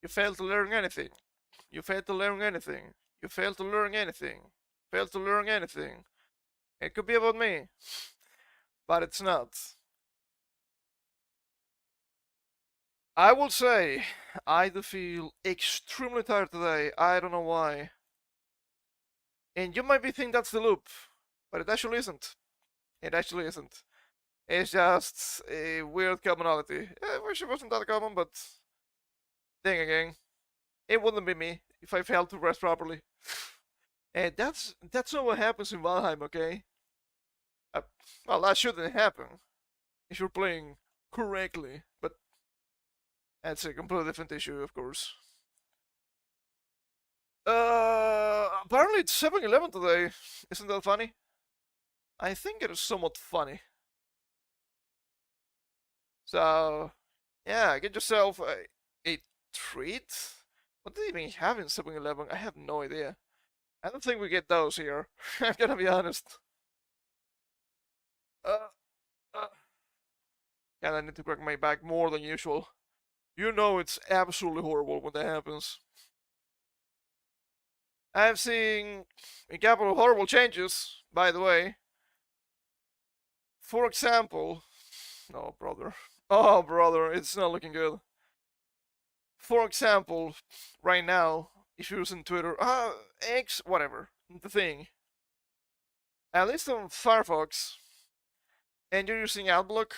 You fail to learn anything. You fail to learn anything. You fail to learn anything. Fail to learn anything. It could be about me, but it's not. I will say, I do feel extremely tired today. I don't know why. And you might be thinking that's the loop, but it actually isn't. It actually isn't. It's just a weird commonality. I wish it wasn't that common, but then again, it wouldn't be me if I failed to rest properly. And that's not what happens in Valheim, okay? Uh, well, that shouldn't happen if you're playing correctly, but that's a completely different issue, of course. Apparently it's 7-Eleven today. Isn't that funny? I think it is somewhat funny. So, yeah, get yourself a treat. What do they even have in 7-Eleven? I have no idea. I don't think we get those here. I'm gonna be honest. Uh, uh, and I need to crack my back more than usual. You know it's absolutely horrible when that happens. I've seen a couple of horrible changes, by the way. For example, oh brother, oh brother, it's not looking good. For example, right now, if you're using Twitter, X, whatever, the thing, at least on Firefox, and you're using AdBlock,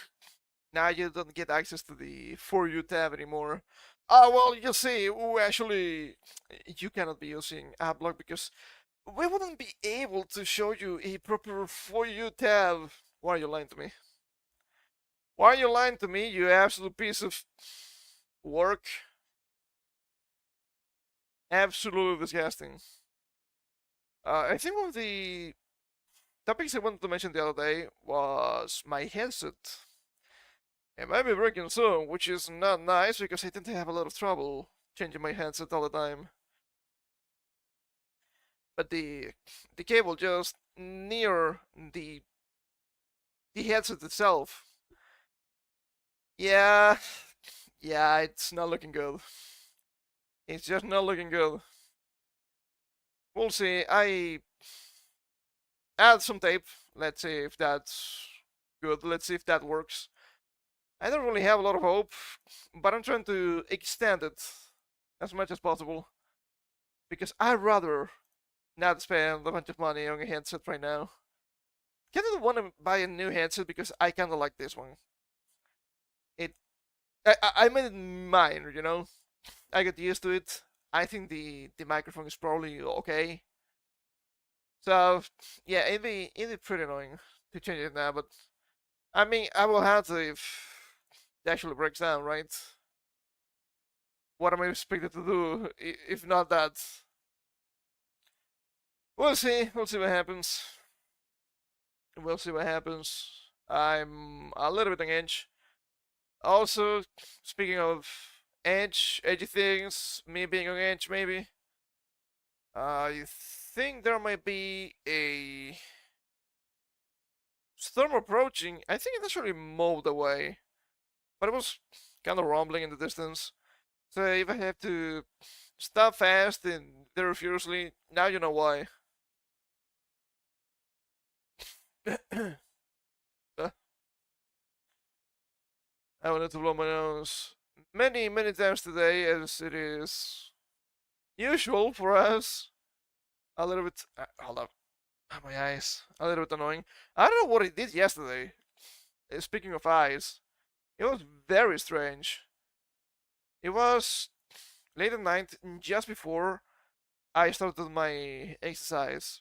now you don't get access to the For You tab anymore. Well, you see, actually, you cannot be using AdBlock because we wouldn't be able to show you a proper For You tab. Why are you lying to me? Why are you lying to me, you absolute piece of work? Absolutely disgusting. I think one of the topics I wanted to mention the other day was my headset. It might be breaking soon, which is not nice because I tend to have a lot of trouble changing my headset all the time. But the cable just near the headset itself. Yeah, yeah, it's not looking good. It's just not looking good. We'll see. I add some tape. Let's see if that's good. Let's see if that works. I don't really have a lot of hope, but I'm trying to extend it as much as possible because I'd rather not spend a bunch of money on a headset right now. Kind of want to buy a new headset because I kind of like this one. I made it mine, you know. I got used to it. I think the microphone is probably okay. So yeah, it'd be pretty annoying to change it now, but I mean I will have to if it actually breaks down, right? What am I expected to do if not that? We'll see. We'll see what happens. We'll see what happens. I'm a little bit on edge. Also, speaking of edgy things, me being on edge, maybe. I think there might be a storm approaching. I think it actually moved away, but it was kind of rumbling in the distance. So if I have to stop fast and very furiously, now you know why. I wanted to blow my nose many times today, as it is usual for us. A little bit. Hold up. My eyes. A little bit annoying. I don't know what I did yesterday. Speaking of eyes, it was very strange. It was late at night, just before I started my exercise.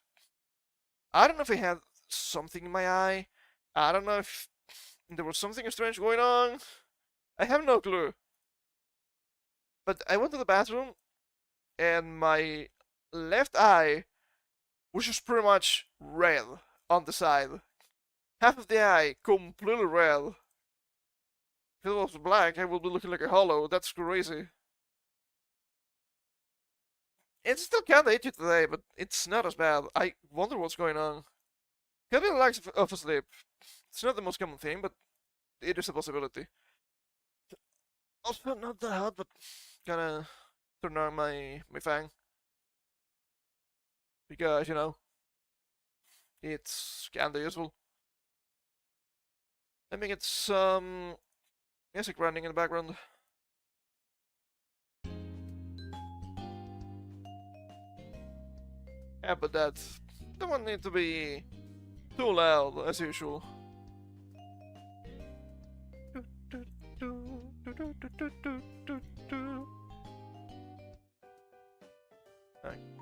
I don't know if I had something in my eye. I don't know if there was something strange going on. I have no clue. But I went to the bathroom and my left eye was just pretty much red on the side. Half of the eye completely red. If it was black, I would be looking like a hollow. That's crazy. It's still kinda itchy today, but it's not as bad. I wonder what's going on. Could be lack of sleep. It's not the most common thing, but it is a possibility. Also, not that hot, but kinda turn on my fan. Because, you know, it's kinda useful. Let me get some music running in the background. Yeah, but that don't need to be too loud as usual.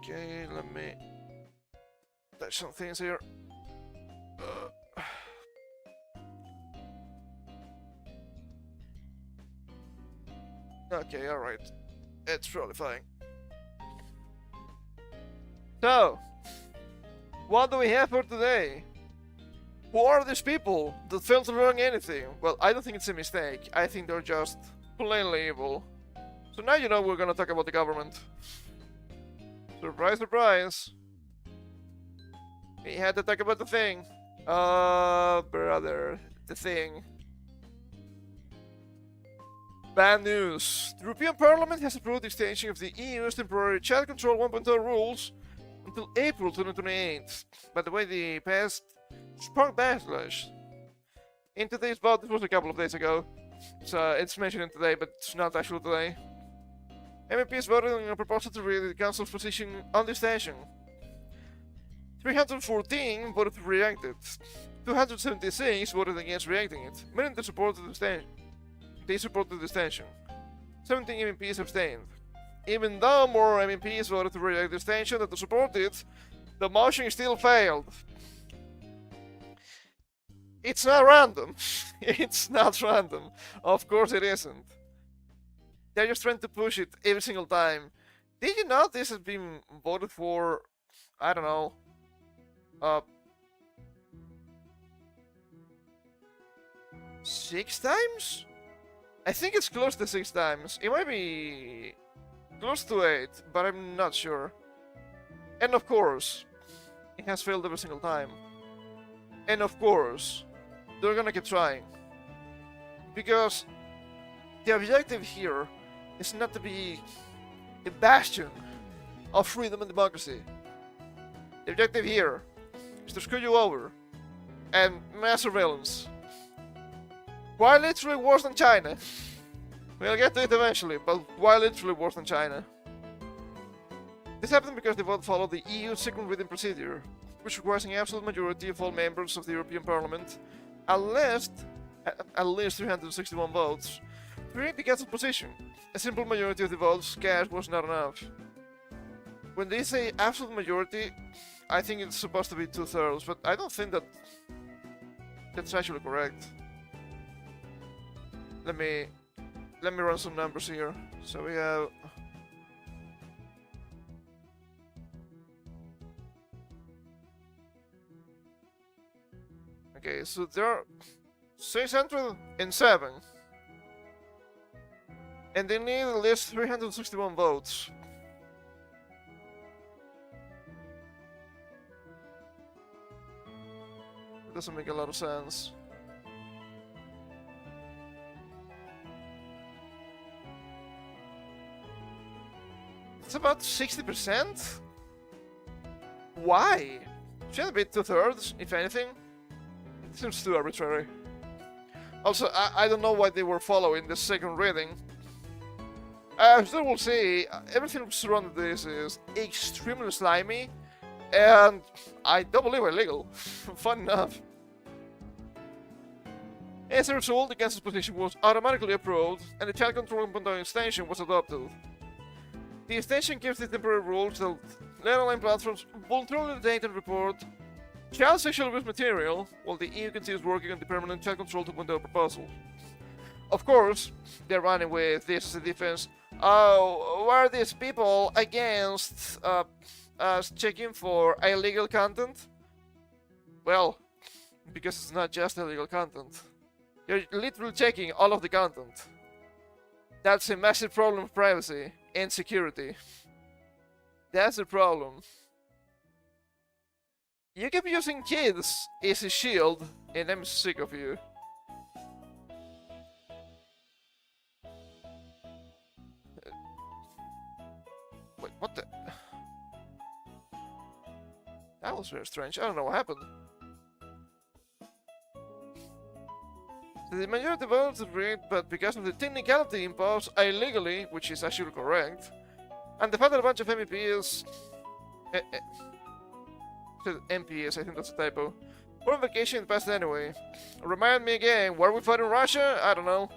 Okay, let me touch some things here. Okay, alright. It's probably fine. So, what do we have for today? Who are these people that failed to learn anything? Well, I don't think it's a mistake. I think they're just plainly evil. So now you know we're gonna talk about the government. Surprise, surprise. We had to talk about the thing. Brother, the thing. Bad news. The European Parliament has approved the extension of the EU's temporary child control 1.0 rules until April 2028. By the way, the past sparked backlash. In today's vote, this was a couple of days ago, so it's mentioned today, but it's not actually today. MEPs voted on a proposal to read the Council's position on the extension. 314 voted to reject it. 276 voted against rejecting it, meaning they supported the extension. 17 MEPs abstained. Even though more MEPs voted to reject the extension than to support it, the motion still failed. It's not random. It's not random. Of course it isn't. They're just trying to push it every single time. Did you know this has been voted for, I don't know, 6 times? I think it's close to 6 times. It might be close to 8, but I'm not sure. And of course, it has failed every single time. And of course, they're gonna keep trying. Because the objective here is not to be a bastion of freedom and democracy. The objective here is to screw you over and mass surveillance. Why literally worse than China? We'll get to it eventually, but why literally worse than China? This happened because the vote followed the EU's second reading procedure, which requires an absolute majority of all members of the European Parliament, at least 361 votes, to reach the Council's position. A simple majority of the votes cast was not enough. When they say absolute majority, I think it's supposed to be 2/3, but I don't think that's actually correct. Let me run some numbers here. So we have okay, so there are 607 and they need at least 361 votes. It doesn't make a lot of sense. It's about 60%? Why? Shouldn't it be 2/3, if anything? It seems too arbitrary. Also, I don't know why they were following the second reading. As you will see, everything surrounding this is extremely slimy, and I don't believe illegal. Fun enough. As a result, the Council's position was automatically approved, and the child control extension was adopted. The extension gives the temporary rules that let online platforms voluntarily detect and report child sexual abuse material, while the EU continues working on the permanent child control 2.0 proposal. Of course, they're running with this as a defense. Oh, why are these people against us checking for illegal content? Well, because it's not just illegal content. You're literally checking all of the content. That's a massive problem of privacy and security. That's a problem. You keep using kids as a shield, and I'm sick of you. What the? That was very strange. I don't know what happened. The majority votes agreed, but because of the technicality imposed illegally, which is actually correct, and the fact that a bunch of MEPs... MPs, I think that's a typo. We're on vacation in the past anyway. Remind me again, were we fighting Russia? I don't know.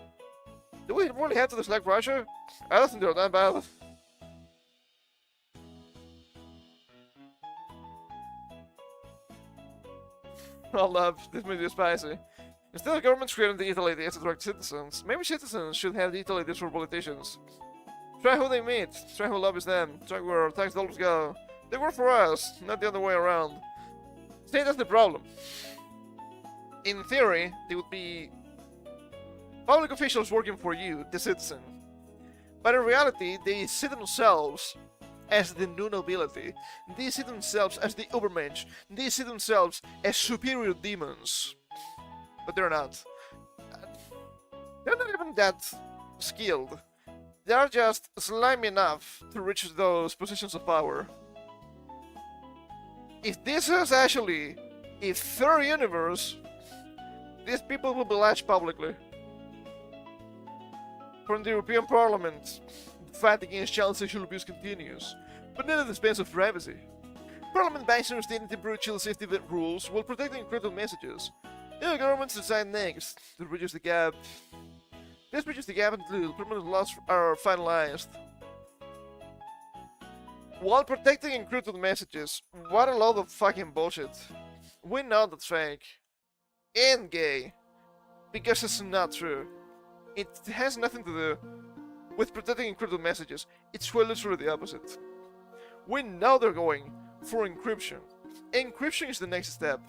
Do we really have to dislike Russia? I don't think they're that bad. I love this movie is spicy. Instead of governments creating digital ideas to attract citizens, maybe citizens should have digital ideas for politicians. Try who they meet, try who lobbies them, try where our tax dollars go. They work for us, not the other way around. See, that's the problem. In theory, they would be public officials working for you, the citizen. But in reality, they see themselves as the new nobility. They see themselves as the Ubermensch. They see themselves as superior demons. But they're not. They're not even that skilled. They are just slimy enough to reach those positions of power. If this is actually a third universe, these people will be lashed publicly. From the European Parliament, the fight against child sexual abuse continues, but not at the expense of privacy. Parliament banks understanding temporary child safety rules while protecting encrypted messages. The governments decide next to reduce the gap. Let's reduce the gap until permanent laws are finalized. While protecting encrypted messages, what a load of fucking bullshit. We know that's fake. And gay. Because it's not true. It has nothing to do with protecting encrypted messages. It's quite literally the opposite. We know they're going for encryption. Encryption is the next step.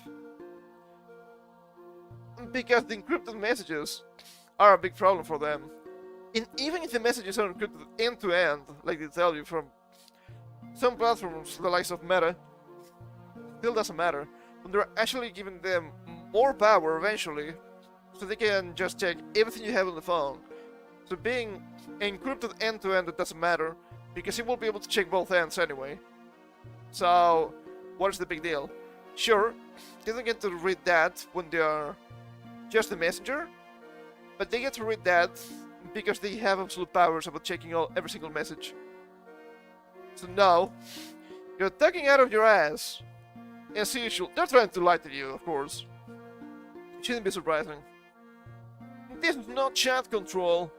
Because the encrypted messages are a big problem for them. And even if the messages are encrypted end to end, like they tell you from some platforms, the likes of Meta, still doesn't matter. When they're actually giving them more power eventually, so they can just check everything you have on the phone. So being encrypted end to end, it doesn't matter, because he will be able to check both ends anyway. So, what is the big deal? Sure, they don't get to read that when they are just a messenger, but they get to read that because they have absolute powers about checking every single message. So no, you're talking out of your ass. As usual, they're trying to lie to you, of course. It shouldn't be surprising. This is not chat control.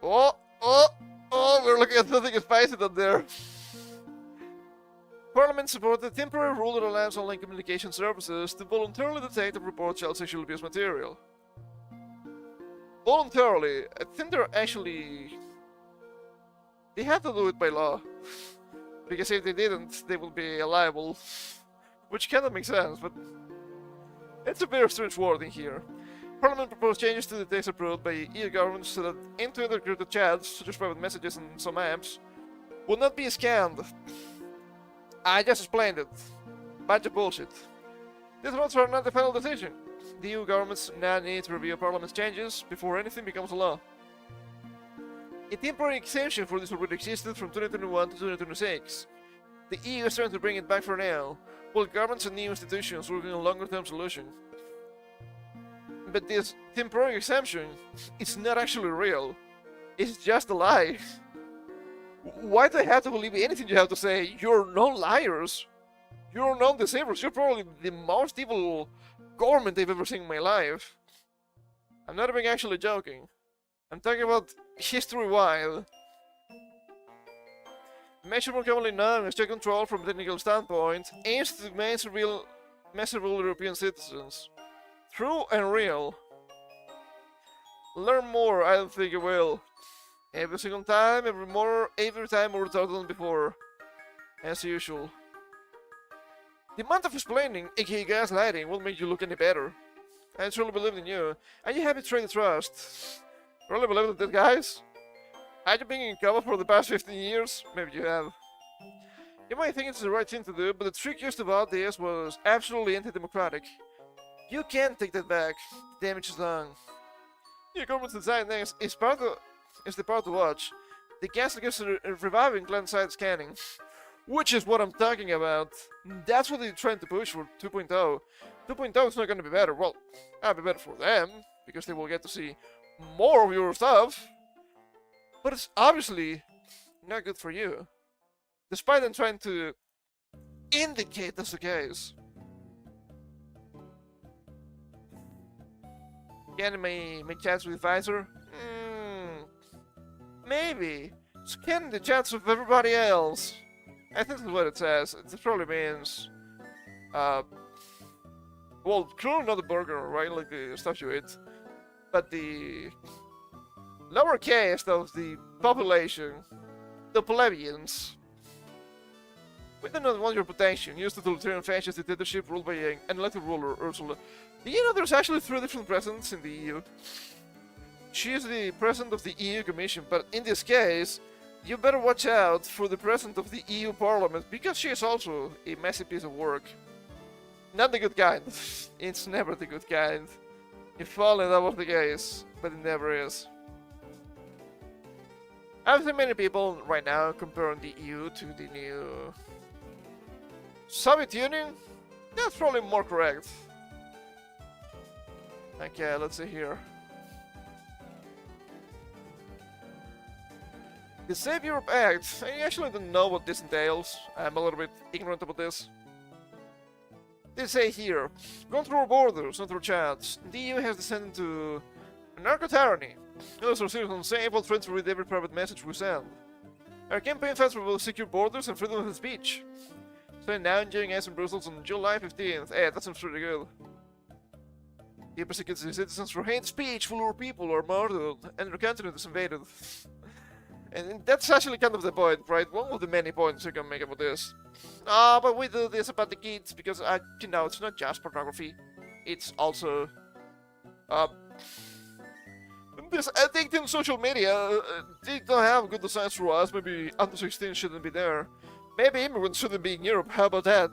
Oh, we're looking at something spicy down there. Parliament supported a temporary rule that allows online communication services to voluntarily detect and report child sexual abuse material. Voluntarily, I think they're actually... They have to do it by law. Because if they didn't, they would be liable. Which kind of makes sense, but... It's a very strange wording here. Parliament proposed changes to the text approved by EU governments so that end-to-end encrypted chats, such as private messages and some apps, will not be scanned. I just explained it. Bunch of bullshit. These votes are not the final decision. The EU governments now need to review Parliament's changes before anything becomes a law. A temporary exemption for this already existed from 2021 to 2026. The EU is trying to bring it back for now, while governments and new institutions working on a longer-term solution. But this temporary exemption is not actually real. It's just a lie. Why do I have to believe anything you have to say? You're non-liars. You're non-deceivers. You're probably the most evil government I've ever seen in my life. I'm not even actually joking. I'm talking about history-wide. Measure more commonly known as check control from a technical standpoint aims to measurable European citizens. True and real. Learn more, I don't think you will. Every single time, every time more retarded than before. As usual. The amount of explaining, aka gaslighting, won't make you look any better. I truly believe in you, and you have betrayed the trust. Really believe in that, guys? Have you been in cover for the past 15 years? Maybe you have. You might think it's the right thing to do, but the trick used about this was absolutely anti-democratic. You can't take that back. The damage is done. Your government's design next is the part to watch. the gas that gives reviving gland-side scanning, which is what I'm talking about. That's what they're trying to push for 2.0. 2.0 is not going to be better. Well, it'll be better for them, because they will get to see more of your stuff. But it's obviously not good for you. Despite them trying to indicate that's the case. Scanning my chats with Visor? Maybe. Scanning the chats of everybody else. I think that's what it says. It probably means... well, clearly not the burger, right? Like the stuff you eat. But the... lowercase of the population. The plebeians. We do not want your protection. Use the totalitarian fascist dictatorship ruled by an elected ruler, Ursula. Do you know there's actually 3 different presidents in the EU? She is the president of the EU Commission, but in this case, you better watch out for the president of the EU Parliament, because she is also a messy piece of work. Not the good kind. It's never the good kind. If only that was the case, but it never is. I've seen many people right now comparing the EU to the new Soviet Union. That's probably more correct. Okay, let's see here. The Save Europe Act. I actually don't know what this entails. I'm a little bit ignorant about this. They say here, control borders, not through chats. The EU has descended into narco-tyranny. Those are citizens say able friends to read every private message we send. Our campaign fights for secure borders and freedom of speech. So now enjoying ice in Brussels on July 15th. Hey, that sounds pretty good. He persecutes his citizens for hate speech, full people are murdered, and their continent is invaded. And that's actually kind of the point, right? One of the many points you can make about this. But we do this about the kids because, you know, it's not just pornography. It's also, this addicting social media. They don't have good designs for us. Maybe under 16 shouldn't be there. Maybe immigrants shouldn't be in Europe. How about that?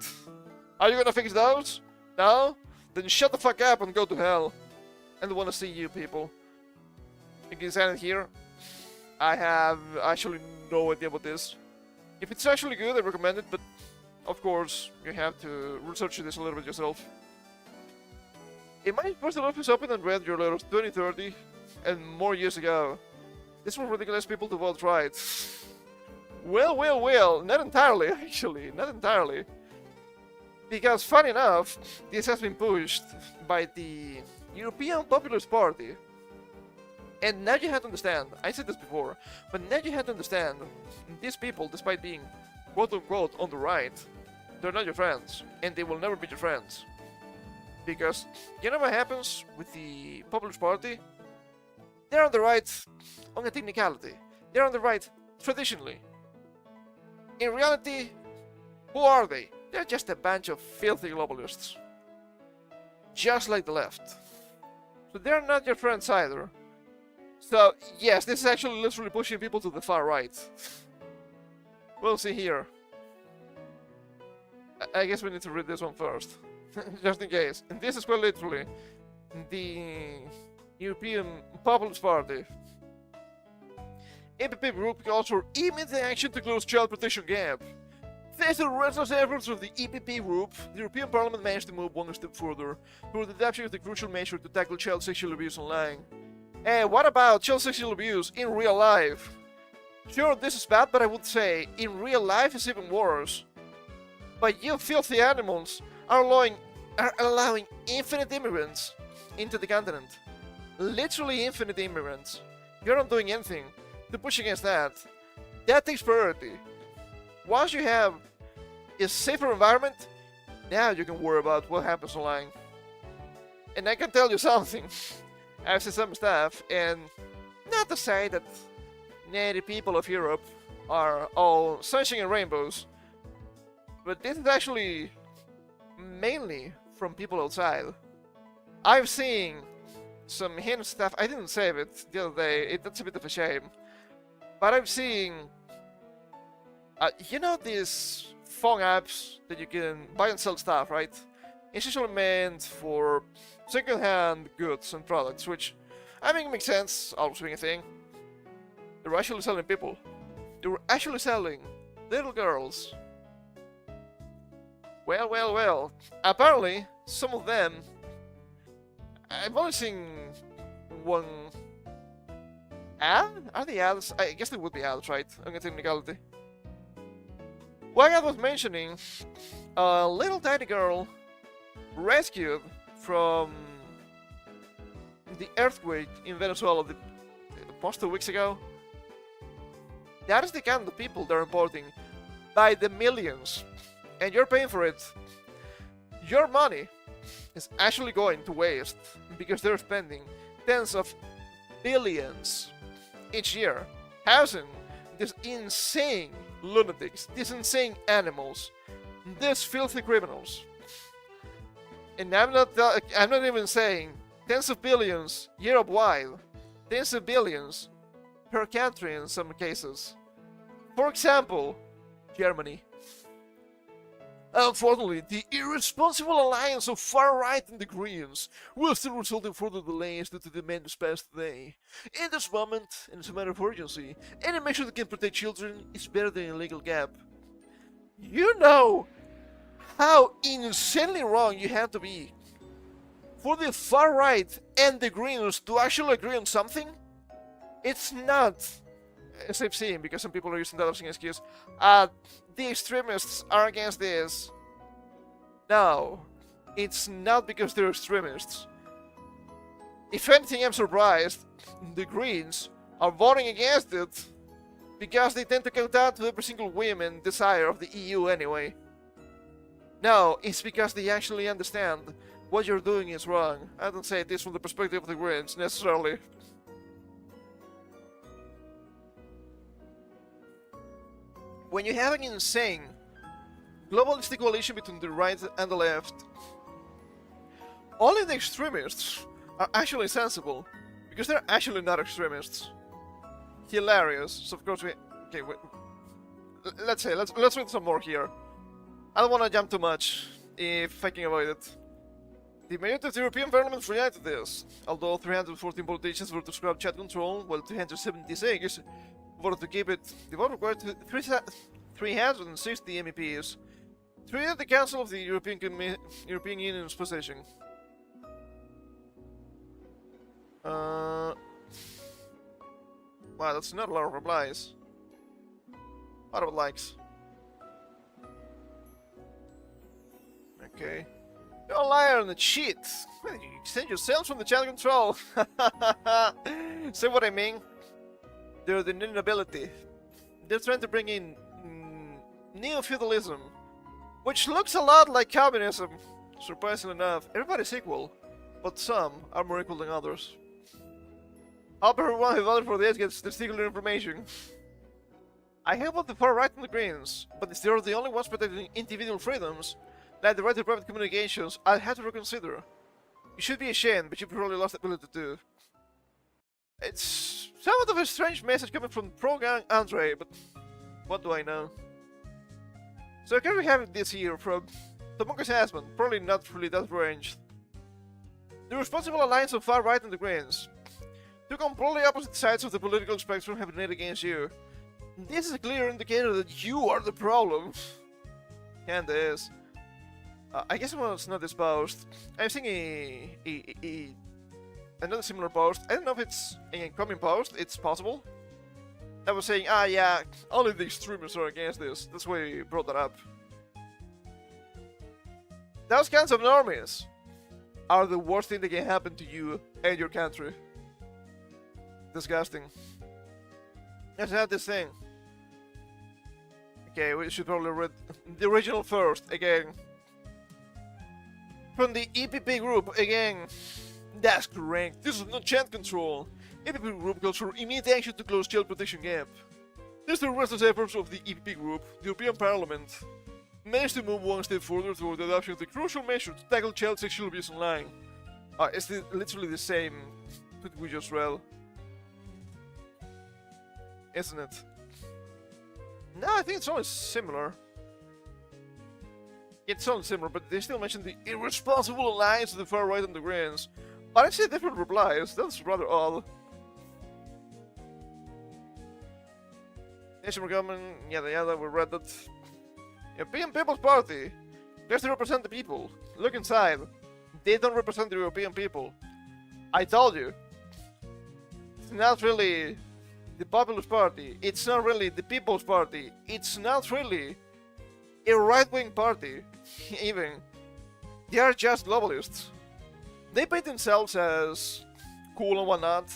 Are you gonna fix those? No? Then shut the fuck up and go to hell. And I wanna see you people. You can sign it here. I have actually no idea about this. If it's actually good, I recommend it, but of course, you have to research this a little bit yourself. In my personal office opened and read your letters 2030 and more years ago. This was ridiculous people to vote right. Well, not entirely, actually, not entirely. Because, funny enough, this has been pushed by the European Populist Party. And now you have to understand, I said this before, but now you have to understand, these people, despite being quote-unquote on the right, they're not your friends, and they will never be your friends. Because, you know what happens with the Populist Party? They're on the right on a technicality. They're on the right traditionally. In reality, who are they? They're just a bunch of filthy globalists. Just like the left. So they're not your friends either. So, yes, this is actually literally pushing people to the far right. We'll see here. I guess we need to read this one first. Just in case. And this is quite literally the European Populist Party. EPP group calls for immediate action to close child protection gap. Thanks to the restless efforts of the EPP group, the European Parliament managed to move one step further toward the adoption of the crucial measure to tackle child sexual abuse online. Hey, what about child sexual abuse in real life? Sure, this is bad, but I would say in real life it's even worse. But you filthy animals are allowing infinite immigrants into the continent. Literally infinite immigrants. You're not doing anything to push against that. That takes priority. Once you have a safer environment, now you can worry about what happens online. And I can tell you something. I've seen some stuff, and not to say that native people of Europe are all sunshine and rainbows, but this is actually mainly from people outside. I've seen some hidden stuff. I didn't save it the other day. That's a bit of a shame. But I've seen, you know, these phone apps that you can buy and sell stuff, right? It's usually meant for second-hand goods and products, which I think makes sense, always being a thing. They're actually selling people. they were actually selling little girls. Well, well, well. Apparently, some of them... I've only seen one ad? Are they ads? I guess they would be ads, right? On a technicality. One ad was mentioning a little tiny girl rescued from the earthquake in Venezuela almost 2 weeks ago. That is the kind of people they're importing by the millions, and you're paying for it. Your money is actually going to waste because they're spending tens of billions each year housing these insane lunatics, these insane animals, these filthy criminals. And I'm not even saying tens of billions Europe-wide, tens of billions per country in some cases. For example, Germany. Unfortunately, the irresponsible alliance of far-right and the Greens will still result in further delays due to the amendments passed today. In this moment, and it's a matter of urgency, any measure that can protect children is better than a legal gap. You know how insanely wrong you have to be for the far-right and the Greens to actually agree on something? It's not, as I've seen, because some people are using that as an excuse, the extremists are against this. No, it's not because they're extremists. If anything, I'm surprised the Greens are voting against it because they tend to counter to every single whim and desire of the EU anyway. No, it's because they actually understand what you're doing is wrong. I don't say this from the perspective of the Greens necessarily. When you have an insane globalistic coalition between the right and the left, only the extremists are actually sensible, because they're actually not extremists. Hilarious. So of course we... Okay, wait. Let's read some more here. I don't want to jump too much, if I can avoid it. The majority of the European Parliament reacted to this, although 314 politicians were to scrap chat control, while 276 voted to keep it. The vote required 360 MEPs. 3 at the Council of the European Union's position. Wow, that's not a lot of replies. A lot of likes. Okay. You're a liar and a cheat. Why did you extend yourselves from the chat control? See what I mean? They're the new nobility. They're trying to bring in neo-feudalism, which looks a lot like communism. Surprisingly enough, everybody's equal, but some are more equal than others. Hope everyone who voted for this gets testicular information. I help out the far right and the Greens, but if they're the only ones protecting individual freedoms, like the right to private communications, I'll have to reconsider. You should be ashamed, but you probably lost the ability to do. It's somewhat of a strange message coming from pro-gang Andre, but what do I know? So here we have this here from Tomoka's husband, probably not really that ranged. The responsible alliance of far right and the Greens. Two completely opposite sides of the political spectrum have been against you. This is a clear indicator that you are the problem. Kinda is. I guess it's not this post. I'm seeing another similar post. I don't know if it's an incoming post, it's possible. I was saying, yeah, only the extremists are against this. That's why he brought that up. Those kinds of normies are the worst thing that can happen to you and your country. Disgusting. Let's have this thing. Okay, we should probably read the original first, again. From the EPP group, again. That's correct. This is not chat control. EPP group calls for immediate action to close child protection gap. This is the restless efforts of the EPP group, the European Parliament, managed to move one step further toward the adoption of the crucial measure to tackle child sexual abuse online. It's literally the same that we just read. Isn't it? No, I think it's only similar. It's only similar, but they still mention the irresponsible alliance of the far right and the Greens. But I see different replies. That's rather odd. Nation government, yada yada, we read that. European People's Party. Just to represent the people. Look inside. They don't represent the European people. I told you. It's not really the Populist Party. It's not really the People's Party. It's not really a right-wing party, even. They are just globalists. They paint themselves as cool and whatnot,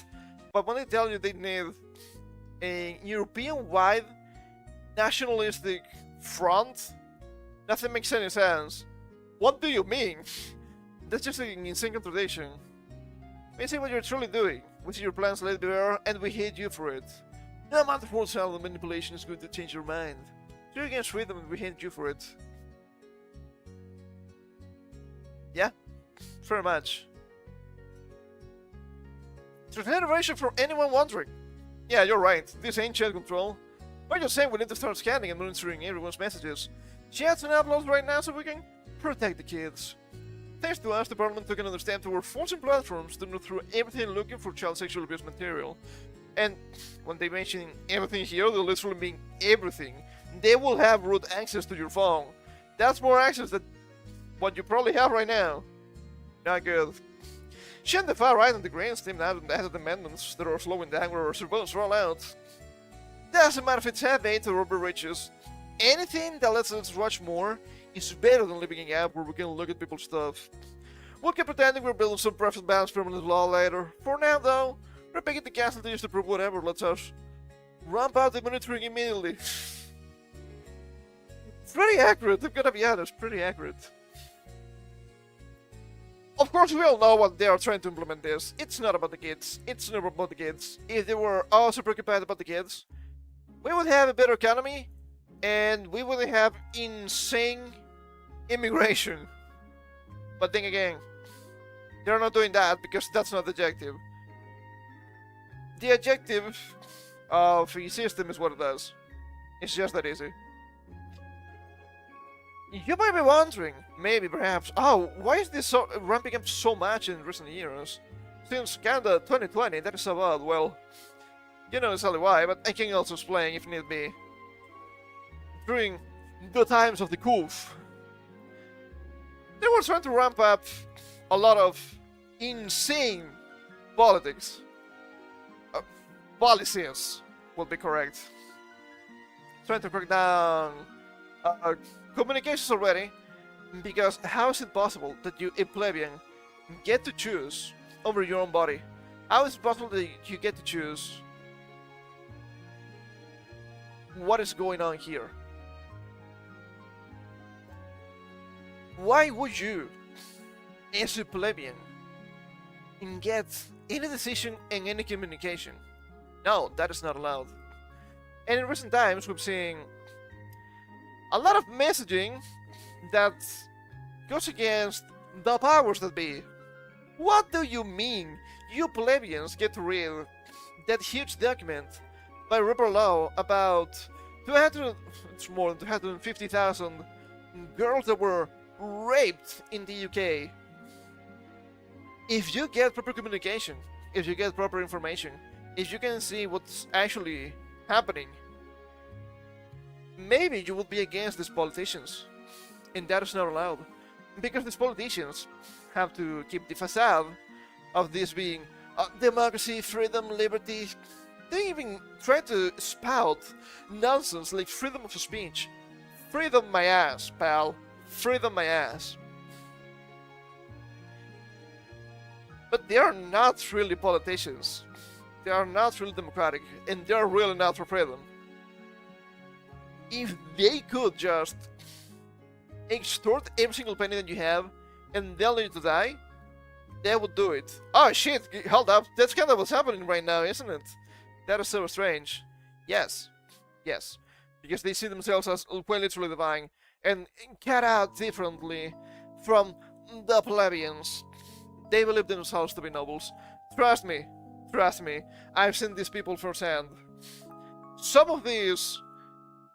but when they tell you they need a European-wide nationalistic front, nothing makes any sense. What do you mean? That's just an insane contradiction. We see what you're truly doing. We see your plans laid bare, and we hate you for it. No amount of wholesale manipulation is going to change your mind. You're against freedom, and we hate you for it. Yeah, very much. Regeneration for anyone wondering. Yeah, you're right. This ain't chat control. We're just saying we need to start scanning and monitoring everyone's messages. Chats and uploads right now so we can protect the kids. Thanks to us, the Parliament took another step toward forcing platforms to look through everything looking for child sexual abuse material. And when they mention everything here, they literally mean everything. They will have root access to your phone. That's more access than what you probably have right now. Not good. Shouldn't the far right and the Greens team out and added amendments that are slowing down our surveillance rollout? Doesn't matter if it's heavy or rubber riches. Anything that lets us watch more is better than living in an app where we can look at people's stuff. We'll keep pretending we're building some perfect balanced permanent law later. For now, though, we're picking the casualties to prove whatever lets us ramp out the monitoring immediately. Pretty accurate, I'm gonna be honest, pretty accurate. Of course, we all know what they are trying to implement this. It's not about the kids. It's never about the kids. If they were also preoccupied about the kids, we would have a better economy, and we would have insane immigration. But then again, they're not doing that because that's not the objective. The objective of the system is what it does. It's just that easy. You might be wondering, maybe perhaps, oh, why is this so ramping up so much in recent years? Since kinda 2020, that is so odd. Well, you know exactly why, but I can also explain if need be. During the times of the coup, they were trying to ramp up a lot of insane politics. Policies will be correct. Trying to break down communications already, because how is it possible that you, a plebeian, get to choose over your own body? How is it possible that you get to choose what is going on here? Why would you, as a plebeian, get any decision and any communication? No, that is not allowed. And in recent times, we've seen a lot of messaging that goes against the powers that be. What do you mean you plebeians get to read that huge document by Ripper Law about 200, it's more than 250,000 girls that were raped in the UK? If you get proper communication, if you get proper information, if you can see what's actually happening, maybe you would be against these politicians, and that is not allowed, because these politicians have to keep the facade of this being democracy, freedom, liberty. They even try to spout nonsense like freedom of speech. Freedom my ass, pal. Freedom my ass. But they are not really politicians. They are not really democratic, and they are really not for freedom. If they could just extort every single penny that you have and they'll need to die, they would do it. Oh shit, hold up, that's kind of what's happening right now, isn't it? That is so strange. Yes, yes, because they see themselves as quite literally divine and cut out differently from the plebeians. They believe themselves to be nobles. Trust me, I've seen these people firsthand. Some of these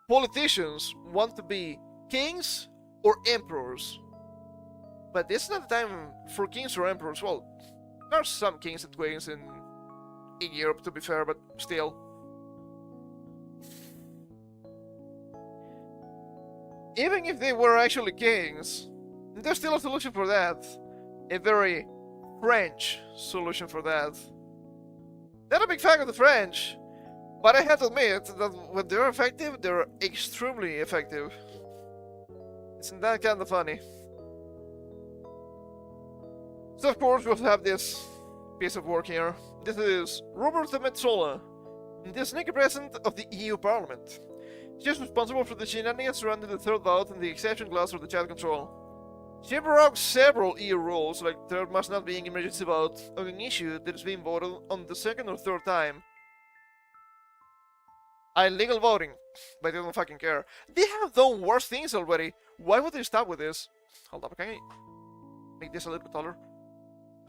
politicians want to be kings or emperors, but it's not the time for kings or emperors. Well, there are some kings and queens in Europe, to be fair, but still. Even if they were actually kings, there's still a solution for that. A very French solution for that. Not a big fan of the French, but I have to admit that when they're effective, they're extremely effective. Isn't that kind of funny? So of course we also have this piece of work here. This is Robert de Metzola, the sneaky president of the EU Parliament. She is responsible for the shenanigans surrounding the third vote and the exception clause for the child control. She broke several EU rules, like there must not be an emergency vote on an issue that is being voted on the second or third time. Illegal voting, but they don't fucking care. They have done worse things already. Why would they stop with this? Hold up, can I make this a little bit taller?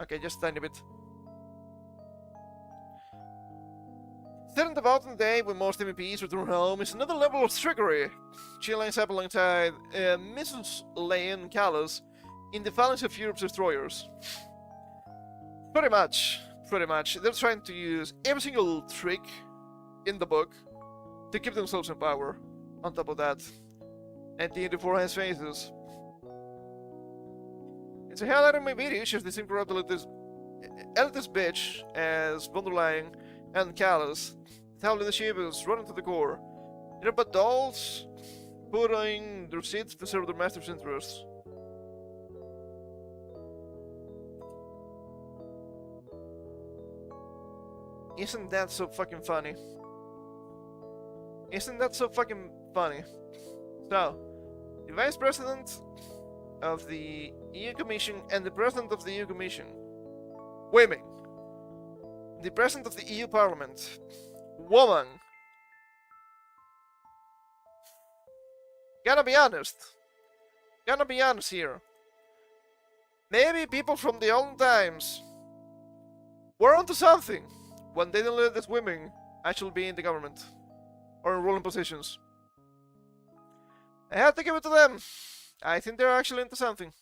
Okay, just a tiny bit. Setting the vote on the day when most MEPs return home is another level of trickery. She lines up alongside Mrs. Lane Callas in the phalanx of Europe's destroyers. Pretty much. They're trying to use every single trick in the book to keep themselves in power. On top of that, anti-84 has faces. It's a highlight of my video shows the same corrupt elitist bitch as von der Leyen and Callas. How leadership is running to the core. They're but dolls putting their seats to serve their master's interests. Isn't that so fucking funny? Isn't that so fucking funny? So, the Vice President of the EU Commission and the President of the EU Commission. Women. The President of the EU Parliament. Woman. Gonna be honest here. Maybe people from the olden times were onto something when they didn't let these women actually be in the government or in ruling positions. I have to give it to them. I think they're actually into something.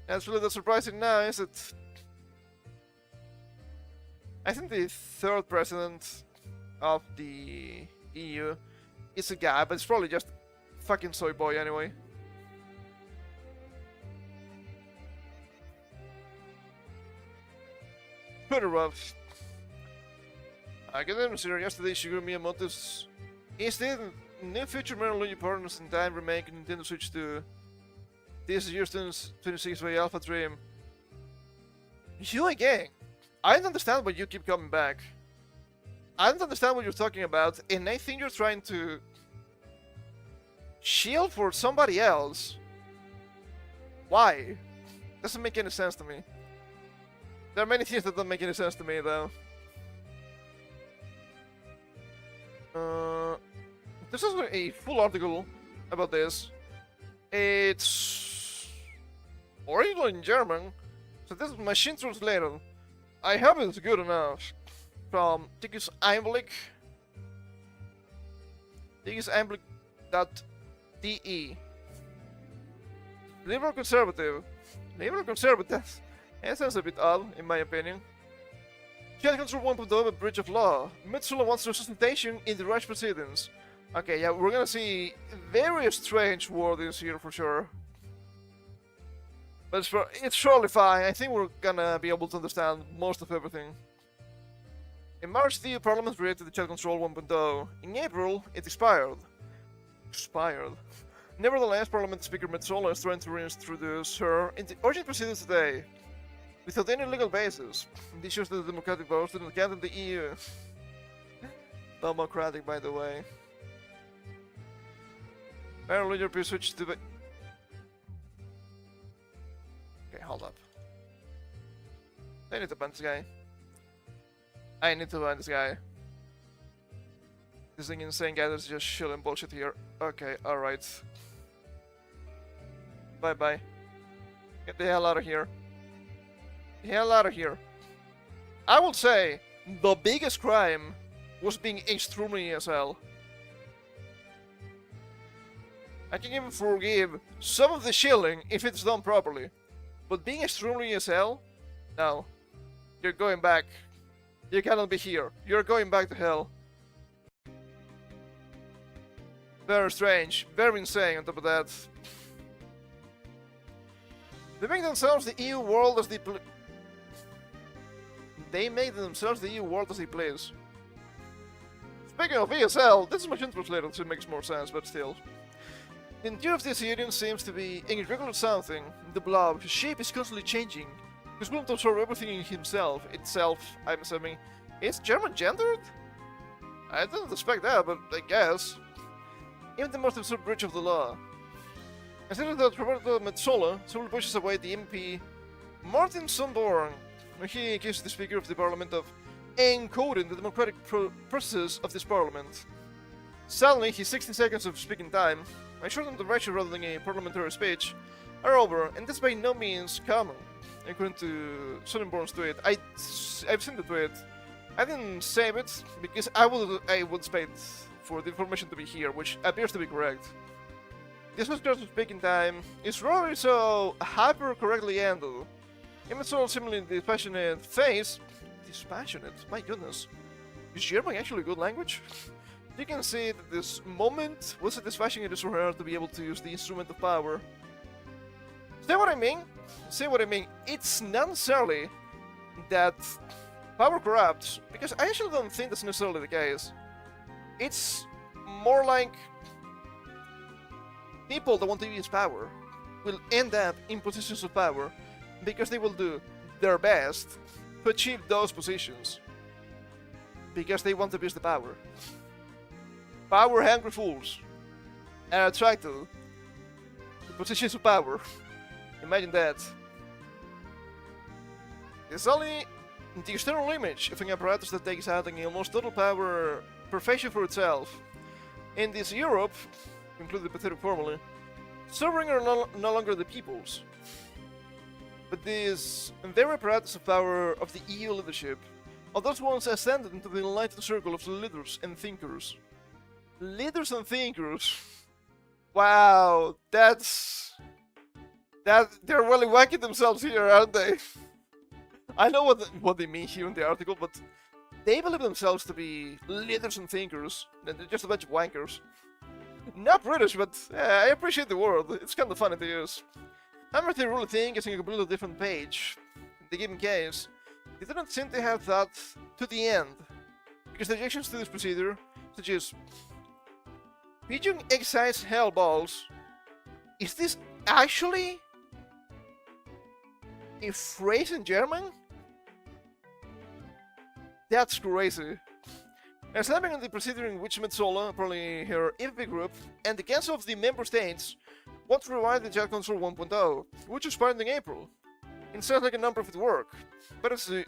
That's really the surprising now, is it? I think the third president of the EU is a guy, but it's probably just a fucking soy boy anyway. Pretty rough. I get them yesterday. Shigeru Miyamoto's instead new future Mario Luigi partners in time remake Nintendo Switch 2. This is year's 26 by Alpha Dream. You again? I don't understand why you keep coming back. I don't understand what you're talking about, and I think you're trying to shield for somebody else. Why? Doesn't make any sense to me. There are many things that don't make any sense to me, though. This is a full article about this. It's originally in German, so this is machine translated. I hope it's good enough. From Tickets Einblick. Ticketseinblick.de. Liberal conservative. That sounds a bit odd, in my opinion. Child Control 1.0 a breach of law. Metzola wants representation in the Reich proceedings. Okay, yeah, we're gonna see very strange wordings here for sure. But it's surely fine. I think we're gonna be able to understand most of everything. In March, the EU Parliament created the Child Control 1.0. In April, it expired. Nevertheless, Parliament Speaker Metzola is trying to reintroduce her in the urgent proceedings today, without any legal basis. This shows that the democratic votes didn't count in the EU. Democratic, by the way. Apparently, your switch to the... Okay, hold up. I need to ban this guy. This thing insane guy that's just shilling bullshit here. Okay, alright. Bye bye. Get the hell out of here. I would say the biggest crime was being extremely ESL. I can even forgive some of the shilling if it's done properly. But being extremely ESL? No. You're going back. You cannot be here. You're going back to hell. Very strange, very insane on top of that. They make themselves the EU world as they please. Speaking of ESL, this is much translated, so it makes more sense, but still. The interior of this alien seems to be an irregular something. The blob, whose shape is constantly changing, who's willing to absorb everything in itself, I'm assuming. Is German gendered? I didn't expect that, but I guess. Even the most absurd breach of the law. Consider that Roberto Metsola several pushes away the MP Martin Sonborn when he accuses the Speaker of the Parliament of encoding the democratic processes of this Parliament. Suddenly, his 16 seconds of speaking time, I shortened the ratio rather than a parliamentary speech, are over, and this by no means common. According to Sonnenborn's tweet, I've seen the tweet. I didn't save it because I would expect for the information to be here, which appears to be correct. This was just speaking time is rather so hyper correctly handled. Even so similarly dispassionate face. Dispassionate? My goodness. Is German actually a good language? You can see that this moment was satisfying it is for her to be able to use the instrument of power. See what I mean? See what I mean? It's not necessarily that power corrupts, because I actually don't think that's necessarily the case. It's more like people that want to use power will end up in positions of power because they will do their best to achieve those positions because they want to abuse the power. Power-hungry fools are attracted to positions of power. Imagine that. It's only the external image of an apparatus that takes out an almost total power perfection for itself. In this Europe, include the pathetic formula, sovereign are no longer the peoples, but this very apparatus of power of the EU leadership, of those ones ascended into the enlightened circle of leaders and thinkers. Leaders and thinkers. Wow, they're really whacking themselves here, aren't they? I know what they mean here in the article, but they believe themselves to be leaders and thinkers, and they're just a bunch of wankers. Not British, but I appreciate the word. It's kind of funny to use. However, they really think it's a completely different page. In the given case, they do not seem to have thought to the end, because the objections to this procedure, such as pigeon excise hell balls, is this actually a phrase in German? That's crazy. And slamming on the procedure in which Metsola, probably her EVP group, and the Council of the Member States want to revive the Jet Control 1.0, which expired in April. It sounds like a non-profit work, but it's the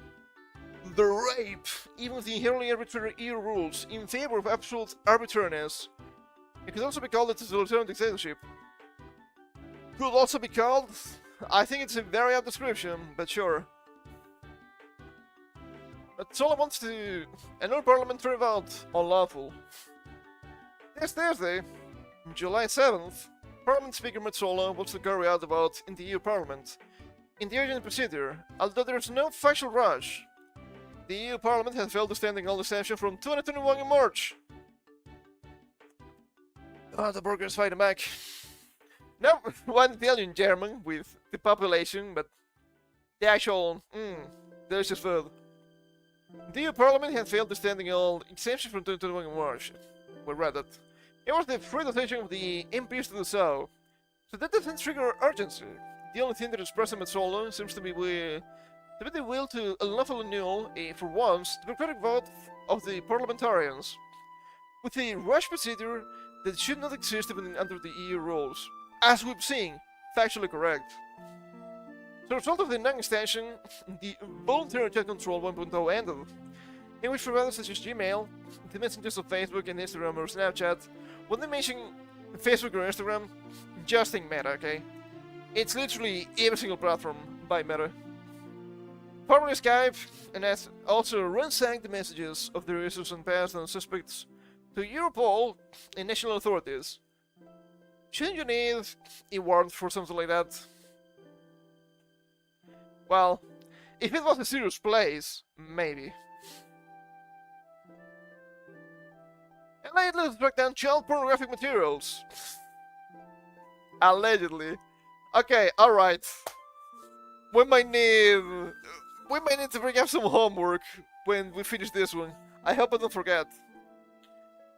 rape, even with the inherently arbitrary EU rules in favor of absolute arbitrariness. It could also be called a totalitarian dictatorship. Could also be called... I think it's a very apt description, but sure. Metsola wants to annual parliamentary vote unlawful. This Thursday, July 7th, Parliament Speaker Metsola wants to carry out the vote in the EU Parliament. In the urgent procedure, although there is no factual rush, the EU Parliament has failed to stand in all the session from 2021 in March. The burgers fighting back. No, one Italian German with the population, but the actual, delicious food. The EU Parliament had failed to stand in all exemptions from 2021 in March. We read it. It was the free dotation of the MPs to do so. So that doesn't trigger urgency. The only thing that is present at Metsola seems to be the will to unlawfully annul, for once, the democratic vote of the parliamentarians, with a rush procedure that should not exist even under the EU rules. As we've seen, factually correct. So, as a result of the non-extension, the voluntary chat control 1.0 ended, in which providers such as Gmail, the messengers of Facebook and Instagram or Snapchat, when they mention Facebook or Instagram, just think Meta, okay? It's literally every single platform by Meta. Formerly Skype, and has also ransacked the messages of their users and passed on suspects to Europol and national authorities. Shouldn't you need a warrant for something like that? Well, if it was a serious place, maybe. allegedly track down child pornographic materials. Allegedly. Okay, alright. We might need to bring up some homework when we finish this one. I hope I don't forget.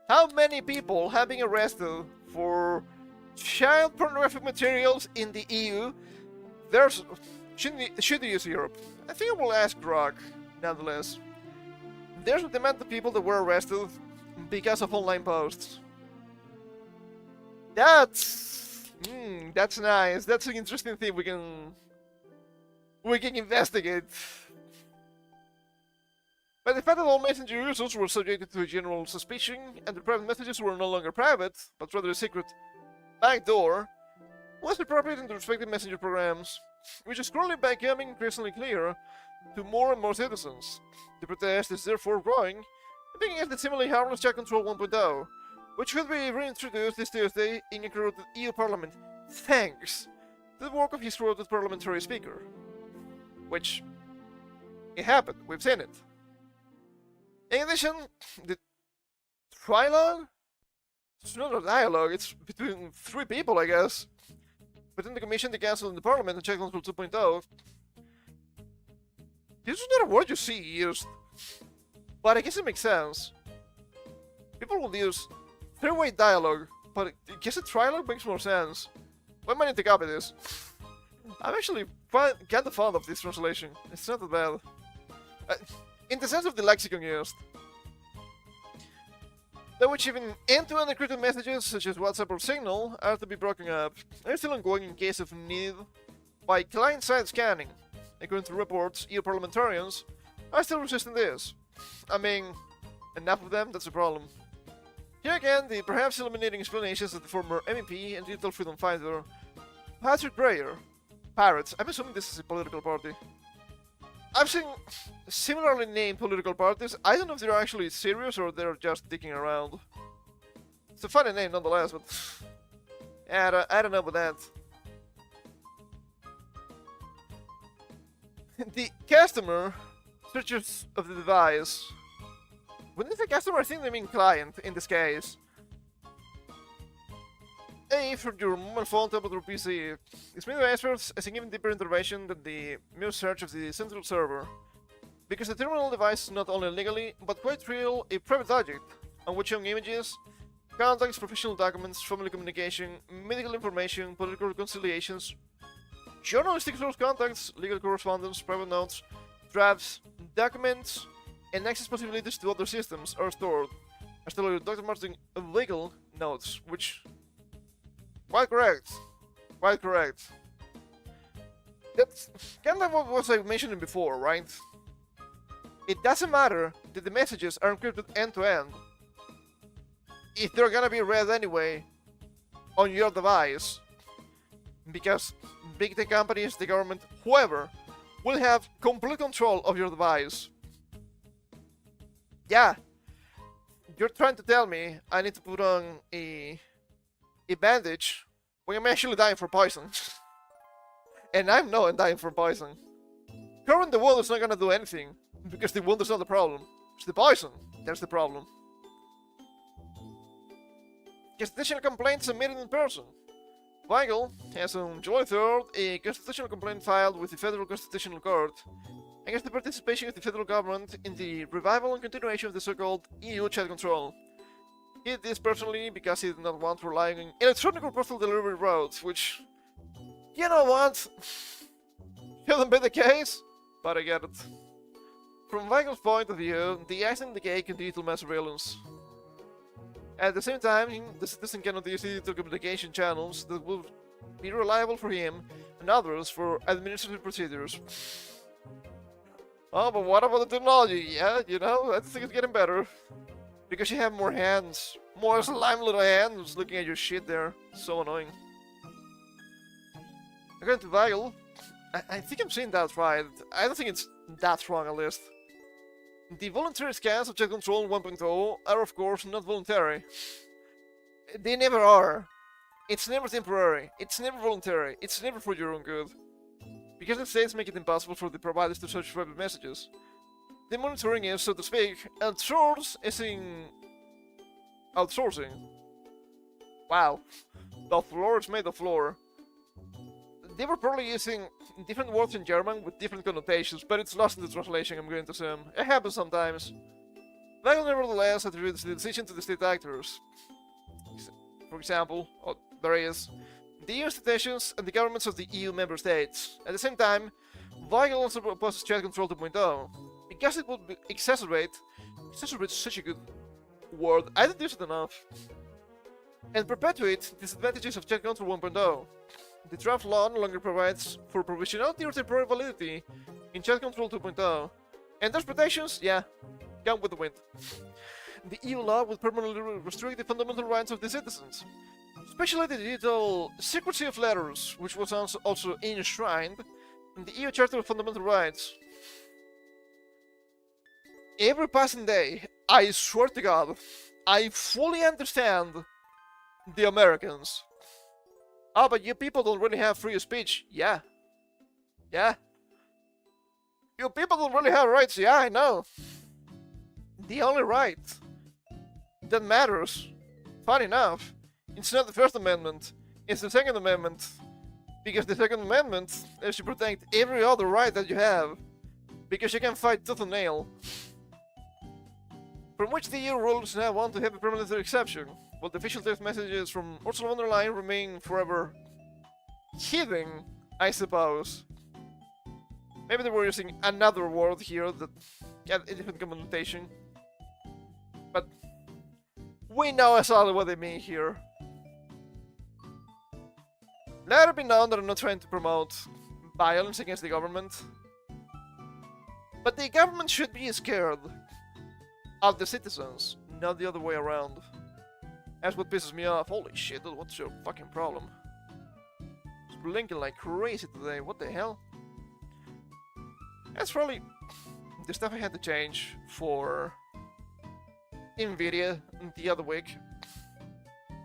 How many people have been arrested for child pornographic materials in the EU? Should use Europe. I think I will ask Rock, nonetheless. There's the amount of people that were arrested because of online posts. That's nice. That's an interesting thing we can investigate. But the fact that all messenger users were subjected to a general suspicion and the private messages were no longer private, but rather a secret backdoor, was appropriate in the respective messenger programs, which is currently becoming increasingly clear to more and more citizens. The protest is therefore growing, being against the similarly harmless chat control 1.0, which should be reintroduced this Tuesday in a crowded EU Parliament, thanks to the work of his crowded parliamentary speaker. Which, it happened, we've seen it. In addition, the trilogue? It's not a dialogue, it's between 3 people, I guess. Between the Commission, the Council, and the Parliament on Check Control 2.0. This is not a word you see used, but I guess it makes sense. People will use 3-way dialogue, but I guess a trilogue makes more sense. We might need to copy this. I'm actually kinda fond of this translation. It's not that bad. In the sense of the lexicon used. Though which even end-to-end encrypted messages such as WhatsApp or Signal are to be broken up, are still ongoing in case of need by client-side scanning. According to reports, EU parliamentarians are still resisting this. I mean, enough of them, that's a problem. Here again, the perhaps illuminating explanations of the former MEP and digital freedom fighter, Patrick Breyer. Pirates, I'm assuming this is a political party. I've seen similarly named political parties. I don't know if they're actually serious or they're just dicking around. It's a funny name nonetheless, but I don't know about that. The customer searches of the device. When they say customer, I think they mean client in this case. From your mobile phone, tablet, or PC. This menu answers as an even deeper intervention than the mere search of the central server. Because the terminal device is not only legally, but quite real, a private object, on which young images, contacts, professional documents, family communication, medical information, political reconciliations, journalistic source contacts, legal correspondence, private notes, drafts, documents, and access possibilities to other systems are stored. As still Dr. Martin legal notes, which... Quite correct. Quite correct. That's kind of what was I mentioning before, right? It doesn't matter that the messages are encrypted end-to-end if they're gonna be read anyway on your device. Because big tech companies, the government, whoever, will have complete control of your device. Yeah. You're trying to tell me I need to put on a bandage when I'm actually dying for poison. And I'm not dying for poison. Curing the wound is not gonna do anything, because the wound is not the problem. It's the poison that's the problem. Constitutional complaint submitted in person. Weigel has on July 3rd a constitutional complaint filed with the Federal Constitutional Court against the participation of the federal government in the revival and continuation of the so-called EU chat control. He did this personally because he did not want to rely on electronic or postal delivery routes, which, you know what, shouldn't be the case, but I get it. From Weigel's point of view, the icing on the cake in digital mass surveillance. At the same time, the citizen cannot use digital communication channels that will be reliable for him and others for administrative procedures. Oh, but what about the technology? Yeah, you know, I think it's getting better. Because you have more hands. More slime little hands looking at your shit there. So annoying. According to Weigel, I think I'm saying that right. I don't think it's that wrong at least. The voluntary scans of Chat Control 1.0 are of course not voluntary. They never are. It's never temporary. It's never voluntary. It's never for your own good. Because the states make it impossible for the providers to search private messages. The monitoring is, so to speak, outsourced as in outsourcing. Wow. The floor is made of floor. They were probably using different words in German with different connotations, but it's lost in the translation, I'm going to assume. It happens sometimes. Weigel nevertheless attributes the decision to the state actors. For example, there is the EU institutions and the governments of the EU member states. At the same time, Weigel also proposes chat control 2.0, because it would exacerbate is such a good word, I didn't use it enough, and perpetuate disadvantages of chat control 1.0. The draft law no longer provides for provisionality or temporary validity in chat control 2.0, and those protections, yeah, come with the wind. The EU law would permanently restrict the fundamental rights of the citizens, especially the digital secrecy of letters, which was also enshrined in the EU Charter of Fundamental Rights. Every passing day, I swear to God, I fully understand the Americans. Oh, but you people don't really have free speech. Yeah. Yeah. You people don't really have rights. Yeah, I know. The only right that matters, fun enough, it's not the First Amendment, it's the Second Amendment. Because the Second Amendment is to protect every other right that you have. Because you can fight tooth and nail. From which the EU rules now want to have a permanent exception, while the official text messages from Ursula von der Leyen remain forever hidden, I suppose. Maybe they were using another word here that had a different connotation. But we know exactly what they mean here. Let it be known that I'm not trying to promote violence against the government. But the government should be scared of the citizens, not the other way around. That's what pisses me off. Holy shit, dude, what's your fucking problem? It's blinking like crazy today, what the hell? That's probably the stuff I had to change for NVIDIA the other week.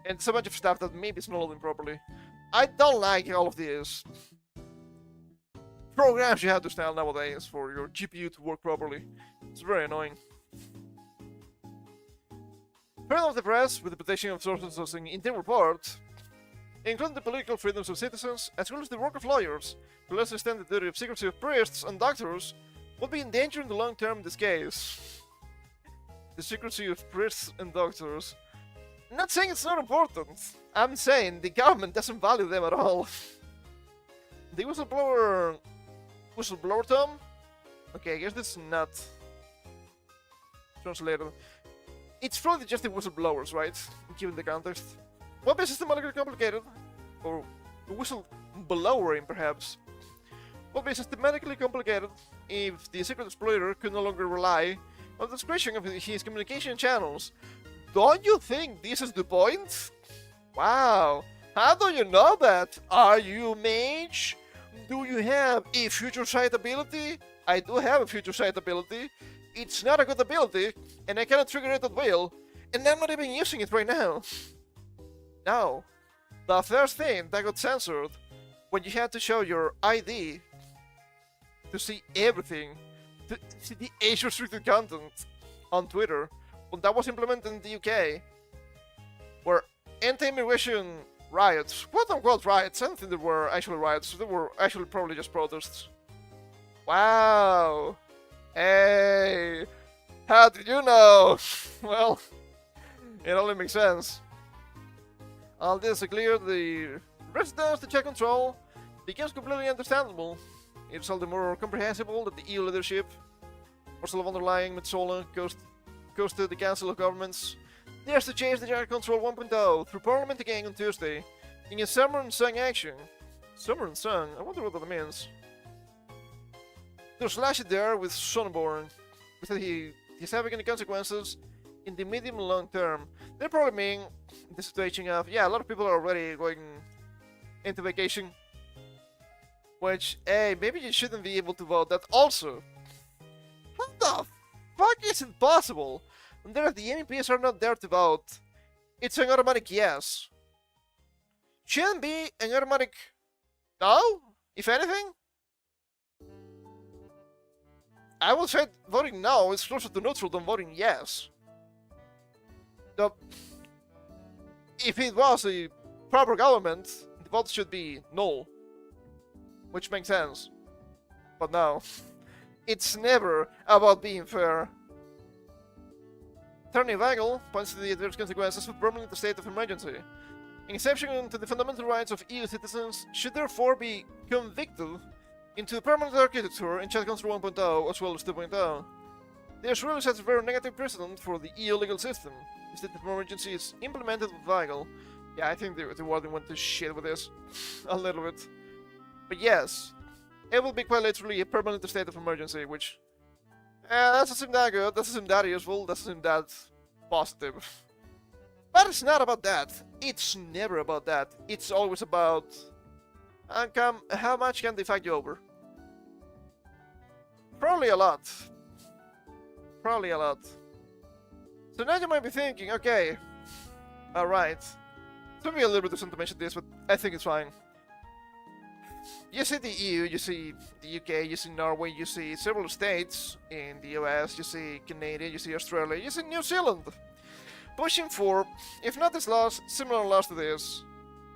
And so much of stuff that maybe is not loading properly. I don't like all of these programs you have to install nowadays for your GPU to work properly. It's very annoying. Freedom of the press, with the protection of sources in the report, including the political freedoms of citizens, as well as the work of lawyers, to less extent the duty of secrecy of priests and doctors, would be in danger in the long term in this case. The secrecy of priests and doctors. I'm not saying it's not important. I'm saying the government doesn't value them at all. The whistleblower term? Okay, I guess this is not translated. It's probably just the whistleblowers, right? Given the context. Would be systematically complicated, or whistleblowering perhaps, would be systematically complicated if the secret exploiter could no longer rely on the discretion of his communication channels. Don't you think this is the point? Wow, how do you know that? Are you mage? Do you have a future sight ability? I do have a future sight ability. It's not a good ability, and I cannot trigger it at will, and I'm not even using it right now. No. The first thing that got censored when you had to show your ID to see everything, to see the age-restricted content on Twitter, when that was implemented in the UK, where anti-immigration riots, quote-unquote riots, I don't think there were actually riots, they were actually probably just protests. Wow. Hey, how did you know? Well, it only makes sense. All this to clear the resistance to check control becomes completely understandable. It's all the more comprehensible that the EU leadership, Ursula von der Leyen, Metzola, goes to the Council of Governments, dares to change the check control 1.0 through Parliament again on Tuesday, in a summer and song action. Summer and song? I wonder what that means. To slash it there with Sonneborn, without he's having any consequences in the medium and long term. They probably mean the situation of, yeah, a lot of people are already going into vacation. Which, hey, maybe you shouldn't be able to vote that also. How the fuck is it possible? And then if the MEPs are not there to vote, it's an automatic yes. Shouldn't be an automatic no, if anything? I will say voting no is closer to neutral than voting yes. The if it was a proper government, the vote should be null, which makes sense. But no, it's never about being fair. Attorney Weigel points to the adverse consequences of permanent state of emergency. An exception to the fundamental rights of EU citizens should therefore be convicted into permanent architecture in Chat Control 1.0 as well as 2.0. This really sets a very negative precedent for the EU legal system. The state of emergency is implemented with Weigel. Yeah, I think the warden went to shit with this a little bit. But yes, it will be quite literally a permanent state of emergency, which doesn't seem that good, doesn't seem that useful, doesn't seem that positive. But it's not about that. It's never about that. It's always about how much can they fight you over? Probably a lot. Probably a lot. So now you might be thinking, okay, alright. It took me a little bit of time to mention this, but I think it's fine. You see the EU, you see the UK, you see Norway, you see several states in the US, you see Canada, you see Australia, you see New Zealand pushing for, if not these laws, similar laws to this.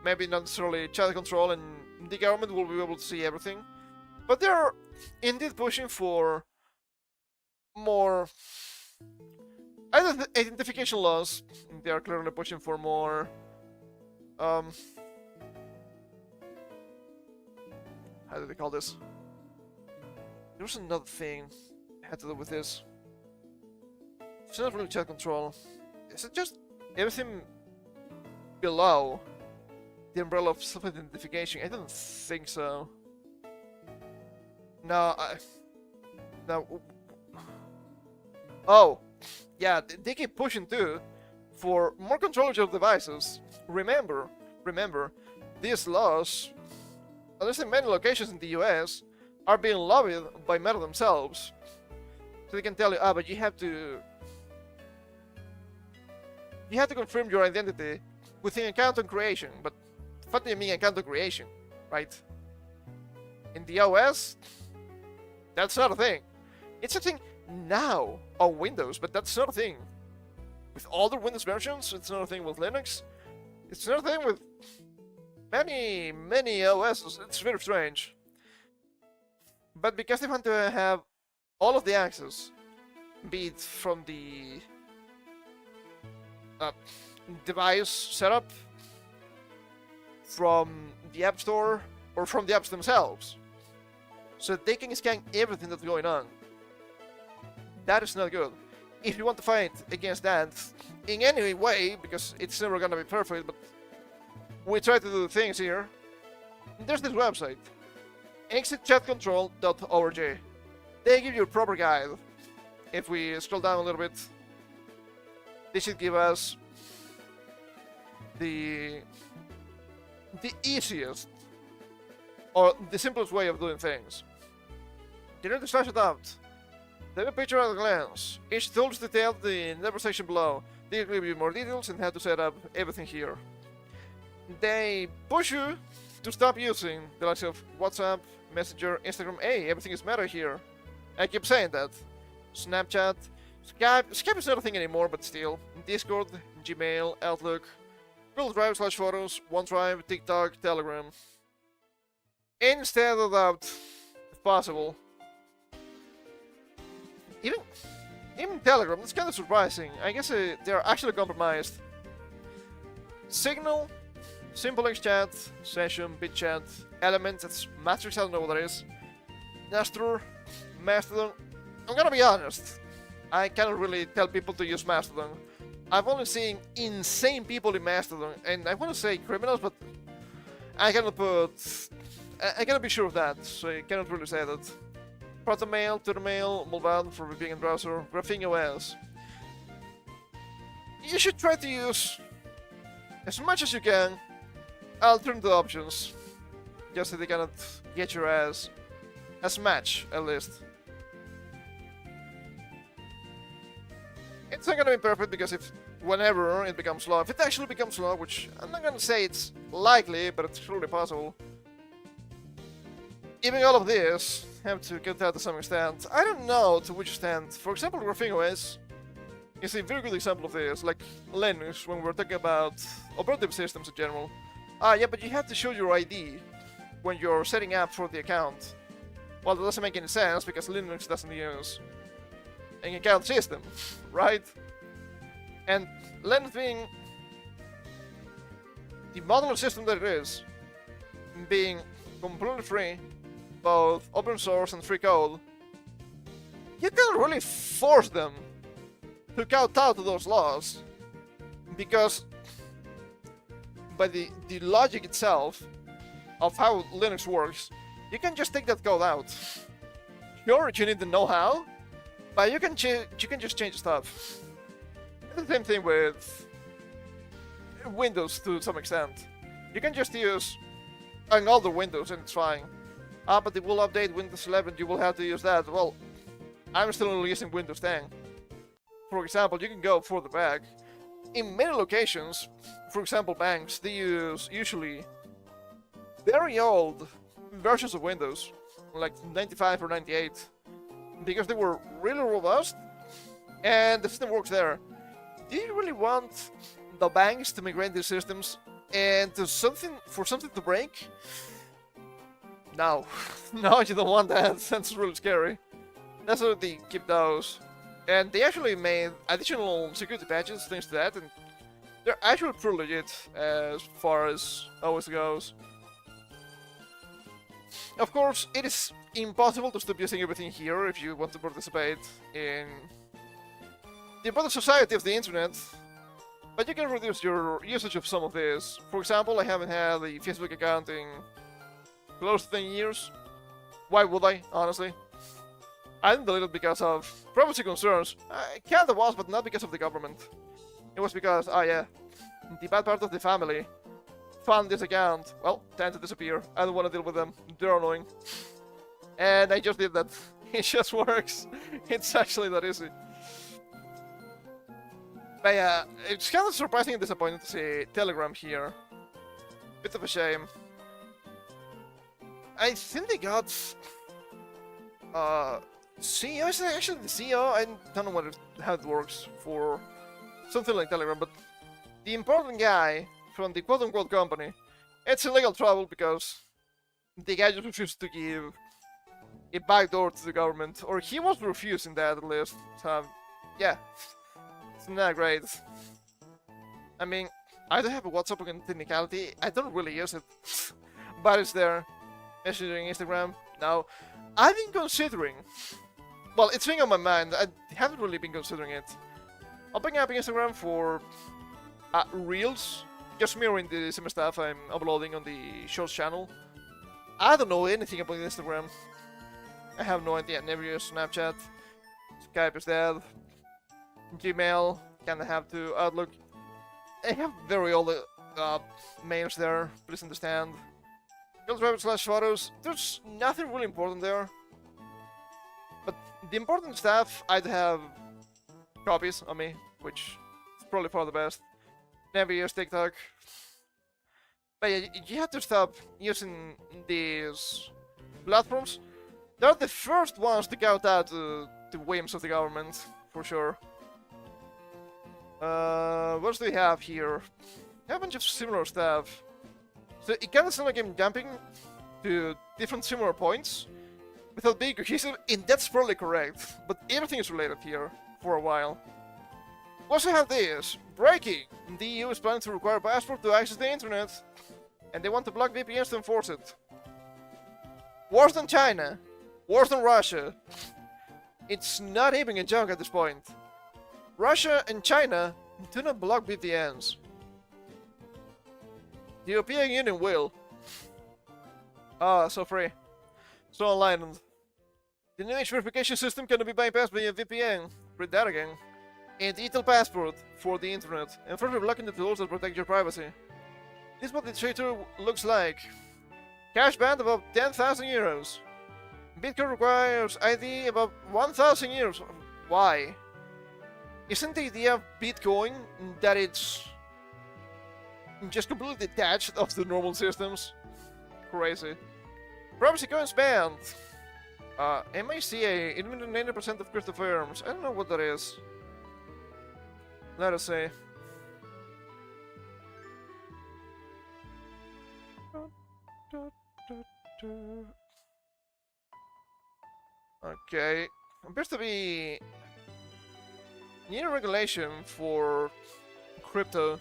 Maybe not necessarily child control and the government will be able to see everything, but they're indeed pushing for more identification laws. They are clearly pushing for more how do they call this? There was another thing that had to do with this. It's not really child control. Is it just everything below the umbrella of self-identification? I don't think so. No, no. Oh, yeah, they keep pushing too for more control of your devices. Remember, these laws, at least in many locations in the US, are being lobbied by Meta themselves. So they can tell you, but you have to confirm your identity within account on creation. But what do you mean account on creation, right? In the OS, that's not a thing. It's a thing now on Windows, but that's not a thing with older Windows versions. It's not a thing with Linux. It's not a thing with many OSs. It's very strange. But because they want to have all of the access, be it from the device setup, from the App Store, or from the apps themselves, so that they can scan everything that's going on. That is not good. If you want to fight against that in any way, because it's never gonna be perfect, but we try to do things here, there's this website, exitchatcontrol.org. They give you a proper guide. If we scroll down a little bit, they should give us the easiest or the simplest way of doing things. You need to slash it out. Take a picture at a glance. Each tool is detailed in the section below. They give you more details and how to set up everything here. They push you to stop using the likes of WhatsApp, Messenger, Instagram. Hey, everything is Meta here. I keep saying that. Snapchat, Skype. Skype is not a thing anymore, but still. Discord, Gmail, Outlook, Google Drive / Photos, OneDrive, TikTok, Telegram. Instead of that, if possible. Even Telegram, that's kind of surprising. I guess they're actually compromised. Signal, Simple X Chat, Session, BitChat, Element, that's Matrix, I don't know what that is. Nestor, Mastodon. I'm gonna be honest, I cannot really tell people to use Mastodon. I've only seen insane people in Mastodon, and I want to say criminals, but I cannot be sure of that, so I cannot really say that. Protomail, Turmail, Mulvan for VPN browser, Graphene OS. You should try to use, as much as you can, alternative options, just so they cannot get your ass as much, at least. It's not gonna be perfect because whenever it becomes slow, if it actually becomes slow, which I'm not gonna say it's likely, but it's surely possible. Even all of this have to get that to some extent. I don't know to which extent. For example, Graphene OS, is a very good example of this, like Linux, when we're talking about operating systems in general. Yeah, but you have to show your ID when you're setting up for the account. Well, that doesn't make any sense because Linux doesn't use an account system, right? And Linux being the modular system that it is, being completely free, both open source and free code, you can't really force them to kowtow to those laws, because by the logic itself of how Linux works, you can just take that code out. Sure, you need the know-how, but you can just change stuff. It's the same thing with Windows to some extent. You can just use an older Windows and it's fine. But it will update Windows 11, you will have to use that. Well, I'm still only using Windows 10. For example, you can go further back. In many locations, for example banks, they use usually very old versions of Windows, like 95 or 98, because they were really robust and the system works there. Do you really want the banks to migrate their systems and to something to break? No. No, you don't want that. That's really scary. That's why they keep those. And they actually made additional security patches, things to that, and they're actually pretty legit as far as OS goes. Of course, it is impossible to stop using everything here if you want to participate in the broader society of the internet, but you can reduce your usage of some of this. For example, I haven't had a Facebook account in close to 10 years. Why would I, honestly? I didn't delete it because of privacy concerns. It kinda was, but not because of the government. It was because, oh yeah, the bad part of the family found this account. Well, tend to disappear. I don't want to deal with them. They're annoying. And I just did that. It just works. It's actually that easy. But yeah, it's kind of surprising and disappointing to see Telegram here. Bit of a shame. I think they got CEO. Is it actually the CEO? I don't know how it works for something like Telegram, but the important guy from the quote-unquote company, it's illegal trouble because the guy just refused to give a backdoor to the government, or he was refusing that at least. So yeah, it's not great. I mean, I don't have a WhatsApp in technicality. I don't really use it, but it's there. Messaging Instagram. Now, I've been considering. Well, it's been on my mind. I haven't really been considering it. Opening up Instagram for Reels, just mirroring the same stuff I'm uploading on the Shorts channel. I don't know anything about Instagram. I have no idea. I never use Snapchat. Skype is dead. Gmail, kinda have to. Outlook. I have very old mails there. Please understand. /photos. There's nothing really important there. But the important stuff, I'd have copies on me, which is probably for the best. Never use TikTok. But yeah, you have to stop using these platforms. They're the first ones to kowtow to the whims of the government, for sure. What else do we have here? We have a bunch of similar stuff. So it kinda sounds like I'm jumping to different similar points without being cohesive, and that's probably correct. But everything is related here for a while. We also have this. Breaking! The EU is planning to require a passport to access the internet, and they want to block VPNs to enforce it. Worse than China. Worse than Russia. It's not even a joke at this point. Russia and China do not block VPNs. The European Union will. So free. So enlightened. The new age verification system cannot be bypassed by a VPN. Read that again. A digital passport for the internet, and further blocking the tools that protect your privacy. This is what the traitor looks like. Cash banned above 10,000 euros. Bitcoin requires ID above 1,000 euros. Why? Isn't the idea of Bitcoin that it's just completely detached of the normal systems? Crazy. Privacy coins banned. MICA, eliminated 90% of crypto firms. I don't know what that is. Let us see. Okay. Appears to be new regulation for crypto. It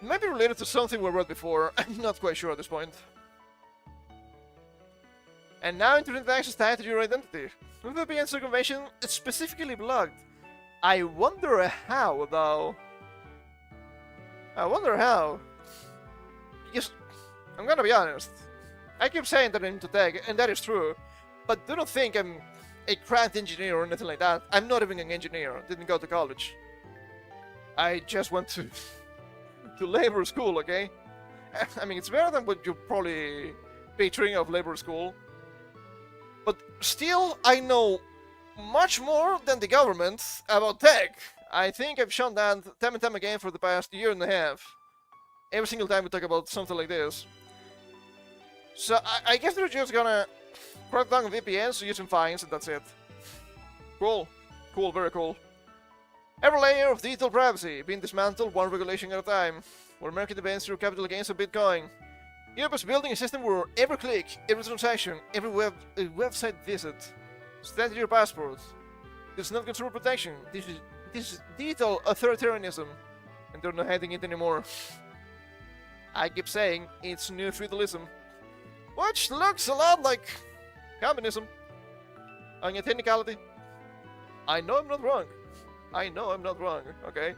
might be related to something we read before. I'm not quite sure at this point. And now internet access tied to your identity. With VPN circumvention, it's specifically blocked. I wonder how, though. I wonder how. Because, I'm gonna be honest. I keep saying that I'm into tech, and that is true. But do not think I'm a cracked engineer or anything like that. I'm not even an engineer. Didn't go to college. I just went to labor school, okay? I mean, it's better than what you're probably picturing of labor school. But still, I know much more than the government about tech. I think I've shown that time and time again for the past year and a half. Every single time we talk about something like this. So I guess they're just gonna crack down on VPNs, so using fines, and that's it. Cool. Cool, very cool. Every layer of digital privacy being dismantled one regulation at a time. We're marking the bans through capital gains of Bitcoin. Europe is building a system where every click, every transaction, every website visit stands your passport. This is not consumer protection. This is digital authoritarianism, and they're not hiding it anymore. I keep saying it's new feudalism, which looks a lot like communism. On a technicality, I know I'm not wrong. I know I'm not wrong. Okay,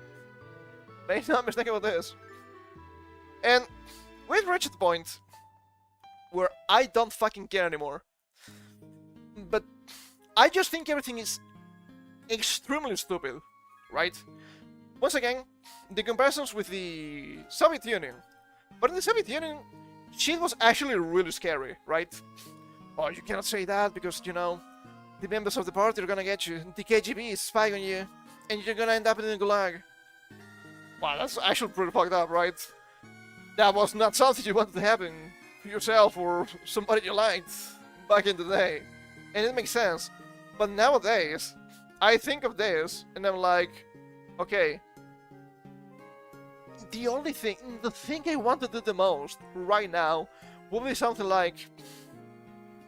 make no mistake about this. And we've reached the point where I don't fucking care anymore. But I just think everything is extremely stupid, right? Once again, the comparisons with the Soviet Union. But in the Soviet Union, shit was actually really scary, right? Oh, you cannot say that because, you know, the members of the party are gonna get you. The KGB is spying on you, and you're gonna end up in the gulag. Wow, that's actually pretty fucked up, right? That was not something you wanted to happen to yourself or somebody you liked back in the day. And it makes sense. But nowadays, I think of this and I'm like, okay, the thing I want to do the most right now will be something like,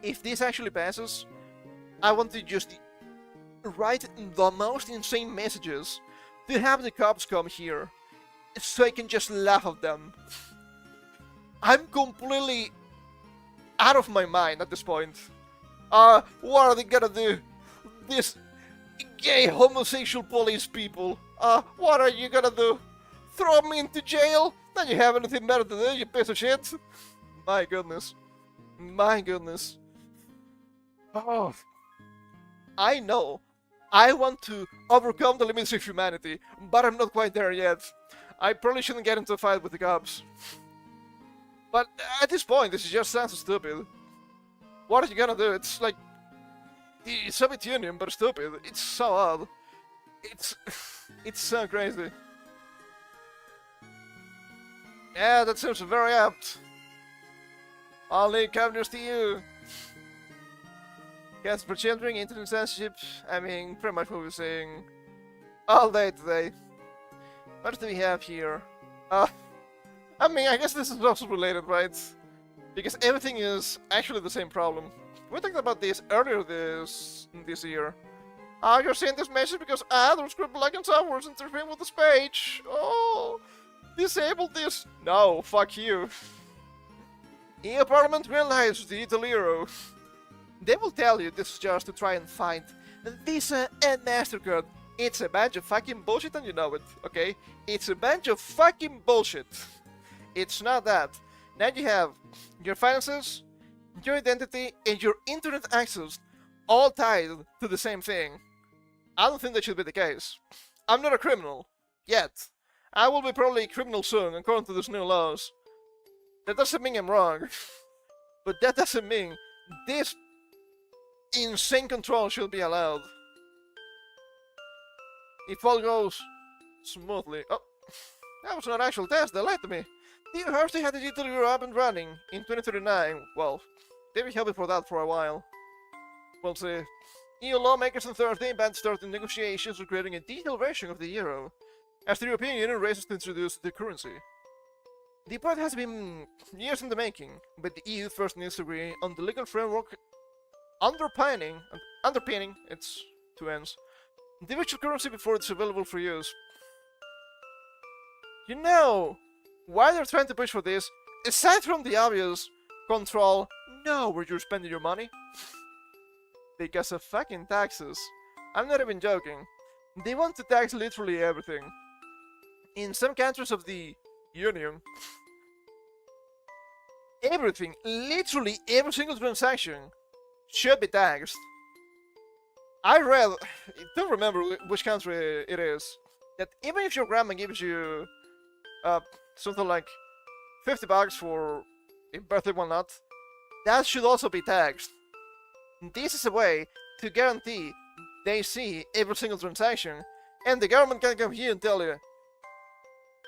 if this actually passes, I want to just write the most insane messages to have the cops come here so I can just laugh at them. I'm completely out of my mind at this point. What are they gonna do? These gay homosexual police people. What are you gonna do? Throw me into jail? Then you have anything better to do, you piece of shit. My goodness. My goodness. Oh. I know. I want to overcome the limits of humanity, but I'm not quite there yet. I probably shouldn't get into a fight with the cops. But at this point, this just sounds stupid. What are you gonna do? It's like the Soviet Union, but stupid. It's so odd. It's so crazy. Yeah, that seems very apt. Only communist to you. Yes, for children, internet censorship. I mean, pretty much what we're saying all day today. What do we have here? I mean, I guess this is also related, right? Because everything is actually the same problem. We talked about this earlier this year. You're seeing this message because there's script lacking software interfering with this page. Oh, disable this. No, fuck you. EU Parliament realized the digital euro. They will tell you this is just to try and find Visa and MasterCard. It's a bunch of fucking bullshit and you know it, okay? It's a bunch of fucking bullshit. It's not that. Now you have your finances, your identity, and your internet access all tied to the same thing. I don't think that should be the case. I'm not a criminal. Yet. I will be probably a criminal soon, according to these new laws. That doesn't mean I'm wrong. But that doesn't mean this insane control should be allowed. If all goes smoothly. Oh, that was not an actual test, they lied to me. The university had the digital euro up and running in 2039. Well, they will help before that for a while. We'll see. EU lawmakers on Thursday plan to start the negotiations for creating a digital version of the euro. as the European Union races to introduce the currency. The point has been years in the making, but the EU first needs to agree on the legal framework underpinning its two ends, the virtual currency before it's available for use. You know why they're trying to push for this, aside from the obvious control, know where you're spending your money? Because of fucking taxes. I'm not even joking. They want to tax literally everything. In some countries of the Union, everything, literally every single transaction, should be taxed. I read, I don't remember which country it is, that even if your grandma gives you something like $50 for a birthday walnut, that should also be taxed. This is a way to guarantee they see every single transaction, and the government can come here and tell you,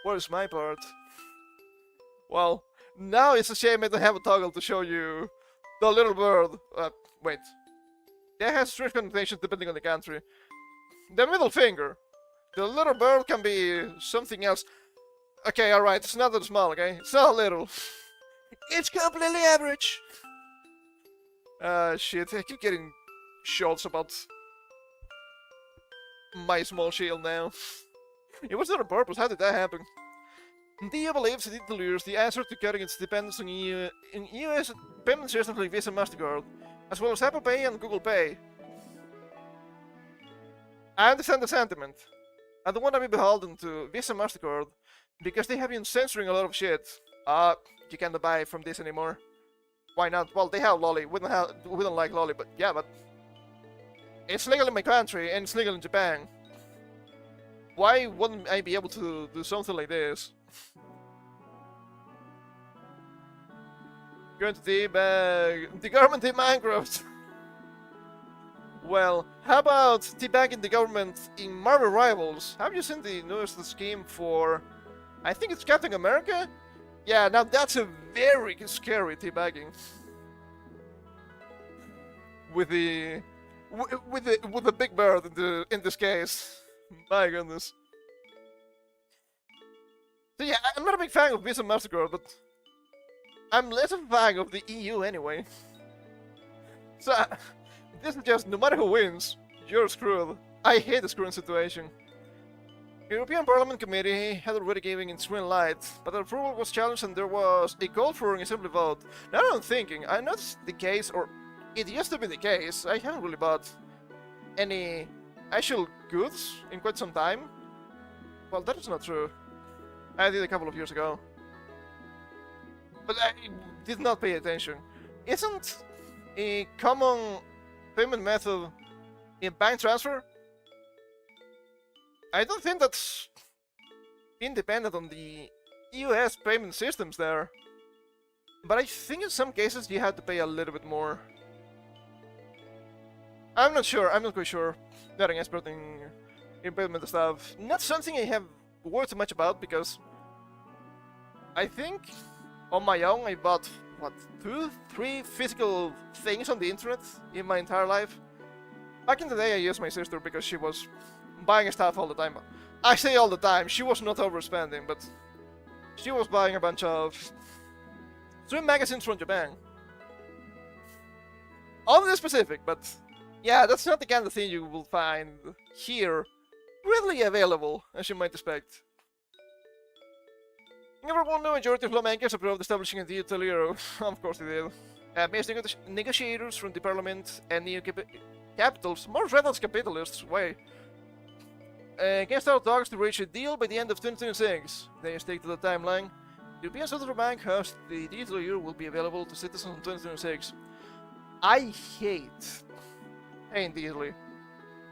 where's my part? Well, now it's a shame I don't have a toggle to show you the little bird. Wait. That has strange connotations depending on the country. The middle finger. The little bird can be something else. Okay, alright, it's not that small, okay? It's not little. It's completely average. Shit, I keep getting shots about my small shield now. It was not on purpose, how did that happen? The EU believes it delivers the answer to cutting its dependence on US payment systems like Visa and MasterCard, as well as Apple Pay and Google Pay. I understand the sentiment. I don't want to be beholden to Visa and MasterCard, because they have been censoring a lot of shit. You can't buy from this anymore. Why not? Well, they have Lolly. We don't like Lolly, but yeah, but it's legal in my country and it's legal in Japan. Why wouldn't I be able to do something like this? Going to debug the government in Minecraft. Well, how about debugging the government in Marvel Rivals? Have you seen the newest scheme for, I think it's Captain America? Yeah, now that's a very scary debugging. With the big bird in this case. My goodness. So yeah, I'm not a big fan of Visa and MasterCard, but I'm less of a fan of the EU anyway. So this is just, no matter who wins, you're screwed. I hate this current situation. The European Parliament Committee had already given its green light, but the approval was challenged and there was a call for an assembly vote. Now I'm thinking, I know it's the case, or it used to be the case, I haven't really bought any actual goods in quite some time. Well, that is not true. I did a couple of years ago. But I did not pay attention. Isn't a common payment method in bank transfer? I don't think that's independent on the US payment systems there. But I think in some cases you have to pay a little bit more. I'm not sure, I'm not quite sure. Not an expert in payment stuff. Not something I have worried too much about because I think on my own I bought, what, 2-3 physical things on the internet in my entire life. Back in the day I used my sister because she was buying stuff all the time. I say all the time, she was not overspending, but she was buying a bunch of swim magazines from Japan. Oddly specific, but yeah, that's not the kind of thing you will find here readily available, as you might expect. The overwhelming majority of lawmakers approved establishing a digital euro. Of course they did. Based negotiators from the parliament and new capitals, more red as capitalists, way, can start talks to reach a deal by the end of 2026. They stick to the timeline. The European Central Bank hopes the digital euro will be available to citizens in 2026. I hate paying digitally.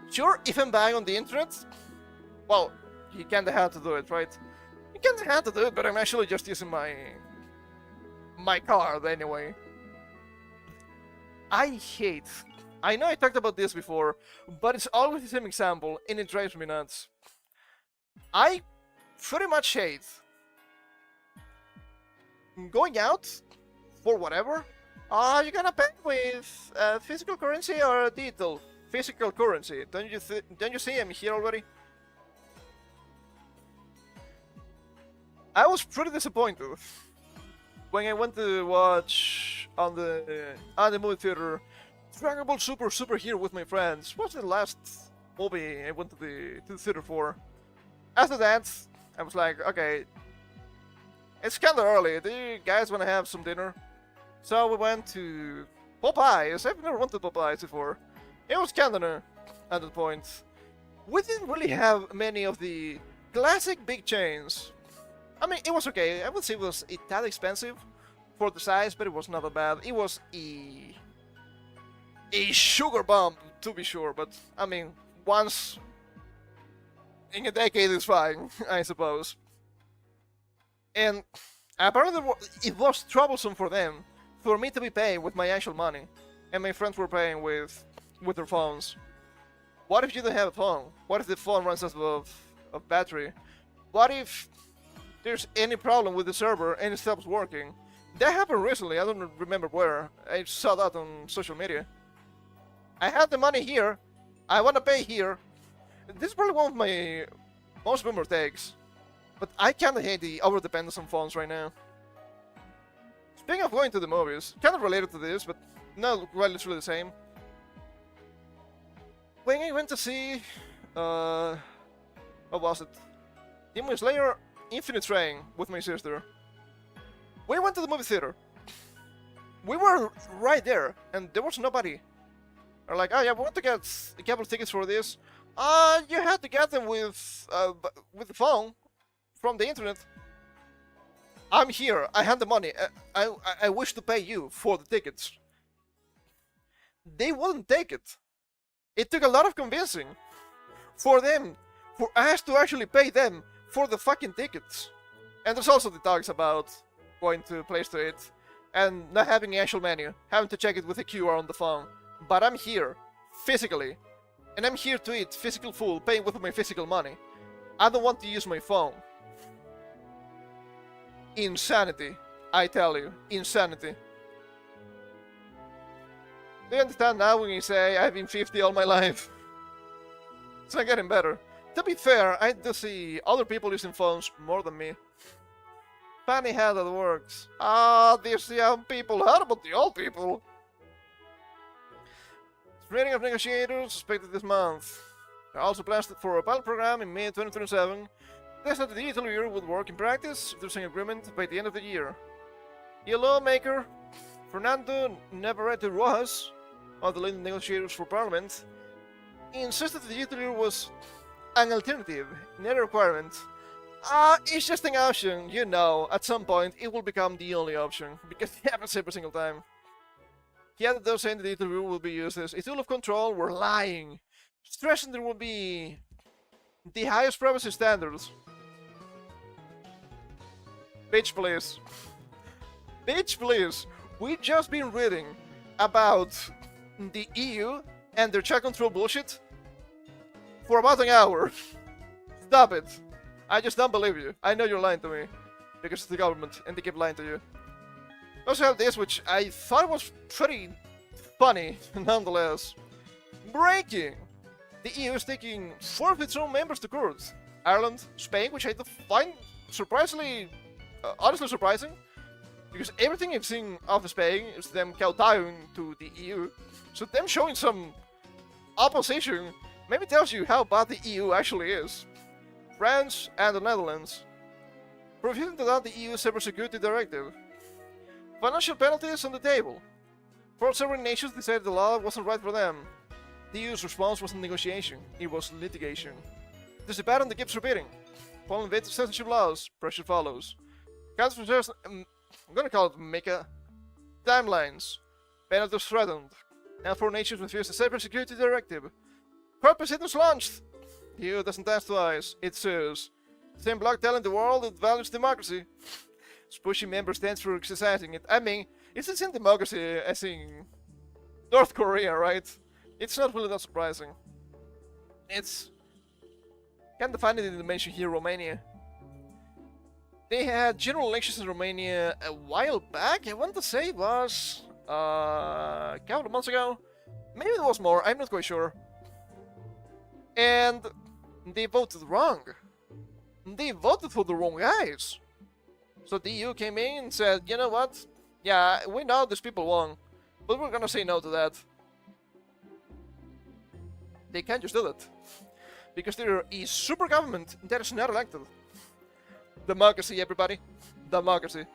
Sure, if I'm buying on the internet, well, you kinda have to do it, right? You kinda have to do it, but I'm actually just using my card anyway. I know I talked about this before, but it's always the same example, and it drives me nuts. I pretty much hate going out for whatever. You're gonna pay with physical currency or digital? Physical currency. Don't you see I'm here already? I was pretty disappointed when I went to watch on the movie theater Dragon Ball Super Hero with my friends. What's the last movie I went to the theater for? After that, I was like, okay, it's kind of early. Do you guys want to have some dinner? So we went to Popeyes. I've never went to Popeyes before. It was kind of new at that point. We didn't really have many of the classic big chains. I mean, it was okay. I would say it was that expensive for the size, but it was not that bad. It was a sugar bomb, to be sure, but I mean, once in a decade is fine, I suppose. And apparently it was troublesome for them, for me to be paying with my actual money, and my friends were paying with their phones. What if you don't have a phone? What if the phone runs out of battery? What if there's any problem with the server and it stops working? That happened recently, I don't remember where. I saw that on social media. I have the money here, I want to pay here. This is probably one of my most memorable takes. But I kinda hate the over-dependence on phones right now. Speaking of going to the movies, kind of related to this, but not quite literally the same. When I went to see, what was it? Demon Slayer Infinite Train with my sister. We went to the movie theater. We were right there, and there was nobody. They're like, oh yeah, we want to get a couple of tickets for this. You had to get them with the phone from the internet. I'm here. I have the money. I wish to pay you for the tickets. They wouldn't take it. It took a lot of convincing for us to actually pay them for the fucking tickets. And there's also the talks about going to place to it and not having an actual menu, having to check it with a QR on the phone. But I'm here, physically, and I'm here to eat physical food, paying with my physical money. I don't want to use my phone. Insanity, I tell you, insanity. Do you understand now when you say I've been 50 all my life? It's not getting better. To be fair, I do see other people using phones more than me. Funny how that works. These young people, how about the old people? Meeting of negotiators expected this month. There are also plans for a pilot program in May 2027. That's not the digital year would work in practice if there's an agreement by the end of the year. The lawmaker, Fernando Navarrete Rojas, one of the leading negotiators for Parliament, insisted that the digital year was an alternative, not a requirement. It's just an option, you know, at some point it will become the only option, because it happens every single time. He added those saying the digital year will be used as a tool of control, we're lying, stressing there will be the highest privacy standards. Bitch please. Bitch please. We've just been reading about the EU and their check control bullshit for about an hour. Stop it. I just don't believe you. I know you're lying to me. Because it's the government and they keep lying to you. We also have this, which I thought was pretty funny, nonetheless. Breaking! The EU is taking 4 of its own members to court. Ireland, Spain, which I find surprisingly, honestly surprising. Because everything I've seen of Spain is them kowtowing to the EU. So them showing some opposition maybe tells you how bad the EU actually is. France and the Netherlands. Refusing to adopt the EU Cybersecurity Directive. Financial penalties on the table. 4 sovereign nations decided the law wasn't right for them. The EU's response wasn't negotiation, it was litigation. There's a pattern that keeps repeating. Following invasive censorship laws, pressure follows. Council suggests, I'm gonna call it Mecca. Timelines. Penalties threatened. Now 4 nations refuse the Cybersecurity Directive. Court proceedings launched. The EU doesn't ask twice, it sues. Same bloc telling the world it values democracy. It's pushing member states for exercising it. I mean, it's the same democracy as in North Korea, right? It's not really that surprising. It's kind of funny that they mention here Romania. They had general elections in Romania a while back. I want to say it was a couple of months ago. Maybe it was more, I'm not quite sure. And they voted wrong. They voted for the wrong guys. So the EU came in and said, you know what? Yeah, we know these people won, but we're gonna say no to that. They can't just do that. Because they're a super government that is not elected. Democracy, everybody. Democracy.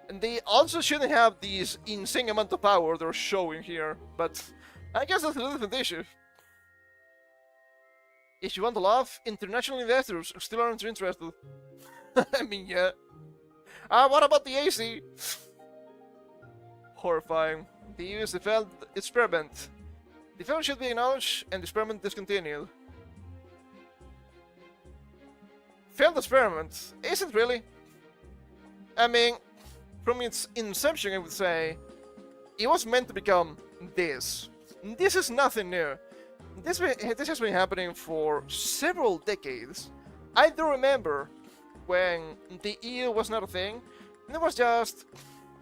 And they also shouldn't have these insane amount of power they're showing here, but I guess that's a different issue. If you want to laugh, international investors still aren't interested. I mean, yeah. What about the AC? Horrifying. The US failed experiment. The failure should be acknowledged and the experiment discontinued. Failed experiment? Is it really? I mean, from its inception, I would say, it was meant to become this. This is nothing new. This has been happening for several decades. I do remember when the EU was not a thing, and it was just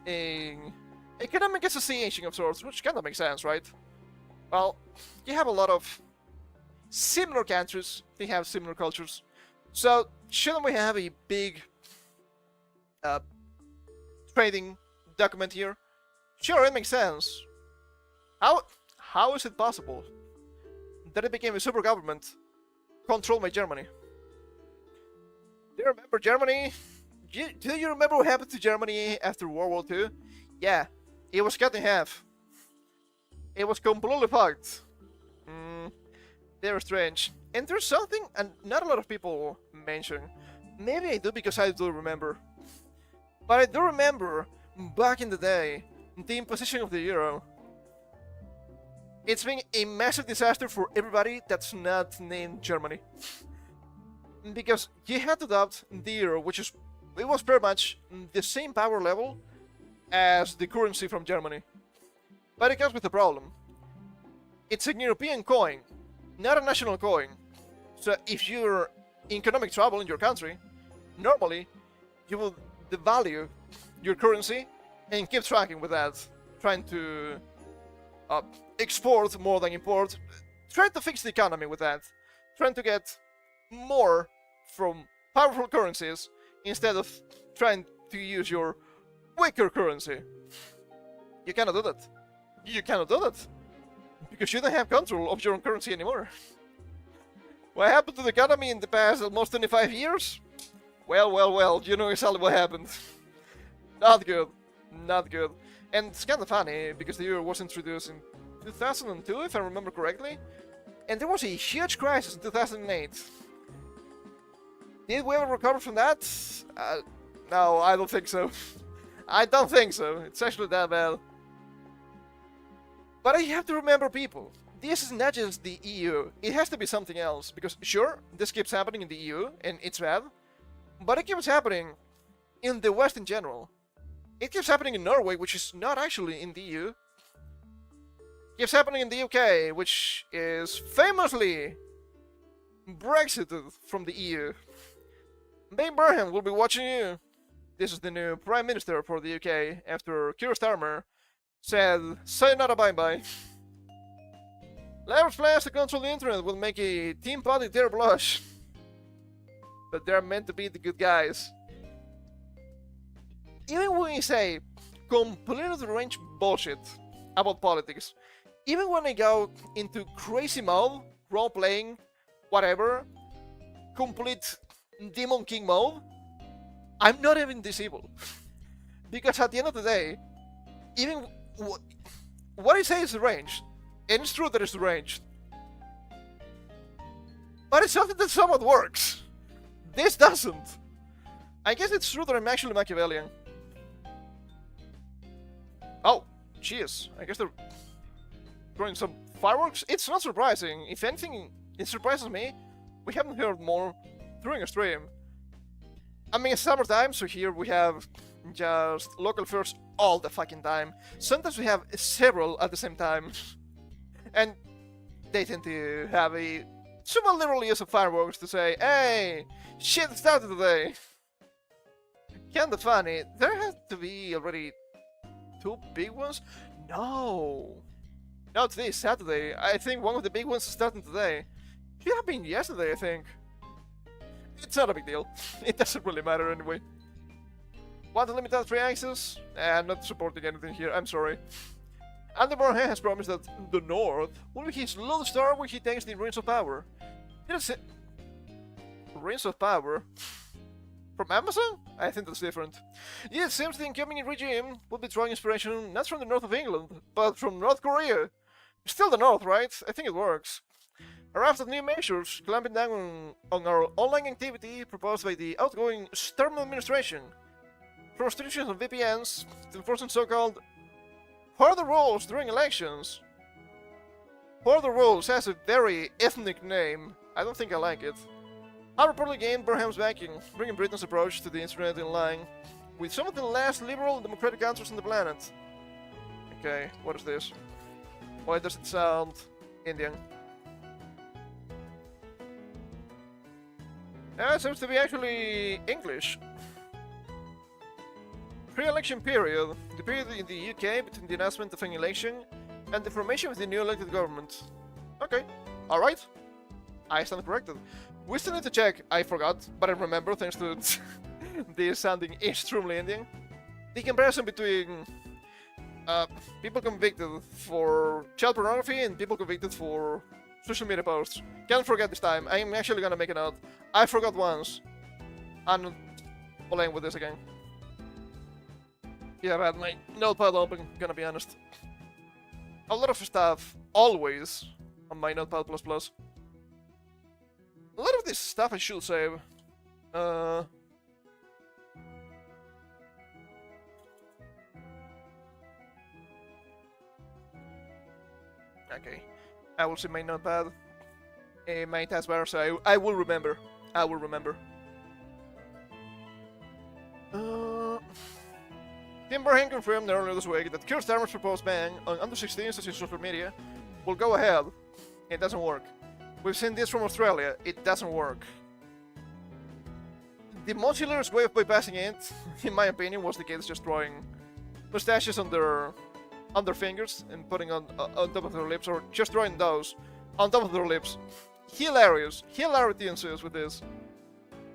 an economic association of sorts, which kind of makes sense, right? Well, you have a lot of similar countries, they have similar cultures, so shouldn't we have a big trading document here? Sure, it makes sense. How is it possible that it became a super government controlled by Germany? Do you remember Germany? Do you remember what happened to Germany after World War II? Yeah, it was cut in half. It was completely fucked. Very strange. And there's something and not a lot of people mention. Maybe I do because I do remember. But I do remember back in the day, the imposition of the euro. It's been a massive disaster for everybody that's not named Germany. Because you had to adopt the euro, it was pretty much the same power level as the currency from Germany. But it comes with a problem. It's an European coin, not a national coin. So if you're in economic trouble in your country, normally you will devalue your currency and keep tracking with that, trying to export more than import, trying to fix the economy with that, trying to get more from powerful currencies instead of trying to use your weaker currency. You cannot do that. You cannot do that. Because you don't have control of your own currency anymore. What happened to the economy in the past almost 25 years? Well, you know exactly what happened. Not good. Not good. And it's kind of funny, because the euro was introduced in 2002, if I remember correctly. And there was a huge crisis in 2008. Did we ever recover from that? No, I don't think so. I don't think so. It's actually that bad. But I have to remember, people, this is not just the EU. It has to be something else. Because, sure, this keeps happening in the EU, and it's bad. But it keeps happening in the West in general. It keeps happening in Norway, which is not actually in the EU. It keeps happening in the UK, which is famously Brexited from the EU. Babe Burham will be watching you. This is the new Prime Minister for the UK after Keir Starmer said, sayonara bye-bye. Labour's plans to control the internet will make a Team Party dare blush. But they're meant to be the good guys. Even when we say completely deranged bullshit about politics, even when I go into crazy mode, role-playing, whatever, complete Demon King mode, I'm not even disabled. Because at the end of the day, even what I say is deranged, and it's true that it's deranged, but it's something that somewhat works. This doesn't. I guess it's true that I'm actually Machiavellian. Oh, jeez. I guess they're throwing some fireworks. It's not surprising. If anything, it surprises me. We haven't heard more during a stream. I mean, it's summertime, so here we have just local fairs all the fucking time. Sometimes we have several at the same time. And they tend to have a somewhat literal use of fireworks to say, hey, shit started today. Kinda funny. There has to be already 2 big ones? No. No, today is Saturday. I think one of the big ones is starting today. Should have been yesterday, I think. It's not a big deal. It doesn't really matter anyway. Want unlimited free access? I'm not supporting anything here, I'm sorry. Andy Moorhead has promised that the North will be his lodestar when he takes the Rings of Power. Rings of Power? From Amazon? I think that's different. Yeah, it seems the incoming regime will be drawing inspiration not from the north of England, but from North Korea. Still the North, right? I think it works. A raft of new measures clamping down on our online activity proposed by the outgoing Stern administration. From restrictions on VPNs to enforcing so-called further rules during elections. Further rules has a very ethnic name. I don't think I like it. I reportedly gained Burham's backing, bringing Britain's approach to the internet in line with some of the last liberal and democratic countries on the planet. Okay, what is this? Why does it sound Indian? It seems to be actually English. Pre-election period, the period in the UK between the announcement of an election and the formation of the new elected government. Okay, alright. I stand corrected. We still need to check. I forgot, but I remember thanks to this sounding extremely Indian. The comparison between people convicted for child pornography and people convicted for social media posts. Can't forget this time. I'm actually gonna make a note. I forgot once. I'm not playing with this again. Yeah, I had my notepad open, gonna be honest. A lot of stuff, always, on my notepad++. A lot of this stuff I should save. Okay. I will save my notepad. My taskbar, so I will remember. I will remember. Tim Burhan confirmed earlier this week that Keir Starmer's proposed ban on under 16s in social media will go ahead. It doesn't work. We've seen this from Australia. It doesn't work. The most hilarious way of bypassing it, in my opinion, was the kids just drawing mustaches on their fingers and putting on top of their lips, or just drawing those on top of their lips. Hilarious. Hilarity ensues with this.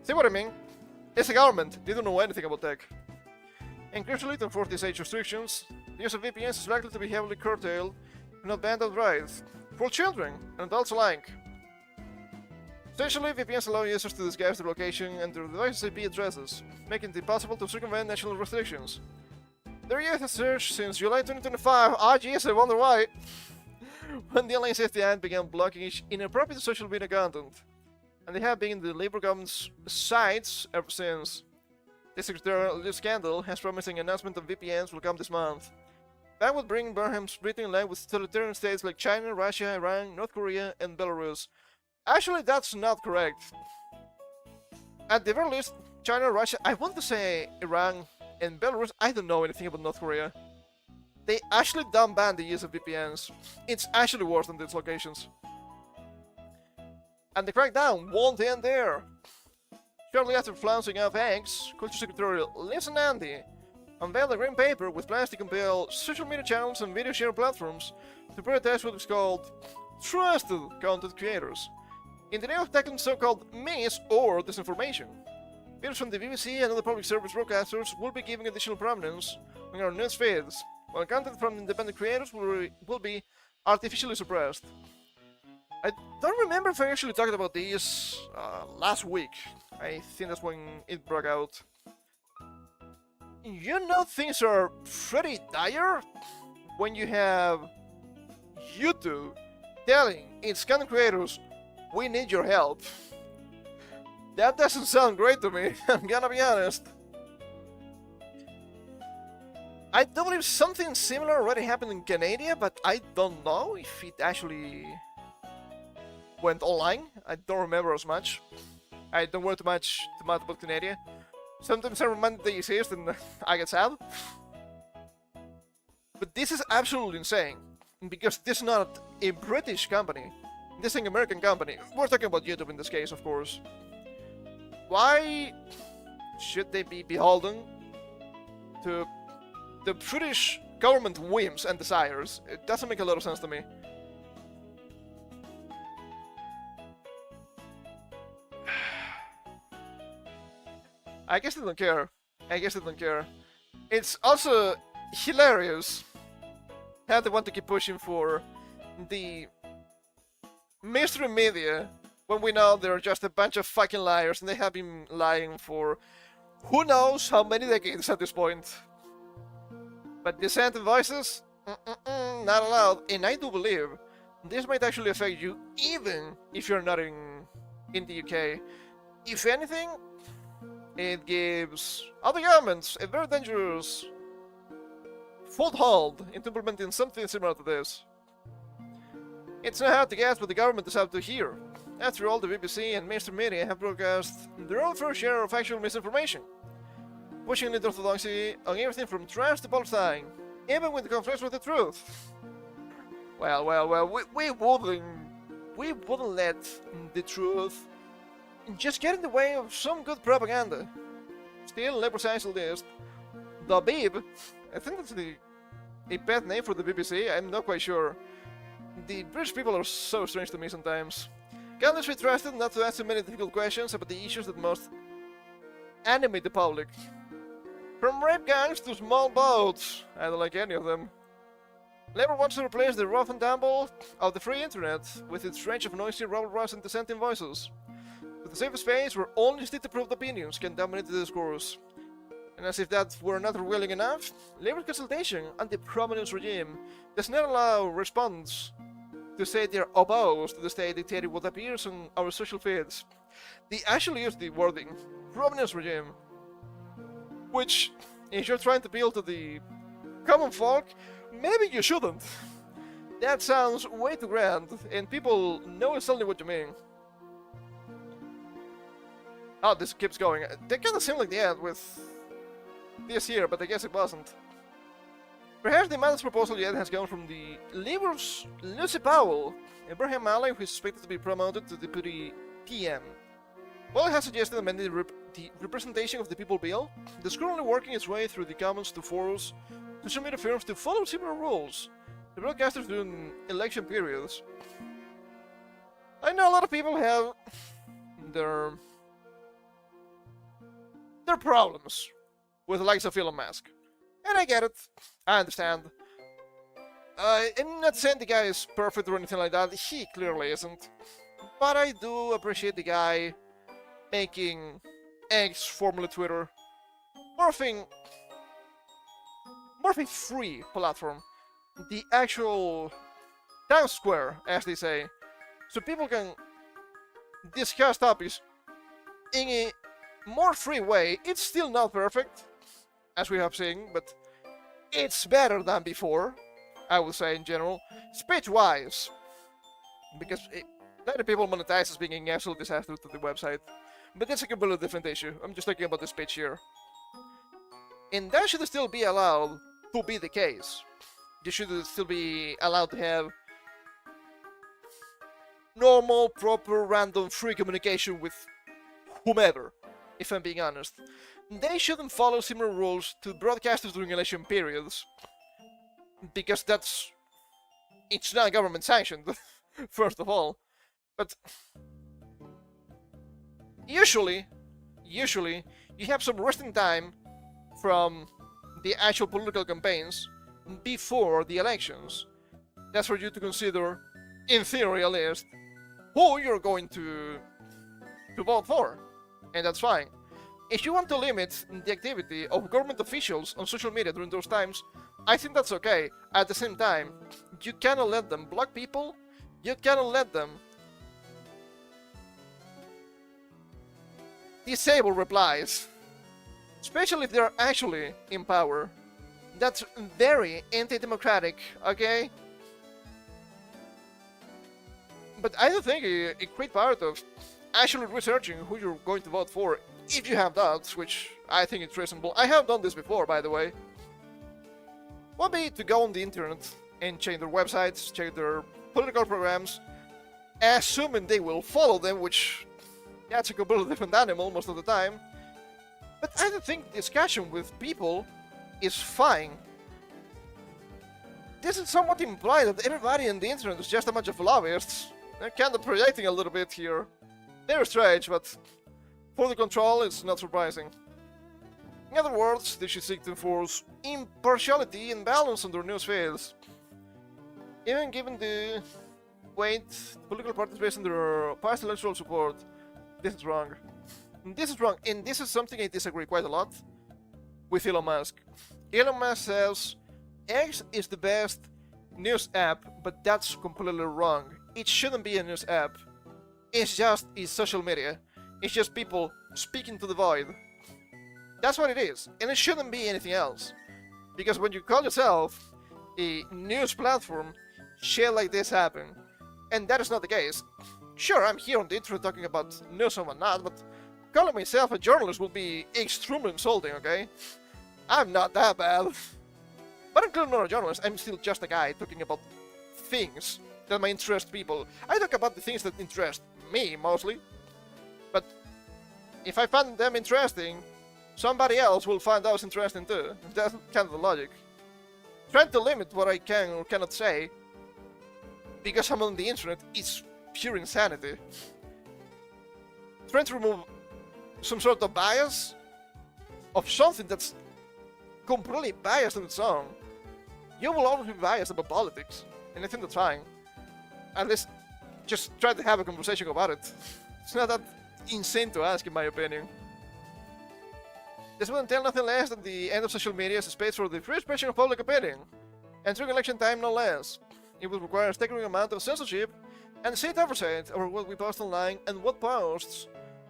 See what I mean? It's a government. They don't know anything about tech. And crucially, to enforce these age restrictions, the use of VPNs is likely to be heavily curtailed, if not banned outright, for children and adults alike. Essentially, VPNs allow users to disguise their location and their device's IP addresses, making it possible to circumvent national restrictions. Their youth has surged since July 2025. Ah, jeez, I wonder why. When the Online Safety Act began blocking inappropriate social media content, and they have been the Labour government's sites ever since. This scandal has promised an announcement of VPNs will come this month. That would bring Burham's Britain in line with totalitarian states like China, Russia, Iran, North Korea, and Belarus. Actually, that's not correct. At the very least, China, Russia, I want to say Iran and Belarus. I don't know anything about North Korea. They actually don't ban the use of VPNs. It's actually worse than these locations. And the crackdown won't end there. Shortly after flouncing off eggs, Culture Secretary Lisa Nandy unveiled a green paper with plans to compel social media channels and video sharing platforms to prioritize what is called trusted content creators, in the name of tackling so-called mis- or disinformation. Videos from the BBC and other public service broadcasters will be given additional prominence on our news feeds, while content from independent creators will be artificially suppressed. I don't remember if I actually talked about this last week. I think that's when it broke out. You know, things are pretty dire when you have YouTube telling its content creators, we need your help. That doesn't sound great to me, I'm gonna be honest. I do believe something similar already happened in Canada, but I don't know if it actually went online. I don't remember as much. I don't worry too much about Canada. Sometimes I remind the exist and I get sad. But this is absolutely insane, because this is not a British company. This is an American company. We're talking about YouTube in this case, of course. Why should they be beholden to the British government whims and desires? It doesn't make a lot of sense to me. I guess they don't care. I guess they don't care. It's also hilarious how they want to keep pushing for the mainstream media when we know they're just a bunch of fucking liars and they have been lying for who knows how many decades at this point. But dissenting voices? Not allowed. And I do believe this might actually affect you even if you're not in the UK. If anything, it gives other governments a very dangerous foothold into implementing something similar to this. It's not hard to guess what the government is up to here. After all, the BBC and mainstream media have broadcast their own fair share of actual misinformation, pushing into orthodoxy on everything from trans to Palestine, even when it conflicts with the truth. Well, we wouldn't let the truth just get in the way of some good propaganda. Still, liberal science list, the Beeb, I think that's a pet name for the BBC, I'm not quite sure. The British people are so strange to me sometimes. Can this be trusted not to ask too many difficult questions about the issues that most animate the public? From rape gangs to small boats, I don't like any of them. Labour wants to replace the rough and tumble of the free internet with its range of noisy, rebel-roused and dissenting voices. With a safe space where only state-approved opinions can dominate the discourse. And as if that were not revealing enough, Labour's consultation on the prominence regime does not allow response to say they are opposed to the state dictating what appears on our social feeds. They actually use the wording prominence regime, which, if you're trying to appeal to the common folk, maybe you shouldn't. That sounds way too grand, and people know exactly what you mean. Oh, this keeps going. They kinda seem like the end with this here, but I guess it wasn't. Perhaps the maddest proposal yet has come from the Labour's Lucy Powell, Ibrahim Ali, who is expected to be promoted to Deputy PM. Powell has suggested amending the Representation of the People Bill that's currently working its way through the Commons to force social media firms to follow similar rules to broadcasters during election periods. I know a lot of people have their problems with the likes of Elon Musk. And I get it. I understand. I'm not saying the guy is perfect or anything like that. He clearly isn't. But I do appreciate the guy making X, formerly Twitter, more of a free platform. The actual town square, as they say. So people can discuss topics in a more free way. It's still not perfect, as we have seen, but it's better than before, I would say in general, speech-wise, because many people monetize as being an absolute disaster to the website, but that's a completely different issue. I'm just talking about the speech here. And that should still be allowed to be the case. You should still be allowed to have normal, proper, random, free communication with whomever, if I'm being honest. They shouldn't follow similar rules to broadcasters during election periods, because it's not government sanctioned, first of all. But usually you have some resting time from the actual political campaigns before the elections. That's for you to consider, in theory at least, who you're going to vote for, and that's fine. If you want to limit the activity of government officials on social media during those times, I think that's okay. At the same time, you cannot let them block people, you cannot let them disable replies, especially if they're actually in power. That's very anti-democratic, okay? But I do think a great part of actually researching who you're going to vote for, if you have doubts, which I think it's reasonable. I have done this before, by the way, would be to go on the internet and check their websites, check their political programs, assuming they will follow them, which that's a completely different animal most of the time. But I don't think discussion with people is fine. This is somewhat implied that everybody on the internet is just a bunch of lobbyists. They're kind of projecting a little bit here. They're strange, but for the control, it's not surprising. In other words, they should seek to enforce impartiality and balance on their news feeds. Even given the weight political parties based on their past electoral support, this is wrong. This is wrong, and this is something I disagree quite a lot with Elon Musk. Elon Musk says X is the best news app, but that's completely wrong. It shouldn't be a news app. It's social media. It's just people speaking to the void. That's what it is, and it shouldn't be anything else. Because when you call yourself a news platform, shit like this happen. And that is not the case. Sure, I'm here on the internet talking about news and whatnot, but calling myself a journalist would be extremely insulting, okay? I'm not that bad. But I'm clearly not a journalist, I'm still just a guy talking about things that might interest people. I talk about the things that interest me, mostly. But if I find them interesting, somebody else will find those interesting too. That's kind of the logic. Trying to limit what I can or cannot say because I'm on the internet is pure insanity. Trying to remove some sort of bias of something that's completely biased on its own. You will always be biased about politics, and I think that's fine. At least just try to have a conversation about it. It's not that insane to ask, in my opinion. This would entail nothing less than the end of social media as a space for the free expression of public opinion, and during election time no less. It would require a staggering amount of censorship and state oversight over what we post online and what posts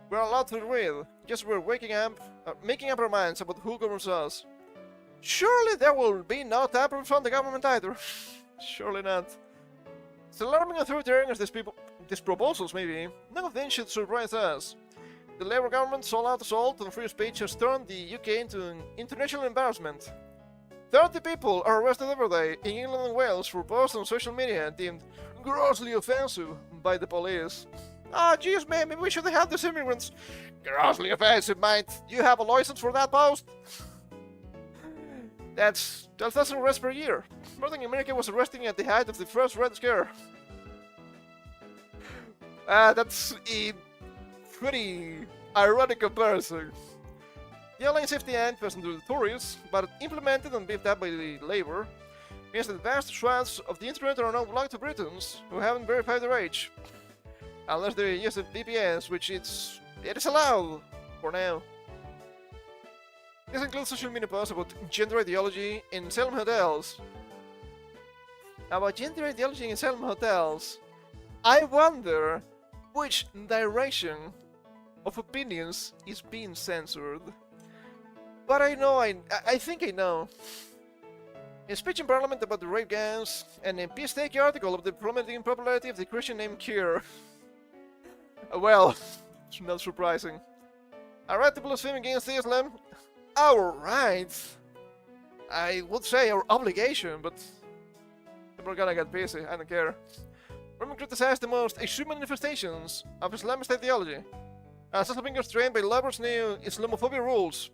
we're allowed to read, just we're making up our minds about who governs us. Surely there will be no tampering from the government either. Surely not. As alarming and authoritarian as these proposals may be, none of them should surprise us. The Labour government's all-out assault on free speech has turned the UK into an international embarrassment. 30 people are arrested every day in England and Wales for posts on social media deemed grossly offensive by the police. Ah, jeez, man, maybe we should have these immigrants. Grossly offensive, mate. You have a license for that post? That's 12,000 arrests per year. More than America was arresting at the height of the first Red Scare. That's a pretty ironic comparison. The Online Safety Act passed under the Tories, but implemented and beefed up by the Labour, means that vast swaths of the internet are now blocked to Britons who haven't verified their age. Unless they use a VPNs, which it is allowed for now. This includes social media posts about gender ideology in Salem hotels. About gender ideology in Salem hotels, I wonder which direction of opinions is being censored. But I think I know. In speech in Parliament about the rape gangs, an MP Stake article of the plummeting popularity of the Christian name Keir. Well, it's not surprising. A right to blaspheme against Islam? Our right. I would say our obligation, but people are gonna get busy, I don't care. Women criticize the most extreme manifestations of Islamist ideology. Social fingers trained by Labour's new Islamophobia rules.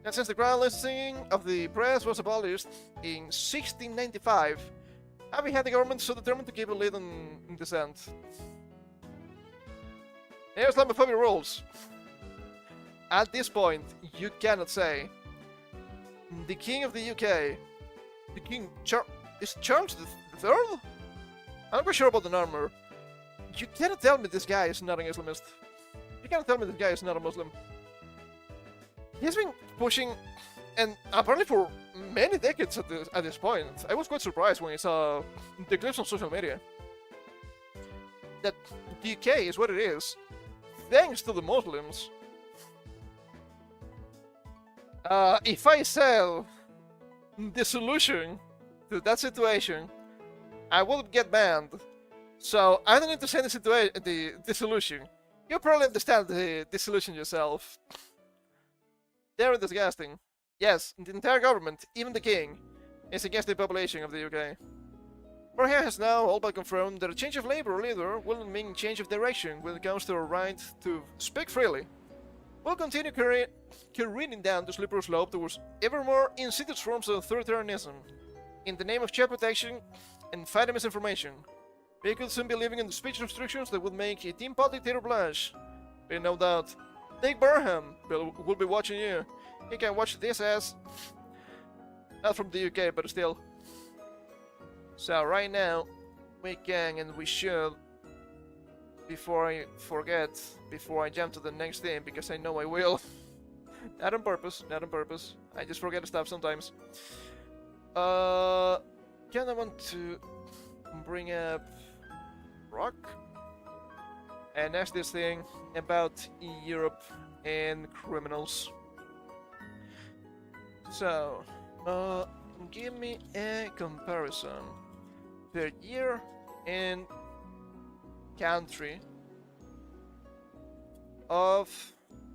And since the ground licensing of the press was abolished in 1695, have we had the government so determined to keep a lid on dissent? Here's Islamophobia rules. At this point, you cannot say the King of the UK, the King is Charles III? I'm not quite sure about the number. You cannot tell me this guy is not an Islamist. You cannot tell me this guy is not a Muslim. He's been pushing, and apparently for many decades at this point. I was quite surprised when I saw the clips on social media. That the UK is what it is, thanks to the Muslims. If I sell the solution to that situation, I will get banned. So I don't need to say the solution. You probably understand the solution yourself. They're disgusting. Yes, the entire government, even the king, is against the population of the UK. Borja has now all but confirmed that a change of Labour leader will mean change of direction when it comes to our right to speak freely. We'll continue careening down the slippery slope towards ever more insidious forms of authoritarianism, in the name of child protection and fighting misinformation. We could soon be living in the speech restrictions that would make a Team Pot dictator blush. But no doubt, Nick Burnham will be watching you. He can watch this as... Not from the UK, but still. So right now, we can and we should, before I forget, before I jump to the next thing, because I know I will. Not on purpose, not on purpose. I just forget stuff sometimes. Can I want to bring up Rock and ask this thing about Europe and criminals. So, give me a comparison per year and country of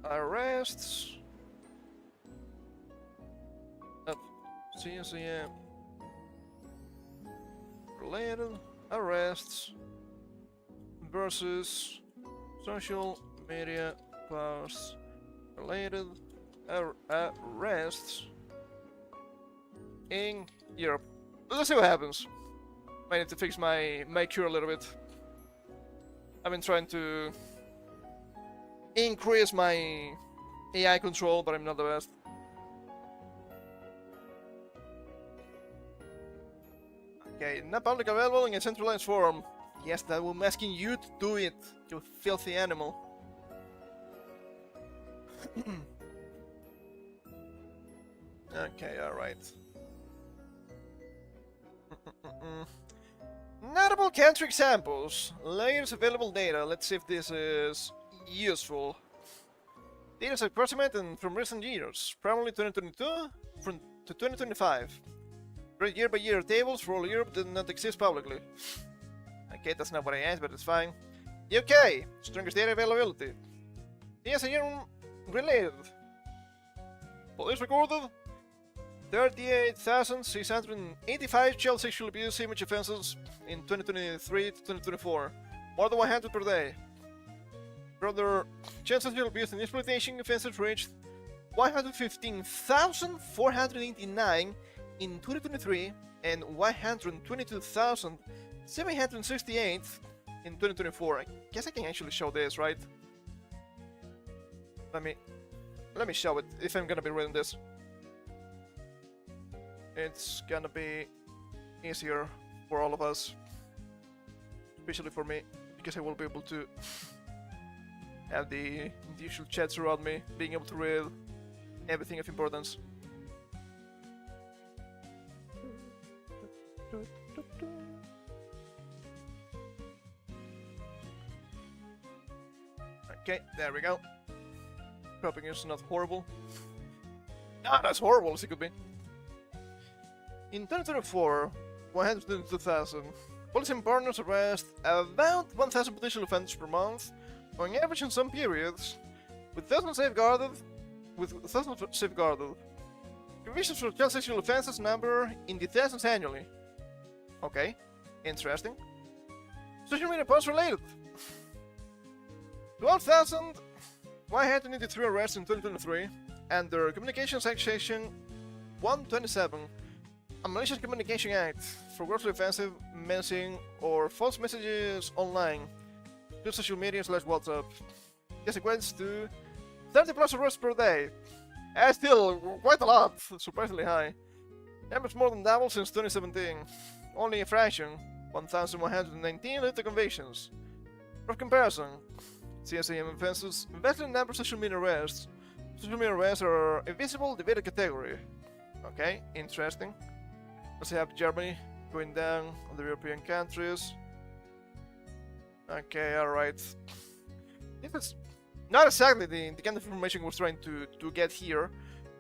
arrests of CSEM related arrests versus social media posts related arrests in Europe. Let's see what happens. I need to fix my cure a little bit. I've been trying to increase my AI control, but I'm not the best. Okay, not public available in a centralized form. Yes, that I'm asking you to do it, you filthy animal. Okay, alright. Notable country examples. Layers available data. Let's see if this is useful. Data is approximate and from recent years, primarily 2022 to 2025. Read year by year tables for all Europe did not exist publicly. Okay, that's not what I asked, but it's fine. UK, strongest data availability. CSEM related. Police recorded 38,685 child sexual abuse image offenses in 2023 to 2024. More than 100 per day. Further, child sexual abuse and exploitation offenses reached 115,489 in 2023 and 122,768 in 2024. I guess I can actually show this, right? Let me show it if I'm gonna be reading this. It's gonna be easier for all of us, especially for me, because I will be able to have the usual chats around me, being able to read everything of importance. Okay, there we go. Cropping is not horrible. Not as horrible as it could be. In 2024, 102,000. Police and partners arrest about 1,000 potential offenders per month, on average in some periods, with thousands safeguarded. Convictions for child sexual offenses number in the thousands annually. Okay, interesting. Social media posts related. 12,183 arrests in 2023 under Communications Act Section 127, a Malicious Communication Act for grossly offensive, menacing, or false messages online through social media / WhatsApp. This equates to 30 plus arrests per day. Still quite a lot, surprisingly high. Numbers more than double since 2017. Only a fraction, 1,119 led to convictions. For comparison, CSEM offenses vastly number social media arrests. Social media arrests are a visible divided category. Okay, interesting. Let's have Germany going down on the European countries. Okay, alright. This is not exactly the kind of information we're trying to get here,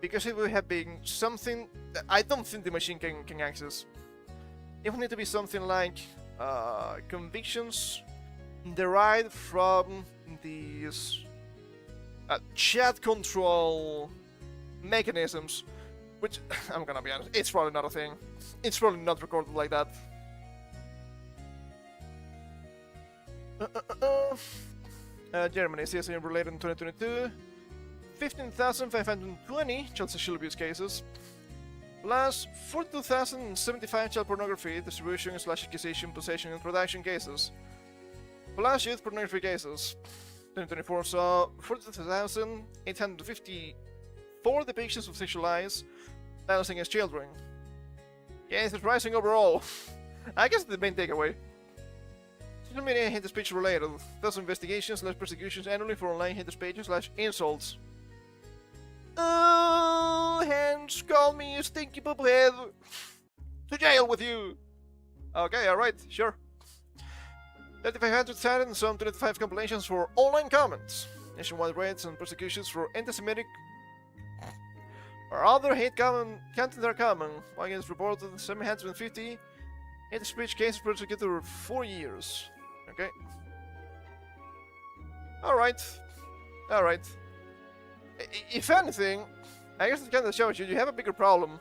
because it would have been something that I don't think the machine can access. It would need to be something like convictions derived from these chat control mechanisms, which, I'm gonna be honest, it's probably not a thing. It's probably not recorded like that. Germany, CSEM related in 2022, 15,520 child sexual abuse cases, plus 42,075 child pornography distribution / acquisition, possession, and production cases, plus youth pornography cases. 2024 saw 42,854 depictions of sexualized violence against children. Yes, it's rising overall. I guess the main takeaway. Social media hate speech related. Thus investigations / persecutions annually for online hate speech / insults. Oh, hands, call me a stinky poophead. To jail with you. Okay, alright, sure. 3,500 cited and some 25 compilations for online comments. Nationwide raids and persecutions for anti-Semitic or other hate content are common. One is reported 750 hate speech cases prosecuted for 4 years. Okay. Alright. Alright. If anything, I guess it kind of shows you have a bigger problem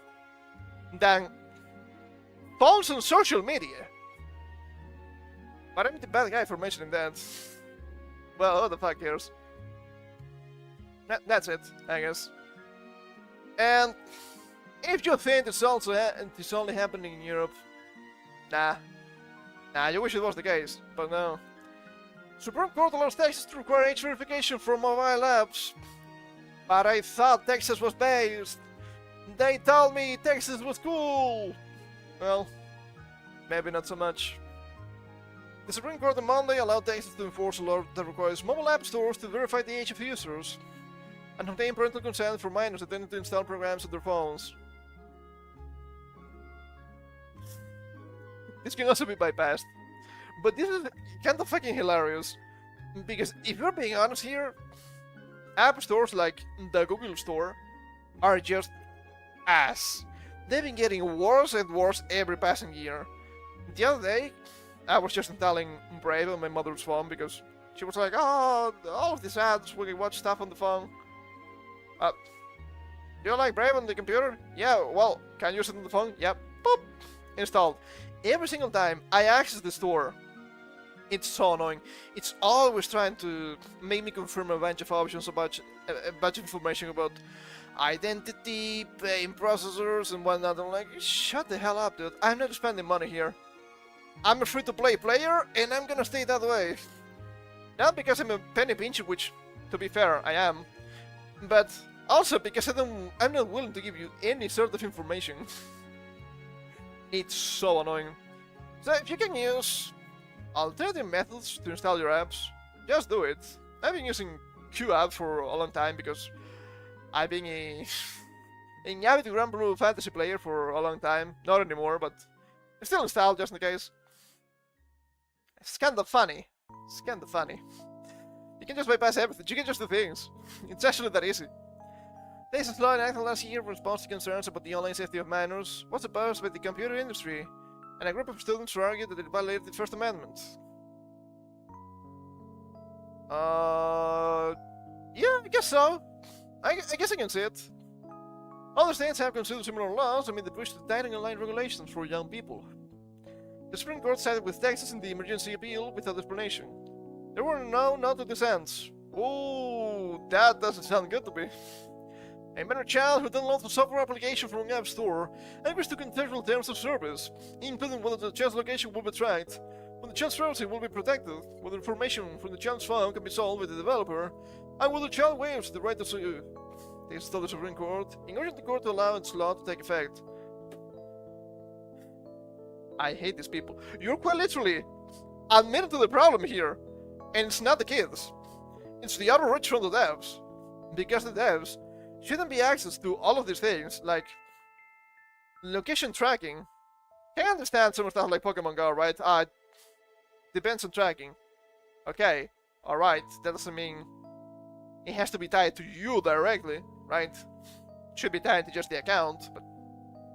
than phones and social media. But I'm the bad guy for mentioning that. Well, who the fuck cares? That's it, I guess. And if you think it's only happening in Europe, nah, you wish it was the case, but no. Supreme Court allows Texas to require age verification for mobile apps, but I thought Texas was based. They told me Texas was cool. Well, maybe not so much. The Supreme Court on Monday allowed Texas to enforce a law that requires mobile app stores to verify the age of users and obtain parental consent for minors attempting to install programs on their phones. This can also be bypassed. But this is kind of fucking hilarious. Because if you're being honest here, app stores like the Google Store are just ass. They've been getting worse and worse every passing year. The other day, I was just installing Brave on my mother's phone because she was like, oh, all of these ads when you watch stuff on the phone. Do you like Brave on the computer? Yeah, well, can you use it on the phone? Yep. Boop. Installed. Every single time I access the store, it's so annoying. It's always trying to make me confirm a bunch of options about a bunch of information about identity, payment processors, and whatnot. I'm like, shut the hell up, dude. I'm not spending money here. I'm a free-to-play player, and I'm gonna stay that way. Not because I'm a penny pincher, which, to be fair, I am, but also because I'm not willing to give you any sort of information. It's so annoying. So if you can use alternative methods to install your apps, just do it. I've been using QApp for a long time because I've been an avid Grand Blue fantasy player for a long time. Not anymore, but it's still installed just in case. It's kind of funny. It's kind of funny. You can just bypass everything. You can just do things. It's actually that easy. Texas law enacted last year in response to concerns about the online safety of minors was opposed by the computer industry and a group of students who argued that it violated the First Amendment. Yeah, I guess so. I guess I can see it. Other states have considered similar laws amid the push to tighten online regulations for young people. The Supreme Court sided with Texas in the emergency appeal without explanation. There were no noted dissents. Ooh, that doesn't sound good to me. A minor child who downloads a software application from an app store agrees to contextual terms of service, including whether the child's location will be tracked, when the child's privacy will be protected, whether information from the child's phone can be sold by the developer, and whether the child waives the right to sue. This told the Supreme Court, encouraging the court to allow its law to take effect. I hate these people. You're quite literally admitted to the problem here, and it's not the kids. It's the outreach from the devs, because the devs shouldn't be access to all of these things, like location tracking. I understand some stuff like Pokemon Go, right? Depends on tracking. Okay, alright, that doesn't mean it has to be tied to you directly, right? It should be tied to just the account, but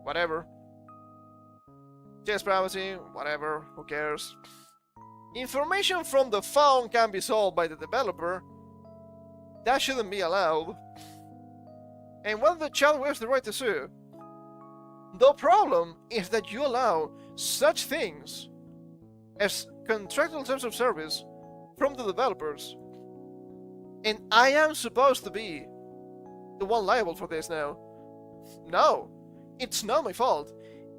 whatever. Just privacy, whatever, who cares? Information from the phone can be sold by the developer. That shouldn't be allowed. And whether the child waives the right to sue. The problem is that you allow such things as contractual terms of service from the developers. And I am supposed to be the one liable for this now. No, it's not my fault.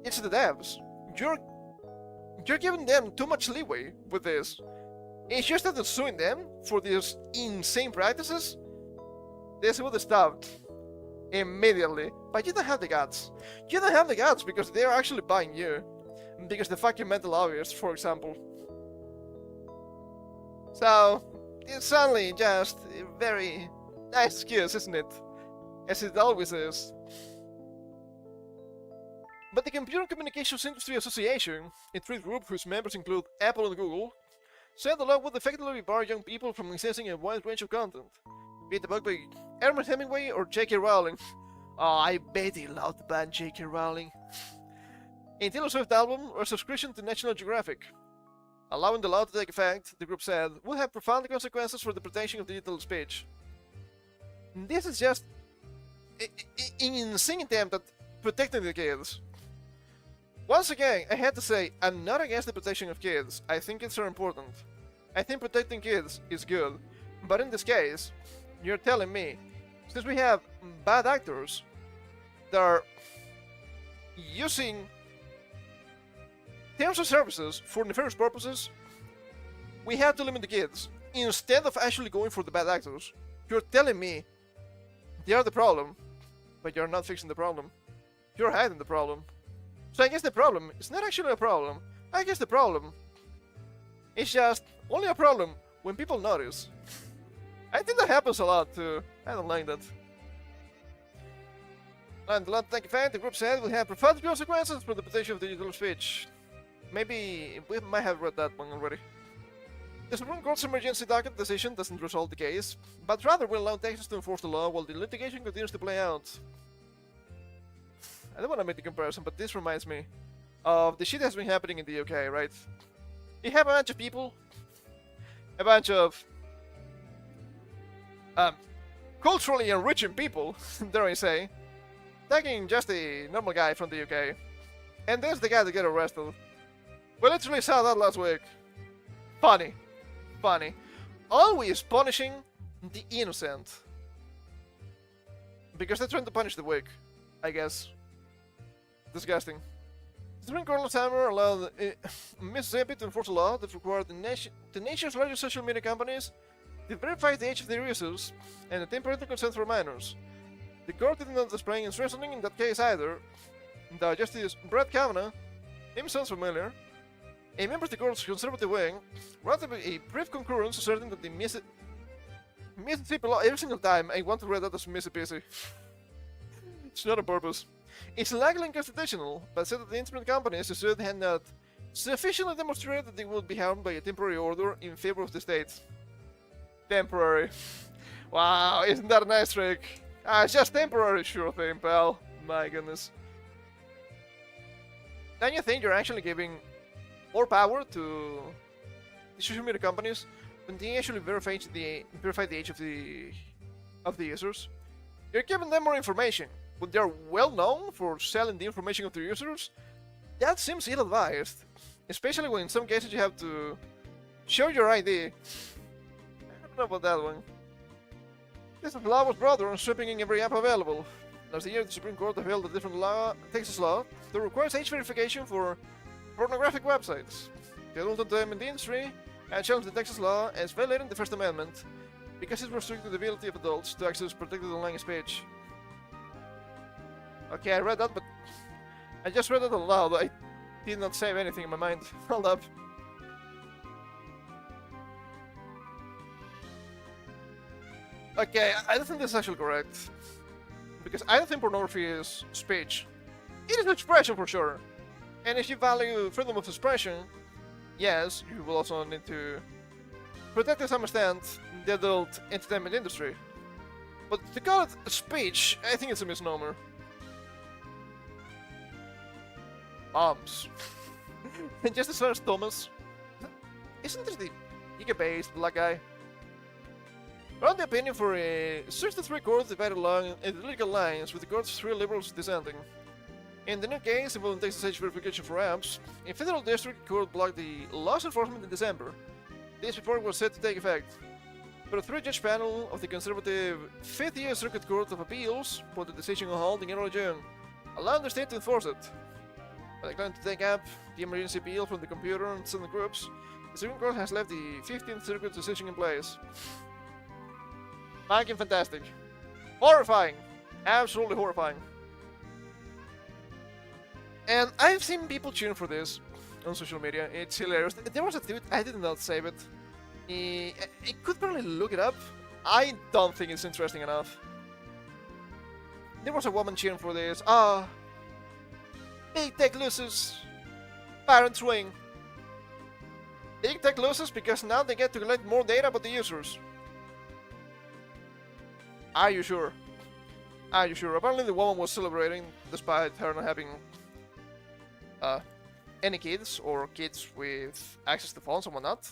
It's the devs. You're giving them too much leeway with this. It's just that suing them for these insane practices, this would have stopped immediately. But you don't have the guts. You don't have the guts because they're actually buying you. Because the fucking mental lobbyists, for example. So, it's suddenly just a very nice excuse, isn't it? As it always is. But the Computer Communications Industry Association, a trade group whose members include Apple and Google, said the law would effectively bar young people from accessing a wide range of content, be it a book by Ernest Hemingway or J.K. Rowling. Oh, I bet he loved the band J.K. Rowling. A Taylor Swift album or subscription to National Geographic. Allowing the law to take effect, the group said, would have profound consequences for the protection of digital speech. This is just an insane attempt at protecting the kids. Once again, I had to say, I'm not against the protection of kids. I think it's very important. I think protecting kids is good. But in this case, you're telling me, since we have bad actors that are using terms of services for nefarious purposes, we have to limit the kids. Instead of actually going for the bad actors, you're telling me they are the problem, but you're not fixing the problem. You're hiding the problem. So I guess the problem is not actually a problem. I guess the problem is just only a problem when people notice. I think that happens a lot too. I don't like that. And the take effect, the group said will have profound consequences for the protection of digital speech. Maybe we might have read that one already. The Supreme Court's emergency docket decision doesn't resolve the case, but rather will allow Texas to enforce the law while the litigation continues to play out. I don't want to make the comparison, but this reminds me of the shit that's been happening in the UK, right? You have a bunch of people, a bunch of culturally enriching people, dare I say, attacking just a normal guy from the UK. And there's the guy that got arrested. We literally saw that last week. Funny. Funny. Always punishing the innocent. Because they're trying to punish the weak, I guess. Disgusting. The Supreme Court last summer allowed Mississippi to enforce a law that required the nation's largest social media companies to verify the age of their users and obtain parental consent for minors. The court did not display its reasoning in that case either, though Justice Brett Kavanaugh, name sounds familiar, a member of the court's conservative wing, wrote a brief concurrence asserting that the Mississippi law every single time I want to read that as Mississippi. It's not on purpose. It's legally unconstitutional, but said that the internet companies assured had not sufficiently demonstrated that they would be harmed by a temporary order in favor of the state. Temporary. Wow, isn't that a nice trick? It's just temporary, sure thing, pal. My goodness. Don't you think you're actually giving more power to the social media companies when they actually verify the age of the users? You're giving them more information. When they're well known for selling the information of their users, that seems ill-advised. Especially when in some cases you have to show your ID. I don't know about that one. This law was broader on stripping in every app available. Last year, the Supreme Court upheld a different Texas law that requires age verification for pornographic websites. The Adult Entertainment Industry had challenged the Texas law as violating the First Amendment because it restricted the ability of adults to access protected online speech. Okay, I read that, but I just read it aloud. I did not save anything in my mind. Hold up. Okay, I don't think this is actually correct. Because I don't think pornography is speech. It is expression for sure. And if you value freedom of expression, yes, you will also need to protect to some extent the adult entertainment industry. But to call it speech, I think it's a misnomer. Moms. And just as far as Thomas, isn't this the Giga-based black guy? Around the opinion for a 63 courts divided along legal lines, with the court's 3 liberals dissenting. In the new case involving Texas age verification for apps, a federal district court blocked the law's enforcement in December. This report was set to take effect, but a 3-judge panel of the conservative 5th U.S. Circuit Court of Appeals put the decision on hold in early June, allowing the state to enforce it. But declined to take up the emergency appeal from the computer and Senate groups The Supreme Court has left the 15th Circuit decision in place. Fucking fantastic. Horrifying. Absolutely horrifying. And I've seen people cheering for this on social media. It's hilarious. There was a tweet, I did not save it. I could probably look it up. I don't think it's interesting enough. There was a woman cheering for this. Ah, big tech loses. Parents win. Big tech loses because now they get to collect more data about the users. Are you sure? Are you sure? Apparently the woman was celebrating despite her not having any kids or kids with access to phones and whatnot.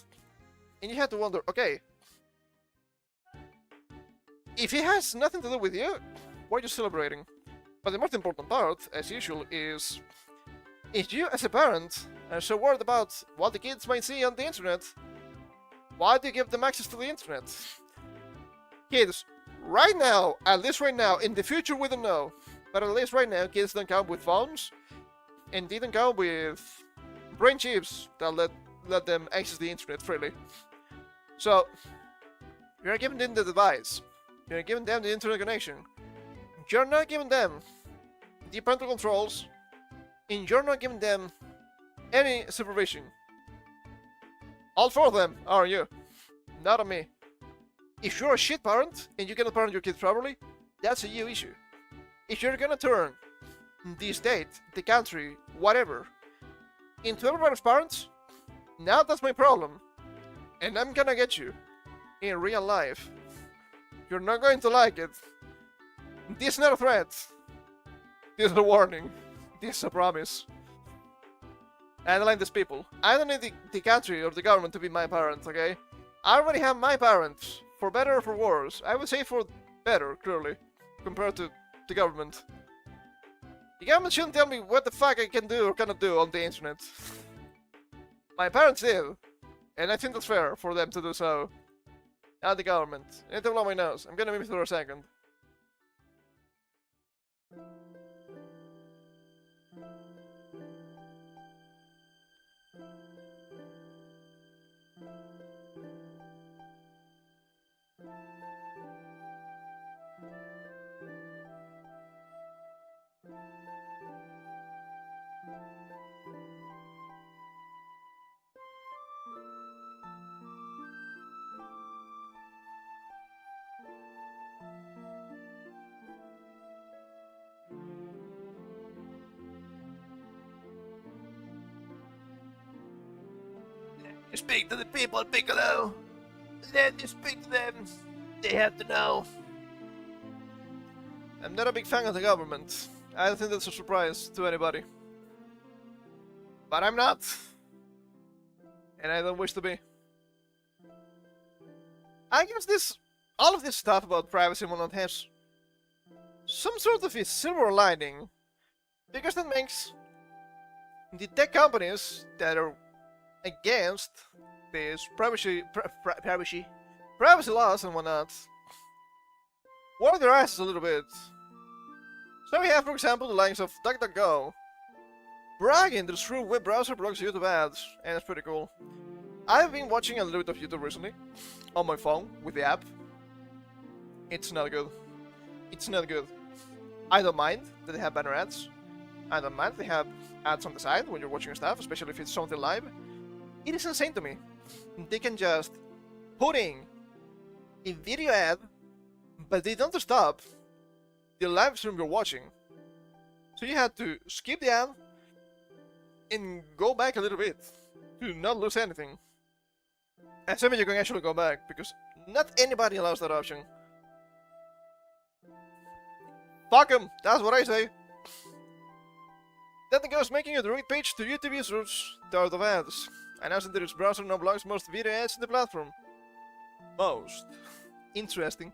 And you have to wonder, okay, if it has nothing to do with you, why are you celebrating? But the most important part, as usual, is if you as a parent are so worried about what the kids might see on the internet, why do you give them access to the internet? Kids, right now, at least right now, in the future we don't know, but at least right now kids don't come with phones and didn't come with brain chips that let them access the internet freely. So, you're giving them the device, you're giving them the internet connection, you're not giving them the parental controls, and you're not giving them any supervision. All four of them, are you? Not on me. If you're a shit parent and you cannot parent your kids properly, that's a you issue. If you're gonna turn the state, the country, whatever, into everybody's parents, now that's my problem. And I'm gonna get you in real life. You're not going to like it. This is not a threat. This is a warning. This is a promise. I don't like these people. I don't need the country or the government to be my parent, okay? I already have my parents, for better or for worse. I would say for better, clearly, compared to the government. The government shouldn't tell me what the fuck I can do or cannot do on the internet. My parents did, and I think that's fair for them to do so. Not the government. I need to blow my nose. I'm gonna move for a second. Speak to the people, Piccolo. Let me speak to them. They have to know. I'm not a big fan of the government. I don't think that's a surprise to anybody. But I'm not. And I don't wish to be. I guess all of this stuff about privacy and whatnot has some sort of a silver lining. Because that makes the tech companies that are against this privacy laws and whatnot water their asses a little bit. So we have, for example, the likes of DuckDuckGo bragging that through web browser blocks YouTube ads, and it's pretty cool. I've been watching a little bit of YouTube recently on my phone with the app. It's not good. It's not good. I don't mind that they have banner ads. I don't mind that they have ads on the side when you're watching your stuff, especially if it's something live. It is insane to me. They can just put in a video ad, but they don't stop the live stream you're watching. So you have to skip the ad and go back a little bit to not lose anything. Assuming you can actually go back, because not anybody allows that option. Fuck them, that's what I say. Then the goes making a direct page to YouTube users tired of ads, announcing that its browser now blocks most video ads in the platform. Most. Interesting.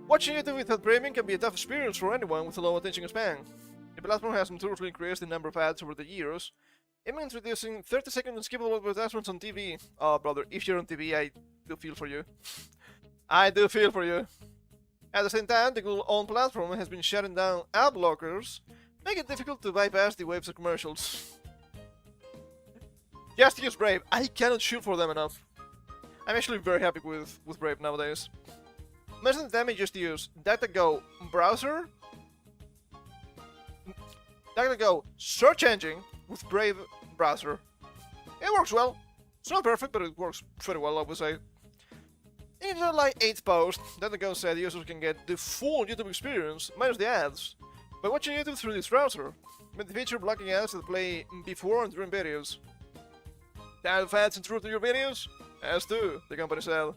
Watching YouTube without premium can be a tough experience for anyone with a low attention span. The platform has notoriously increased the number of ads over the years, even introducing 30-second unskippable advertisements on TV. Oh, brother, if you're on TV, I do feel for you. I do feel for you. At the same time, the Google-owned platform has been shutting down ad blockers, making it difficult to bypass the waves of commercials. Just use Brave. I cannot shoot for them enough. I'm actually very happy with Brave nowadays. Most of the time I just use DuckDuckGo browser, DuckDuckGo search engine with Brave browser. It works well. It's not perfect, but it works pretty well, I would say. In July 8th post, DuckDuckGo said users can get the full YouTube experience, minus the ads, by watching YouTube through this browser, with the feature blocking ads that play before and during videos. Tired of ads intrude your videos? As do, the company said.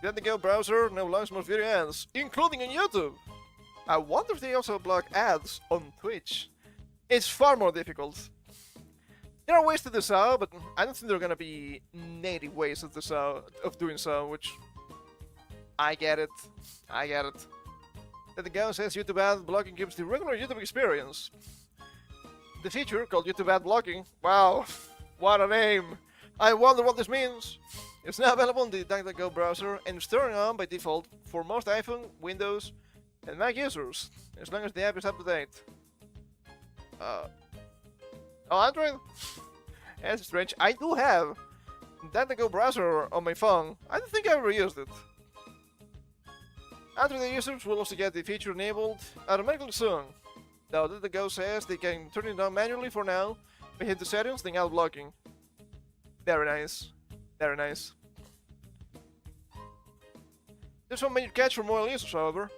DuckDuckGo browser now blocks most video ads, including on YouTube. I wonder if they also block ads on Twitch. It's far more difficult. There are ways to do so, but I don't think there are gonna be native ways of doing so, which I get it. I get it. DuckDuckGo says YouTube ad blocking gives the regular YouTube experience. The feature, called YouTube ad blocking, wow, what a name! I wonder what this means. It's now available on the DuckDuckGo browser and is turned on by default for most iPhone, Windows, and Mac users, as long as the app is up to date. Oh, Android? That's strange. I do have DuckDuckGo browser on my phone. I don't think I ever used it. Android users will also get the feature enabled automatically soon. Though DuckDuckGo says they can turn it on manually for now, by hit the settings, then ad blocking. Very nice. Very nice. There's one major catch for mobile users, however.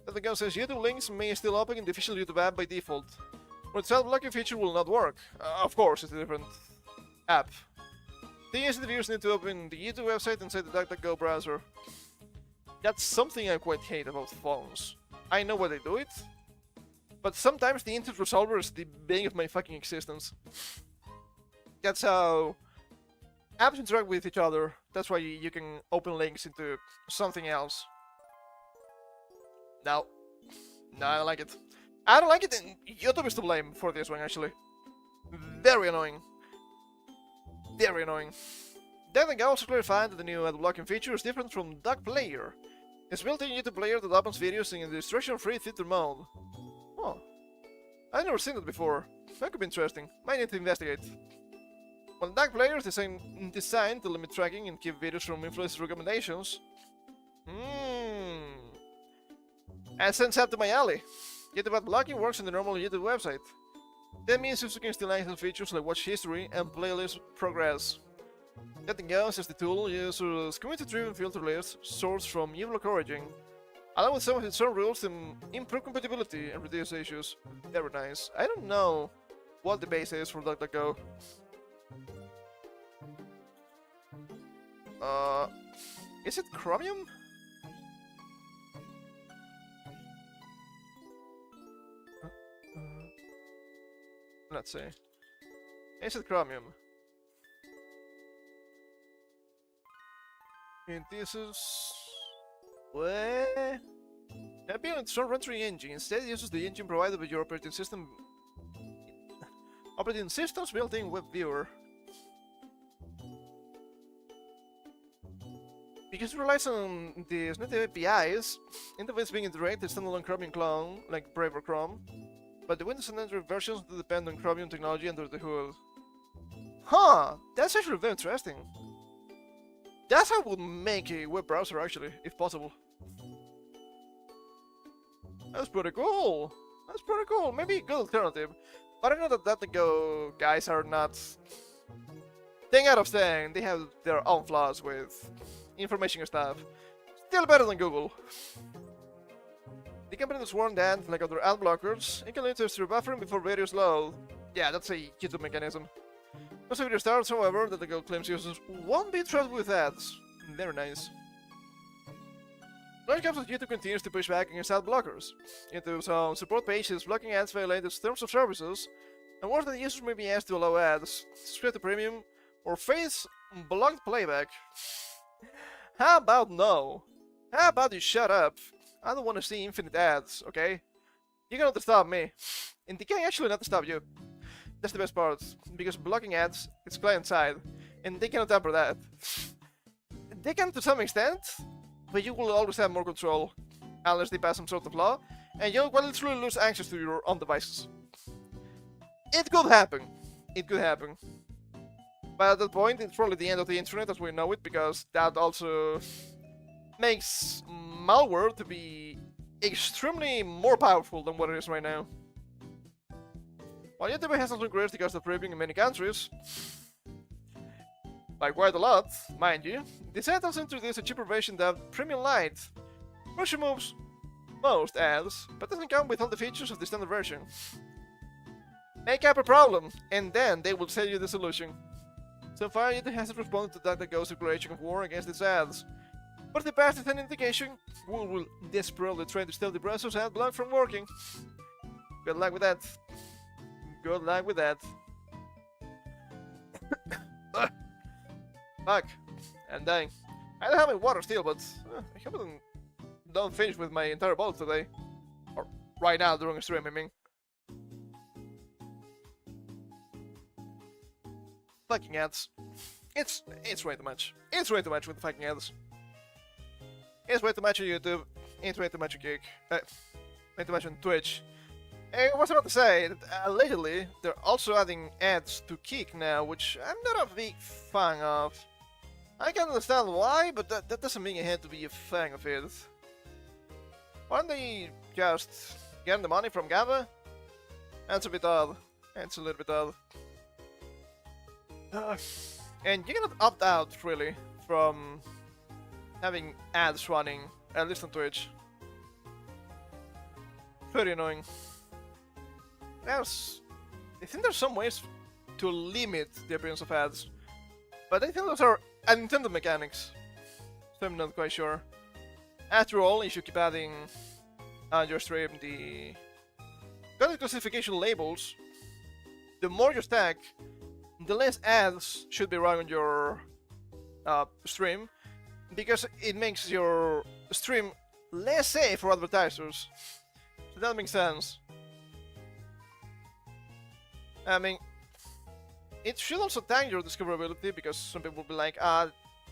DuckDuckGo says YouTube links may still open in the official YouTube app by default. But the ad-blocking feature will not work. Of course, it's a different app. The instant viewers need to open the YouTube website inside the DuckDuckGo browser. That's something I quite hate about phones. I know why they do it, but sometimes the internet resolver is the bane of my fucking existence. That's how apps interact with each other. That's why you can open links into something else. No, I don't like it. I don't like it, and YouTube is to blame for this one, actually. Very annoying. Very annoying. DuckDuckGo also clarified that the new ad blocking feature is different from DuckPlayer. It's built-in YouTube player that opens videos in the instruction-free theater mode. Oh, I've never seen it before. That could be interesting. Might need to investigate. While DuckPlayer is designed to limit tracking and keep videos from influencer recommendations. And sends up to my alley. YouTube ad blocking works on the normal YouTube website. That means users can still access features like watch history and playlist progress. DuckDuckGo says the tool uses community-driven filter lists sourced from uBlock origin, along with some of its own rules to improve compatibility and reduce issues. Very nice. I don't know what the base is for DuckDuckGo. Is it Chromium? Let's see. Is it Chromium? And this is... What? Not being its own rendering engine. Instead, it uses the engine provided by your operating system. Operating system's built-in web viewer. Because it relies on these native APIs, interface being a direct standalone Chromium clone, like Brave or Chrome, but the Windows and Android versions do depend on Chromium technology under the hood. Huh! That's actually very interesting. That's how I would make a web browser, actually, if possible. That's pretty cool! That's pretty cool! Maybe a good alternative. But I know that DuckDuckGo guys are not... Thing out of saying, they have their own flaws with information and stuff. Still better than Google. The company has warned that, like other ad blockers, it can lead to buffering before videos load. Yeah, that's a YouTube mechanism. Once a video starts, however, DuckDuckGo claims users won't be troubled with ads. Very nice. Large caps of YouTube continues to push back against ad blockers. YouTube's own support page is blocking ads violate its terms of services, and warns that users may be asked to allow ads, subscribe to premium, or face blocked playback. How about no? How about you shut up? I don't want to see infinite ads, okay? You cannot stop me. And they can actually not stop you. That's the best part, because blocking ads is client-side, and they cannot tamper that. They can to some extent, but you will always have more control, unless they pass some sort of law, and you'll literally lose access to your own devices. It could happen. It could happen. But at that point, it's probably the end of the internet as we know it, because that also makes malware to be extremely more powerful than what it is right now. While YouTube has also increased the cost of premium in many countries, by quite a lot, mind you, the site also introduced a cheaper version dubbed Premium Lite, which removes most ads, but doesn't come with all the features of the standard version. Make up a problem, and then they will tell you the solution. So far, YouTube hasn't responded to DuckDuckGo's declaration of war against its ads. But if the past is an indication, Google will desperately try to stop the browser's ad block from working. Good luck with that. Good luck with that. Fuck. I'm dying. I don't have any water still, but I haven't done finished with my entire bottle today. Or right now during a stream, I mean. Fucking ads. It's way too much. It's way too much with the fucking ads. It's way too much on YouTube. It's way too much on Geek. Way too much on Twitch. I was about to say that allegedly they're also adding ads to Kick now, which I'm not a big fan of. I can understand why, but that doesn't mean I had to be a fan of it. Why don't they just get the money from GABA? That's a bit odd. That's a little bit odd. And you cannot opt out, really, from having ads running, at least on Twitch. Pretty annoying. I think there's some ways to limit the appearance of ads, but I think those are unintended mechanics, so I'm not quite sure. After all, if you keep adding on your stream the content classification labels, the more you stack, the less ads should be running on your stream, because it makes your stream less safe for advertisers. So that makes sense. I mean, it should also tag your discoverability, because some people will be like,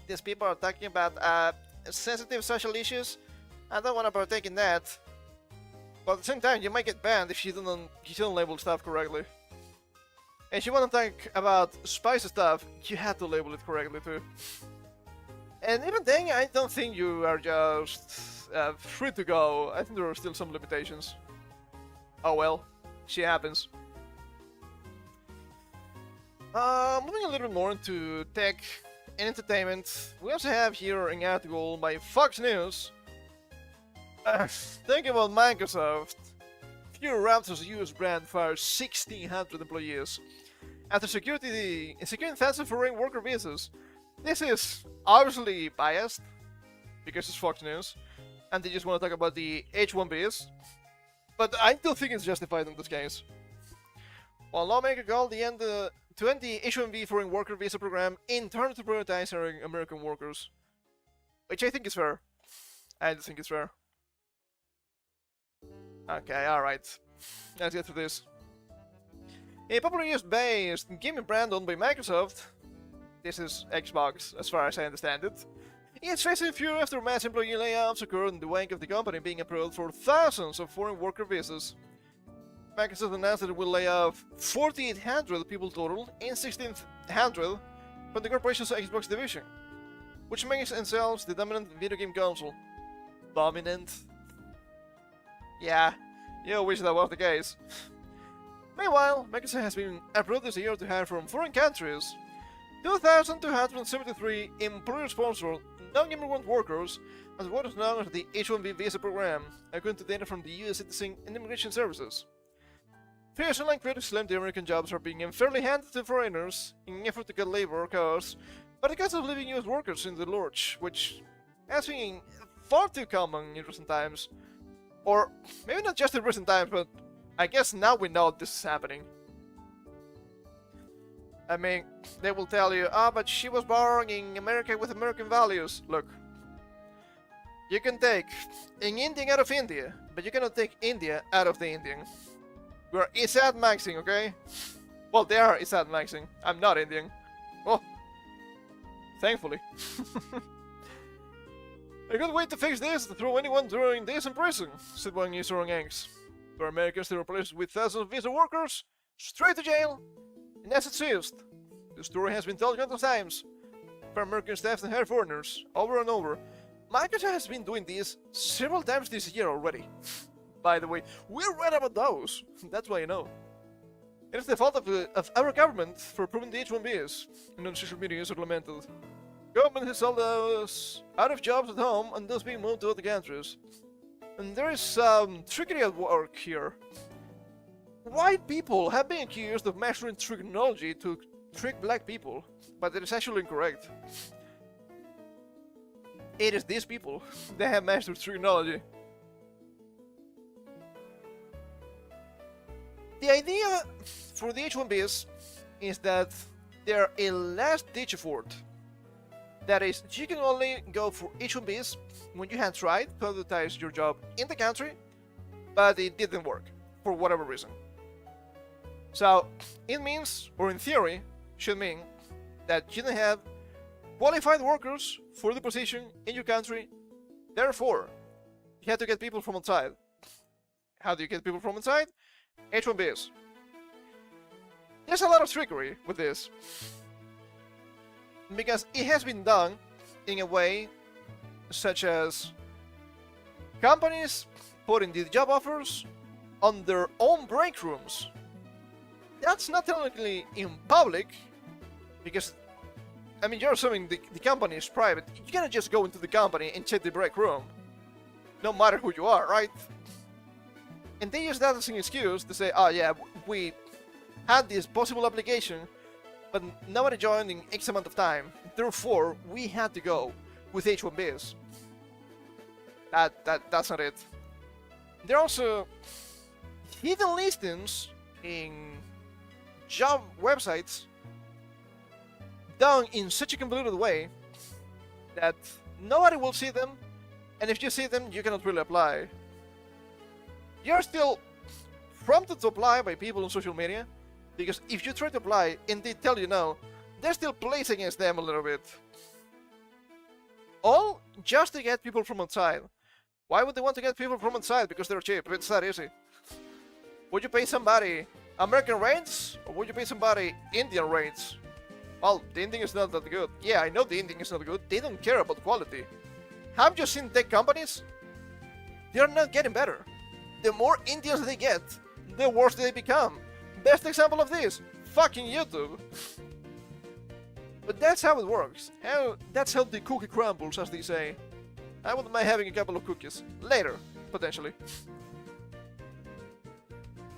these people are talking about sensitive social issues. I don't want to partake in that. But at the same time, you might get banned if you don't label stuff correctly. And if you want to talk about spicy stuff, you have to label it correctly too. And even then, I don't think you are just free to go. I think there are still some limitations. Oh well, shit happens. Moving a little bit more into tech and entertainment, we also have here an article by Fox News talking about Microsoft. Few Raptors US brand fires 1,600 employees after securing thousands of foreign worker visas. This is obviously biased because it's Fox News and they just want to talk about the H-1Bs, but I don't think it's justified in this case. While lawmakers called to end the H-1B foreign worker visa program in turn to prioritize American workers, which I think is fair. I just think it's fair. Okay, alright. Let's get to this. A popular US-based gaming brand owned by Microsoft, this is Xbox as far as I understand it, is facing fury after mass employee layoffs occurred in the wake of the company being approved for thousands of foreign worker visas. Microsoft announced that it will lay off 4,800 people total and 1,600 from the corporation's Xbox division, which makes themselves the dominant video game console. Dominant? Yeah, you wish that was the case. Meanwhile, Microsoft has been approved this year to hire from foreign countries 2,273 employer-sponsored non-immigrant workers as what is known as the H-1B visa program, according to data from the U.S. Citizen and Immigration Services. Fears online critics claim the American jobs are being unfairly handed to foreigners in an effort to cut labor costs, but the cost of leaving U.S. workers in the lurch, which has been far too common in recent times. Or maybe not just in recent times, but I guess now we know this is happening. I mean, they will tell you, but she was born in America with American values. Look, you can take an Indian out of India, but you cannot take India out of the Indian. We are Isad maxing, okay? Well, they are Isad maxing. I'm not Indian. Well, thankfully. A good way to fix this is to throw anyone doing this in prison, said one user on X. For Americans to replace with thousands of visa workers, straight to jail, and assets seized. The story has been told countless times by American staff and her foreigners, over and over. Microsoft has been doing this several times this year already. By the way, we read about those. That's why you know. It is the fault of our government for approving the H-1Bs, and on social media is lamented. Government has sold us out of jobs at home and thus being moved to other countries. And there is some trickery at work here. White people have been accused of mastering technology to trick black people, but it is actually incorrect. It is these people that have mastered technology. The idea for the H-1Bs is that they're a last-ditch effort. That is, you can only go for H-1Bs when you had tried to advertise your job in the country, but it didn't work, for whatever reason. So, it means, or in theory, should mean that you don't have qualified workers for the position in your country. Therefore, you have to get people from outside. How do you get people from inside? H-1Bs. There's a lot of trickery with this, because it has been done in a way such as companies putting the job offers on their own break rooms. That's not technically in public, because, I mean, you're assuming the company is private. You cannot just go into the company and check the break room, no matter who you are, right? And they use that as an excuse to say, oh yeah, we had this possible application, but nobody joined in X amount of time, therefore we had to go with H-1Bs. That's not it. There are also hidden listings in job websites done in such a convoluted way that nobody will see them, and if you see them, you cannot really apply. You're still prompted to apply by people on social media, because if you try to apply and they tell you no, they're still placed against them a little bit. All just to get people from outside. Why would they want to get people from outside? Because they're cheap. It's that easy. Would you pay somebody American rates, or would you pay somebody Indian rates? Well, the Indian is not that good. Yeah, I know the Indian is not good. They don't care about quality. Have you seen tech companies? They're not getting better. The more Indians they get, the worse they become. Best example of this, fucking YouTube. But that's how it works. That's how the cookie crumbles, as they say. I wouldn't mind having a couple of cookies. Later, potentially.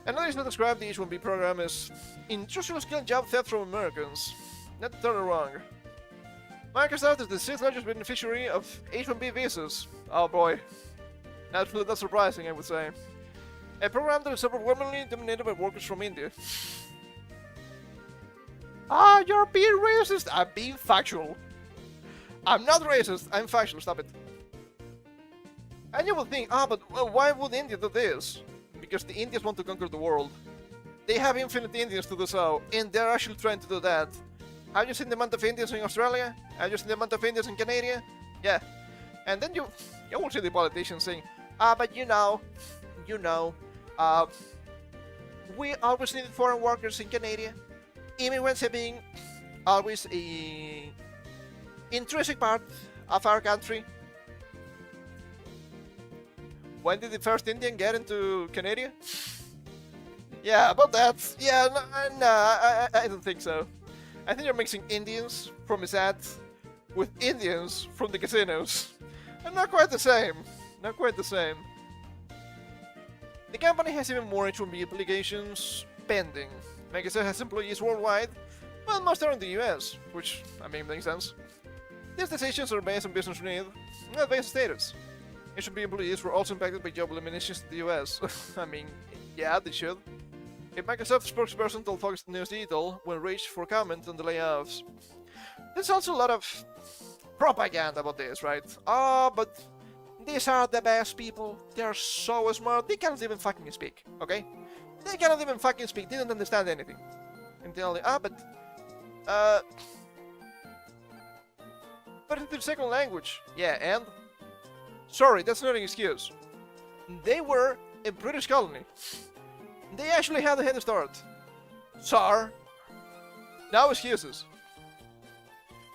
Another reason to describe the H-1B program is industrial skill job theft from Americans. Not totally wrong. Microsoft is the 6th largest beneficiary of H-1B visas. Oh boy. That's really not surprising, I would say. A program that is overwhelmingly dominated by workers from India. Ah, you're being racist! I'm being factual. I'm not racist, I'm factual, stop it. And you would think, but why would India do this? Because the Indians want to conquer the world. They have infinite Indians to do so, and they're actually trying to do that. Have you seen the amount of Indians in Australia? Have you seen the amount of Indians in Canada? Yeah. And then you will see the politicians saying, but you know, we always needed foreign workers in Canada. Immigrants have been always a intrinsic part of our country. When did the first Indian get into Canada? Yeah, about that. Yeah, no, I don't think so. I think you're mixing Indians from his ads with Indians from the casinos. And not quite the same. Not quite the same. The company has even more H-1B applications pending. Microsoft has employees worldwide, well, most are in the US, which, I mean, makes sense. These decisions are based on business need, not based on status. H-1B employees were also impacted by job eliminations in the US. I mean, yeah, they should. A Microsoft spokesperson told Fox News Digital when reached for comment on the layoffs. There's also a lot of propaganda about this, right? But these are the best people. They're so smart. They cannot even fucking speak, okay? They cannot even fucking speak. They don't understand anything. And they're like, but it's their second language. Yeah, and? Sorry, that's not an excuse. They were a British colony. They actually had a head start. Tsar. No excuses.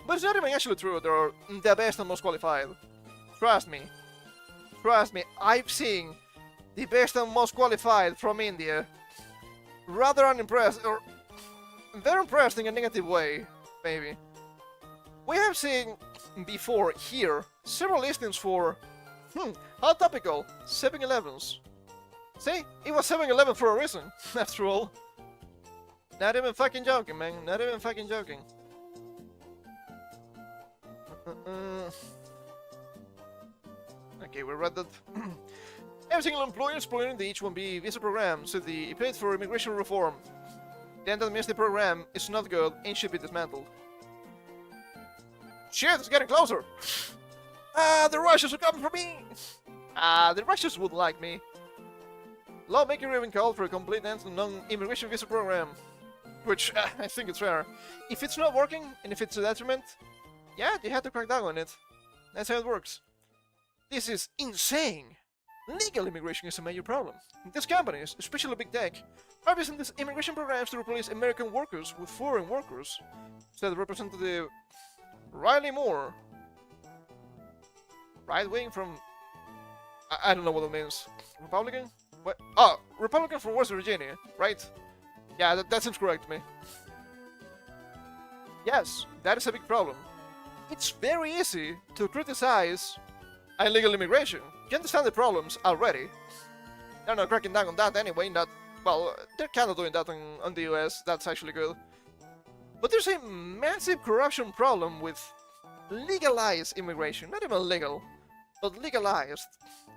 But it's not even actually true. They're the best and most qualified. Trust me. Trust me. I've seen the best and most qualified from India. Rather unimpressed, or very impressed in a negative way, maybe. We have seen before here several listings for, how topical, 7-Elevens. See, it was 7-Eleven for a reason, after all. Not even fucking joking, man. Not even fucking joking. Okay, we read that. Every single employer is exploring the H-1B visa program, so the paid for immigration reform. Then that means the program is not good and should be dismantled. Shit, it's getting closer! The Russians are coming for me! The Russians would like me. Lawmaker even called for a complete end to the non-immigration visa program. Which, I think it's fair. If it's not working, and if it's a detriment, yeah, they have to crack down on it. That's how it works. This is insane! Legal immigration is a major problem. These companies, especially big tech, are using these immigration programs to replace American workers with foreign workers, said Representative Riley Moore. Right wing from... I don't know what it means. Republican? What? Oh, Republican from West Virginia, right? Yeah, that seems correct to me. Yes, that is a big problem. It's very easy to criticize illegal immigration. You understand the problems already. They're not cracking down on that anyway, well, they're kind of doing that on the US, that's actually good. But there's a massive corruption problem with legalized immigration. Not even legal, but legalized.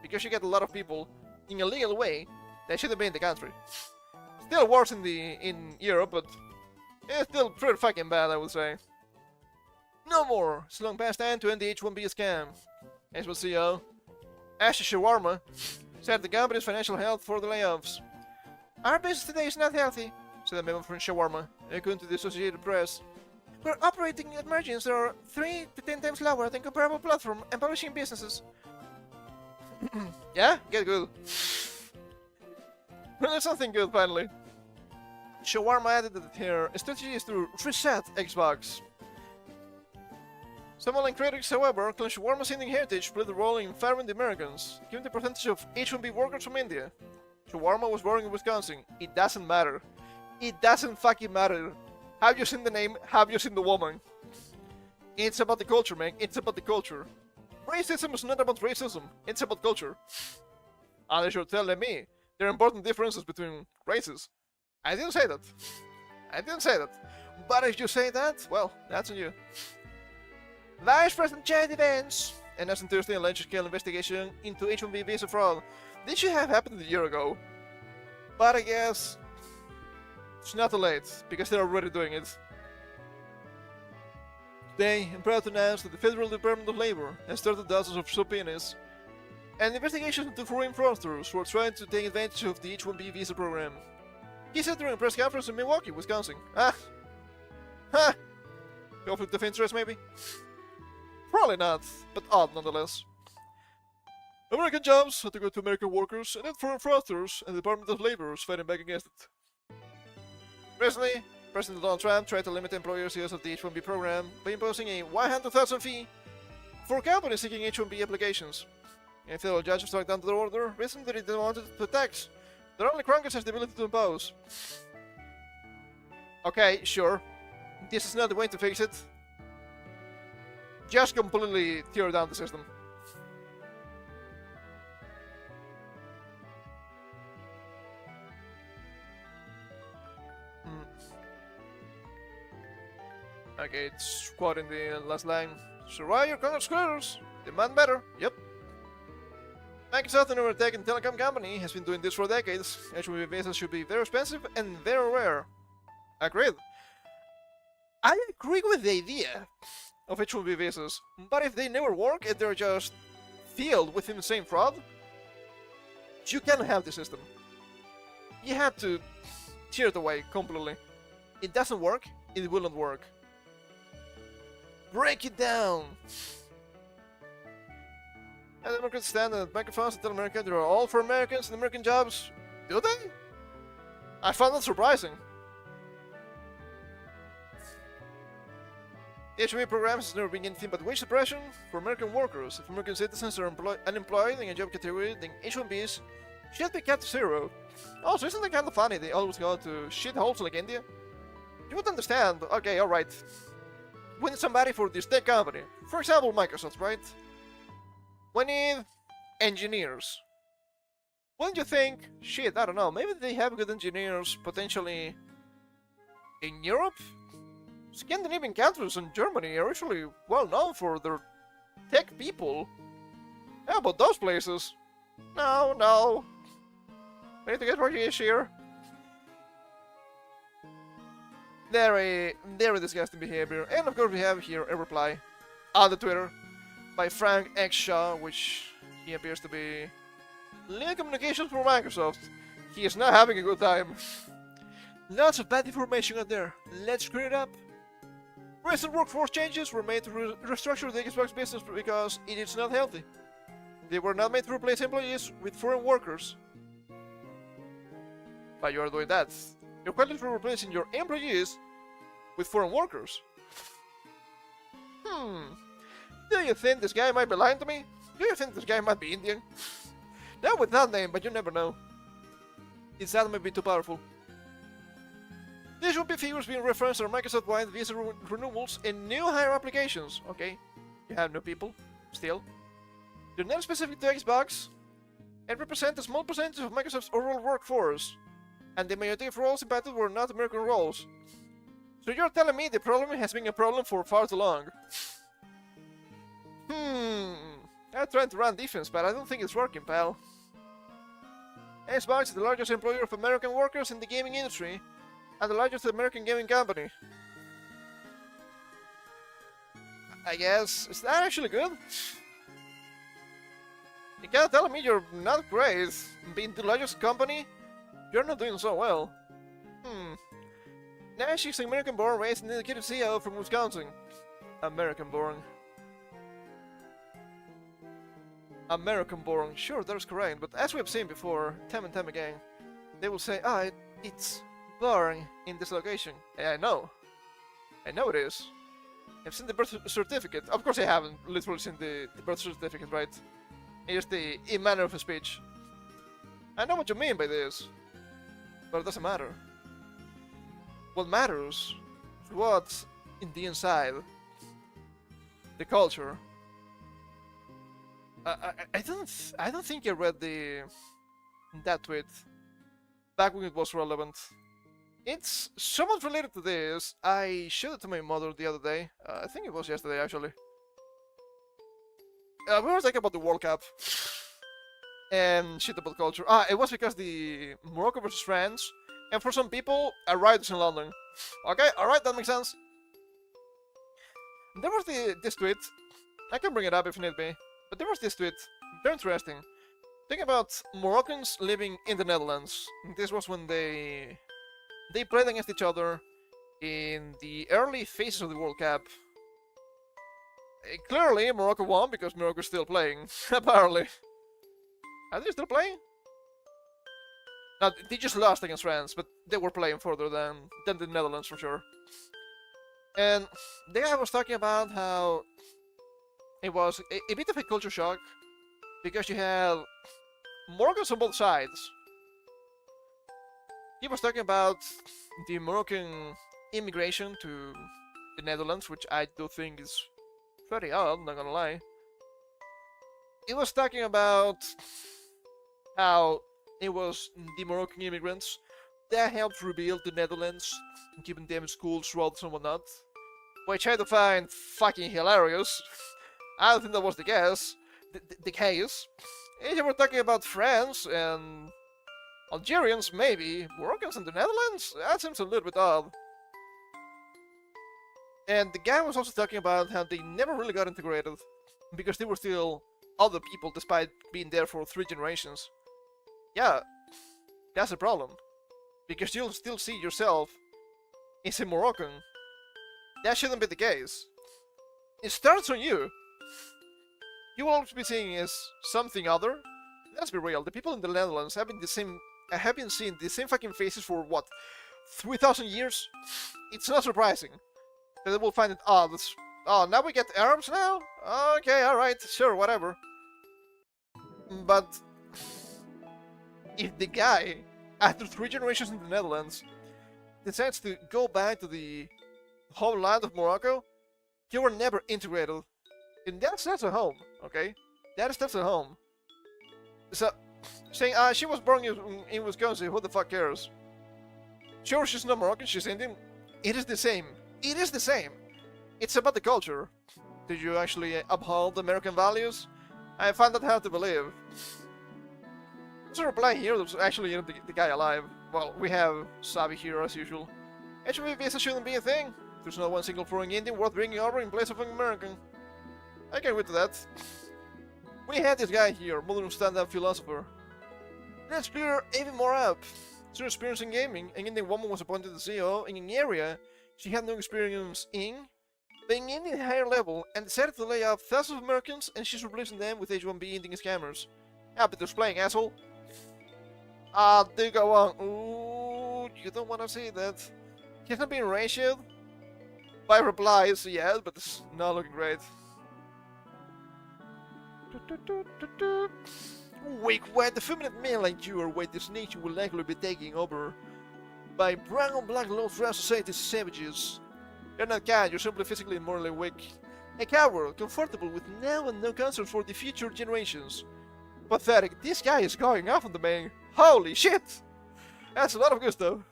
Because you get a lot of people in a legal way that shouldn't be in the country. Still worse in Europe, but it's still pretty fucking bad, I would say. No more! It's long past time to end the H-1B scam. As with CEO Asha Shawarma said the company's financial health for the layoffs. Our business today is not healthy, said a member from Shawarma, according to the Associated Press. We're operating at margins that are 3 to 10 times lower than comparable platform and publishing businesses. Yeah? Get good. Well, there's something good, finally. Shawarma added that her strategy is to reset Xbox. Some online critics, however, claim Shawarma's Indian heritage played a role in firing the Americans, given the percentage of H-1B workers from India. Shawarma was born in Wisconsin. It doesn't matter. It doesn't fucking matter. Have you seen the name? Have you seen the woman? It's about the culture, man. It's about the culture. Racism is not about racism. It's about culture. Unless you're telling me there are important differences between races. I didn't say that. I didn't say that. But if you say that, well, that's on you. Vice President Chad Evans announced on Thursday a large-scale investigation into H-1B visa fraud. This should have happened a year ago. But I guess it's not too late, because they're already doing it. Today, I'm proud to announce that the Federal Department of Labor has started dozens of subpoenas and investigations into foreign fraudsters who are trying to take advantage of the H-1B visa program. He said during a press conference in Milwaukee, Wisconsin. Conflict of interest, maybe? Probably not, but odd nonetheless. American jobs had to go to American workers, and then foreign fraudsters and the Department of Labor is fighting back against it. Recently, President Donald Trump tried to limit employers' use of the H-1B program by imposing a $100,000 fee for companies seeking H-1B applications. A federal judge struck down the order, reasoning that it wanted to tax that only Congress has the ability to impose. Okay, sure. This is not the way to fix it. Just completely tear down the system. Okay, it's quoting the last line. So why your Congress creators demand better? Yep. Microsoft, an overtech and telecom company, has been doing this for decades. H-1B visas should be very expensive and very rare. Agreed. I agree with the idea of H-1B visas, but if they never work and they're just filled with insane fraud, you can't have the system. You have to tear it away completely. It doesn't work, it will not work. Break it down! And the Democrats stand that microphones and tell America they are all for Americans and American jobs. Do they? I found that surprising. The HMA program has never been anything but wage suppression for American workers. If American citizens are unemployed in a job category, then H-1Bs should be kept to zero. Also, isn't it kind of funny they always go to shitholes like India? You would understand, okay, alright. We need somebody for this tech company. For example, Microsoft, right? We need engineers. Wouldn't you think, shit, I don't know, maybe they have good engineers potentially in Europe? Scandinavian countries and Germany are usually well known for their tech people. How about those places? No, no. We need to get Portuguese here. Very disgusting behavior. And of course we have here a reply on the Twitter by Frank X. Shaw, which he appears to be leading communications for Microsoft. He is not having a good time. Lots of bad information out there. Let's clear it up. Recent workforce changes were made to restructure the Xbox business because it is not healthy. They were not made to replace employees with foreign workers. But you are doing that. You're quietly replacing your employees with foreign workers. Do you think this guy might be lying to me? Do you think this guy might be Indian? Not with that name, but you never know. His ad may be too powerful. These will be figures being referenced are Microsoft-wide visa renewals and new hire applications. Okay, you have new people, still. They're not specific to Xbox and represent a small percentage of Microsoft's overall workforce. And the majority of roles impacted were not American roles. So you're telling me the problem has been a problem for far too long. I'm trying to run defense, but I don't think it's working, pal. Xbox is the largest employer of American workers in the gaming industry, and the largest American gaming company. I guess, is that actually good? You can't tell me you're not great. Being the largest company, you're not doing so well. Now she's an American-born, raised and educated CEO from Wisconsin. American-born. American-born, sure, that's correct, but as we have seen before, time and time again, they will say, it's born in this location. Yeah, I know it is. I've seen the birth certificate. Of course I haven't literally seen the birth certificate, right? It's the manner of speech. I know what you mean by this, but it doesn't matter. What matters is what's in the inside. The culture. I don't think I read that tweet back when it was relevant. It's somewhat related to this. I showed it to my mother the other day. I think it was yesterday, actually. We were talking about the World Cup and shit about culture. It was because the Morocco versus France, and for some people, a riot is in London. Okay, alright, that makes sense. There was this tweet. I can bring it up if need be. But there was this tweet, very interesting. Think about Moroccans living in the Netherlands. This was when they played against each other in the early phases of the World Cup. Clearly, Morocco won because Morocco is still playing, apparently. Are they still playing? No, they just lost against France, but they were playing further than the Netherlands for sure. And the guy was talking about how it was a bit of a culture shock because you had Moroccans on both sides. He was talking about the Moroccan immigration to the Netherlands, which I do think is very odd, not gonna lie. He was talking about how it was the Moroccan immigrants that helped rebuild the Netherlands, giving them schools, roads, and whatnot, which I find fucking hilarious. I don't think that was the case. If you were talking about France and Algerians, maybe. Moroccans in the Netherlands? That seems a little bit odd. And the guy was also talking about how they never really got integrated because they were still other people despite being there for 3 generations. Yeah, that's a problem. Because you'll still see yourself as a Moroccan. That shouldn't be the case. It starts on you. You will always be seen as something other. Let's be real, the people in the Netherlands have been seeing the same fucking faces for what, 3,000 years? It's not surprising that they will find it odd Oh, now we get Arabs now? Okay, alright, sure, whatever. But if the guy, after 3 generations in the Netherlands, decides to go back to the homeland of Morocco, you were never integrated. And that's a home, okay? That's a home. So, saying, she was born in Wisconsin, who the fuck cares? Sure, she's not Moroccan, she's Indian. It is the same. It is the same. It's about the culture. Did you actually uphold American values? I find that hard to believe. There's a reply here that's actually the guy alive. Well, we have Sabi here as usual. HIV visa shouldn't be a thing. There's not one single foreign Indian worth bringing over in place of an American. I can agree to that. We had this guy here, modern stand-up philosopher. Let's clear even more up. Through experience in gaming, an Indian woman was appointed the CEO in an area she had no experience in, being in a higher level, and decided to lay off thousands of Americans, and she's replacing them with H1B Indian scammers. Yeah, but they're playing, asshole. Do go on. Ooh, you don't want to see that. He's not being ratioed by replies, yes, but it's not looking great. Wake what? The feminine man like you or what this nation will likely be taking over by brown on black low throughout society's savages. You're not kind, you're simply physically and morally weak. A coward, comfortable with now and no concerns for the future generations. Pathetic, this guy is going off on the man. Holy shit! That's a lot of gusto.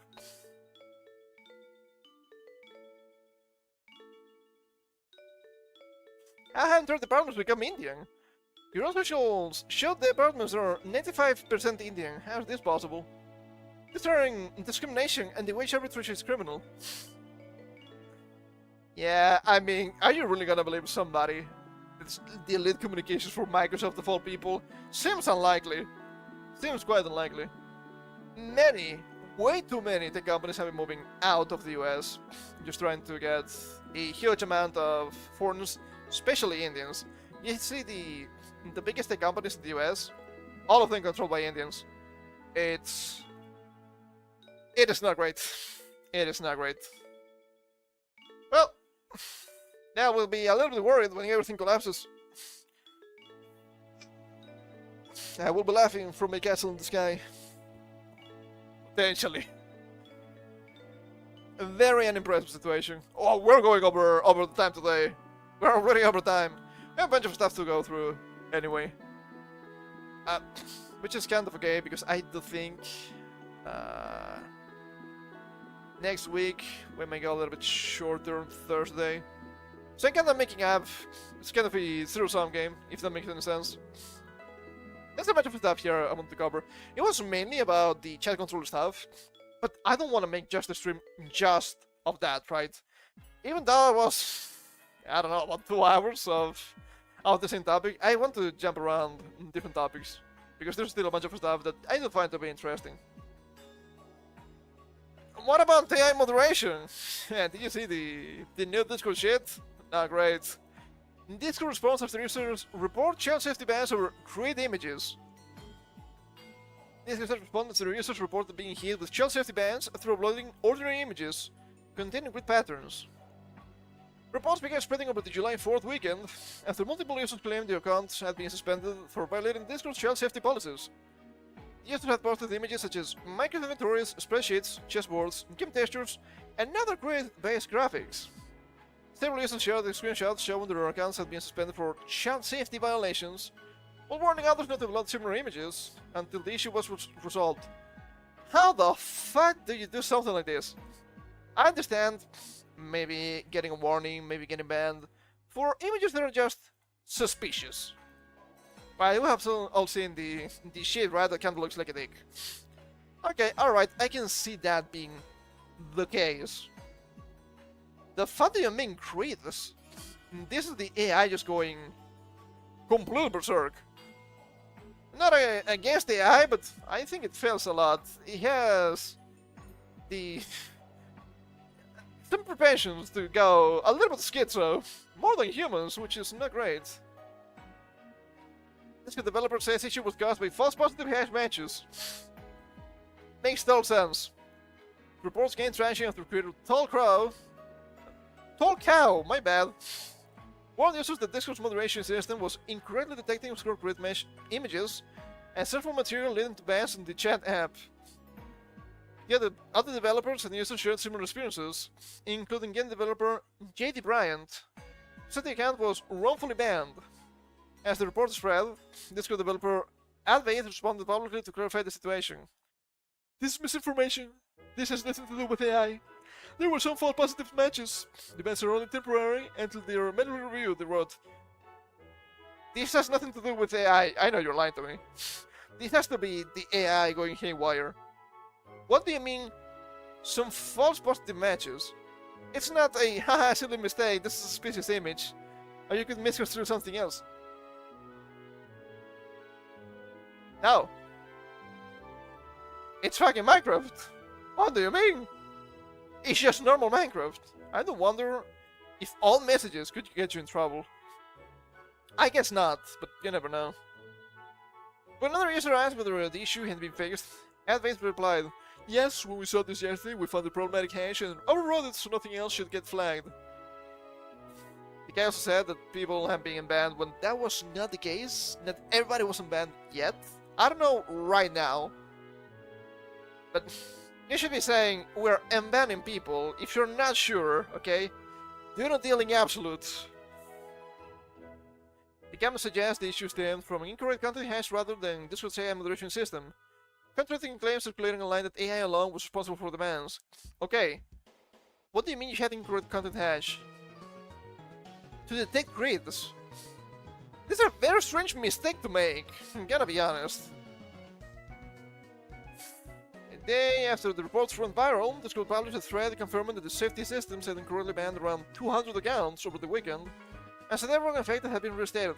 How have their departments become Indian? Your officials showed the apartments are 95% Indian. How is this possible? This is discrimination and the wage arbitrage is criminal. Yeah, I mean, are you really gonna believe somebody? It's the elite communications for Microsoft of all people. Seems unlikely. Seems quite unlikely. Many, way too many tech companies have been moving out of the US. Just trying to get a huge amount of foreigners, especially Indians. You see the biggest tech companies in the US, all of them controlled by Indians. It is not great. It is not great. Well, now we'll be a little bit worried when everything collapses. I will be laughing from a castle in the sky. Potentially. A very unimpressive situation. Oh, we're going over the time today. We're already over time. We have a bunch of stuff to go through anyway. Which is kind of okay, because I do think next week we may go a little bit shorter on Thursday. So I'm kind of making up. It's kind of a zero-sum game, if that makes any sense. There's a bunch of stuff here I want to cover. It was mainly about the chat controller stuff, but I don't want to make just a stream just of that, right? Even though it was, I don't know, about 2 hours of the same topic, I want to jump around different topics, because there's still a bunch of stuff that I do find to be interesting. What about AI moderation? Yeah, did you see the new Discord shit? Not great. Discord response after users report child safety bans over create images. Discord responds to users reported being hit with child safety bans through uploading ordinary images containing grid patterns. Reports began spreading over the July 4th weekend after multiple users claimed their accounts had been suspended for violating Discord's child safety policies. Users had posted images such as Minecraft inventories, spreadsheets, chessboards, game textures, and other grid-based graphics. Several users shared the screenshots showing their accounts had been suspended for child safety violations, while warning others not to upload similar images until the issue was resolved. How the fuck do you do something like this? I understand maybe getting a warning, maybe getting banned for images that are just suspicious. Right, we have all seen the shit, right? That kind of looks like a dick. Okay, alright, I can see that being the case. The fuck do you mean create this? This is the AI just going complete berserk. Not against the AI, but I think it fails a lot. It has some propensions to go a little bit schizo, more than humans, which is not great. This developer says issue was caused by false positive hash matches. Makes total sense. Reports gained traction after creator Tall Cow, my bad, warned users that Discord's moderation system was incorrectly detecting obscure grid mesh images and searchable material leading to bans in the chat app. Yet the other developers and users shared similar experiences, including game developer JD Bryant, who said the account was wrongfully banned. As the report spread, Discord developer Advait responded publicly to clarify the situation. This is misinformation. This has nothing to do with AI. There were some false positive matches. The bans are only temporary until they are manually reviewed, they wrote. This has nothing to do with AI. I know you're lying to me. This has to be the AI going haywire. What do you mean, some false positive matches? It's not a haha silly mistake, this is a suspicious image. Or you could misconstrue something else. No. It's fucking Minecraft. What do you mean? It's just normal Minecraft. I do wonder if all messages could get you in trouble. I guess not, but you never know. When another user asked whether the issue had been fixed, Advance replied, "Yes, when we saw this yesterday, we found the problematic hash and overrode it so nothing else should get flagged." The guy also said that people have been banned when that was not the case, not everybody wasn't banned yet. I don't know right now, but you should be saying we're unbanning people if you're not sure, okay? Do not deal in absolutes. The camera suggests the issue stemmed from an incorrect content hash rather than Discord's AI moderation system, contradicting claims circulating online that AI alone was responsible for the bans. Okay, what do you mean you had incorrect content hash? To detect grids. This is a very strange mistake to make, I'm gonna be honest. A day after the reports went viral, Discord published a thread confirming that the safety systems had incorrectly banned around 200 accounts over the weekend, and said everyone affected had been restated.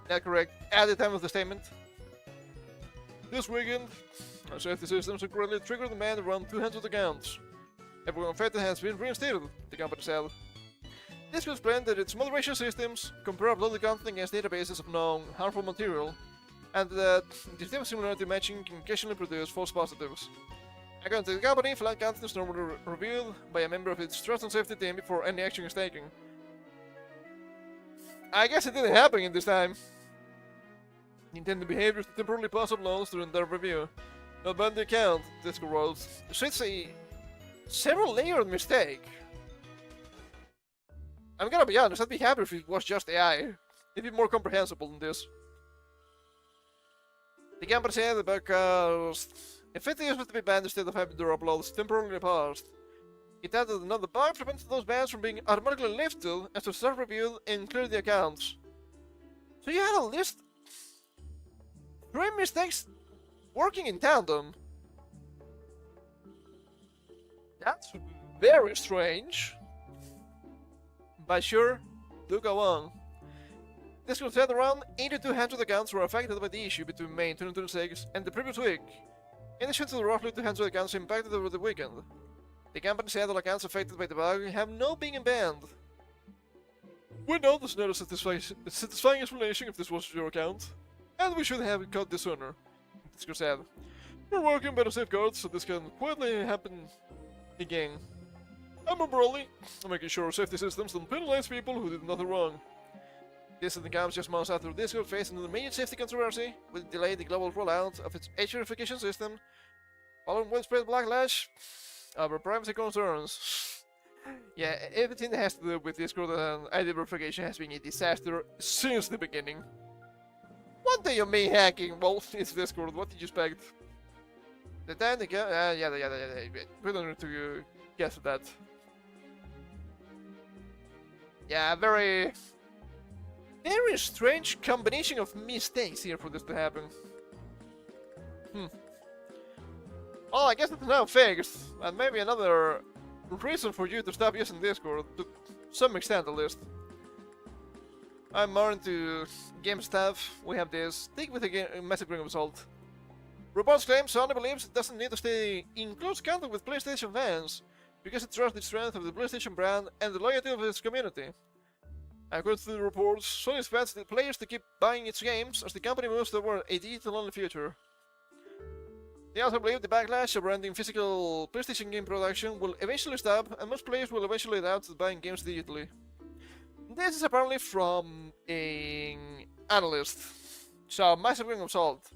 That correct, at the time of the statement. This weekend, our safety systems incorrectly triggered the ban around 200 accounts. Everyone affected has been reinstated, the company said. This will explain that its moderation systems compare uploaded content against databases of known harmful material, and that detective similarity matching can occasionally produce false positives. According to the company, flagged content is normally reviewed by a member of its trust and safety team before any action is taken. I guess it didn't happen in this time. Intended behaviors to temporarily pause uploads during their review. Not ban the account, Discord wrote. So it's a several layered mistake. I'm gonna be honest, I'd be happy if it was just AI. It'd be more comprehensible than this. The company said the bug caused infected users to be banned instead of having their uploads temporarily paused. It added that another bug prevented those bans from being automatically lifted after self-reviewed and cleared the accounts. So you had a list 3 mistakes working in tandem. That's very strange. But sure, do go on. Discord said around 8,200 accounts were affected by the issue between May 2026 and the previous week, in addition to the roughly 200 accounts impacted over the weekend. The company said all accounts affected by the bug have not been banned. We know there's not a satisfying explanation if this was your account, and we should have caught this sooner, Discord said. We're working better safeguards so this can quietly happen again. I'm Ibaraki, making sure safety systems don't penalize people who did nothing wrong. This comes just months after Discord faced another major safety controversy, with delaying the global rollout of its age verification system, following widespread backlash over privacy concerns. Yeah, everything that has to do with Discord and ID verification has been a disaster since the beginning. What do you mean hacking? Well, it's Discord, what did you expect? The time to go, we don't need to guess that. Yeah, very strange combination of mistakes here for this to happen. Well, I guess it's now fixed, and maybe another reason for you to stop using Discord, to some extent at least. I'm more into game stuff. We have this. Take with a massive grain of salt. Reports claim Sony believes it doesn't need to stay in close contact with PlayStation fans because it trusts the strength of the PlayStation brand and the loyalty of its community. According to the reports, Sony expects the players to keep buying its games as the company moves toward a digital-only future. They also believe the backlash surrounding physical PlayStation game production will eventually stop, and most players will eventually adapt to buying games digitally. This is apparently from an analyst, so massive grain of salt.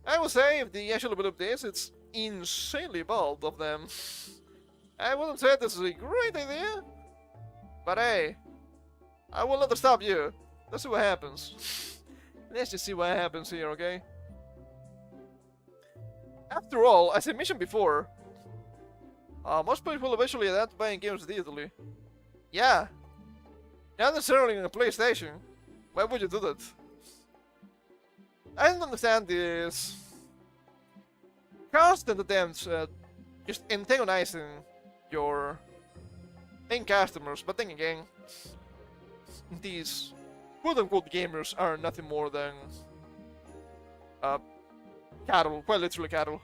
I would say if they actually believe this, it's insanely bold of them. I wouldn't say this is a great idea, but hey, I will never stop you. Let's see what happens. Let's just see what happens here, okay? After all, as I mentioned before, most people eventually adapt to buying games digitally. Yeah, not necessarily on a PlayStation. Why would you do that? I don't understand this constant attempts at just antagonizing your main customers, but then again, these quote-unquote gamers are nothing more than cattle, well, literally cattle.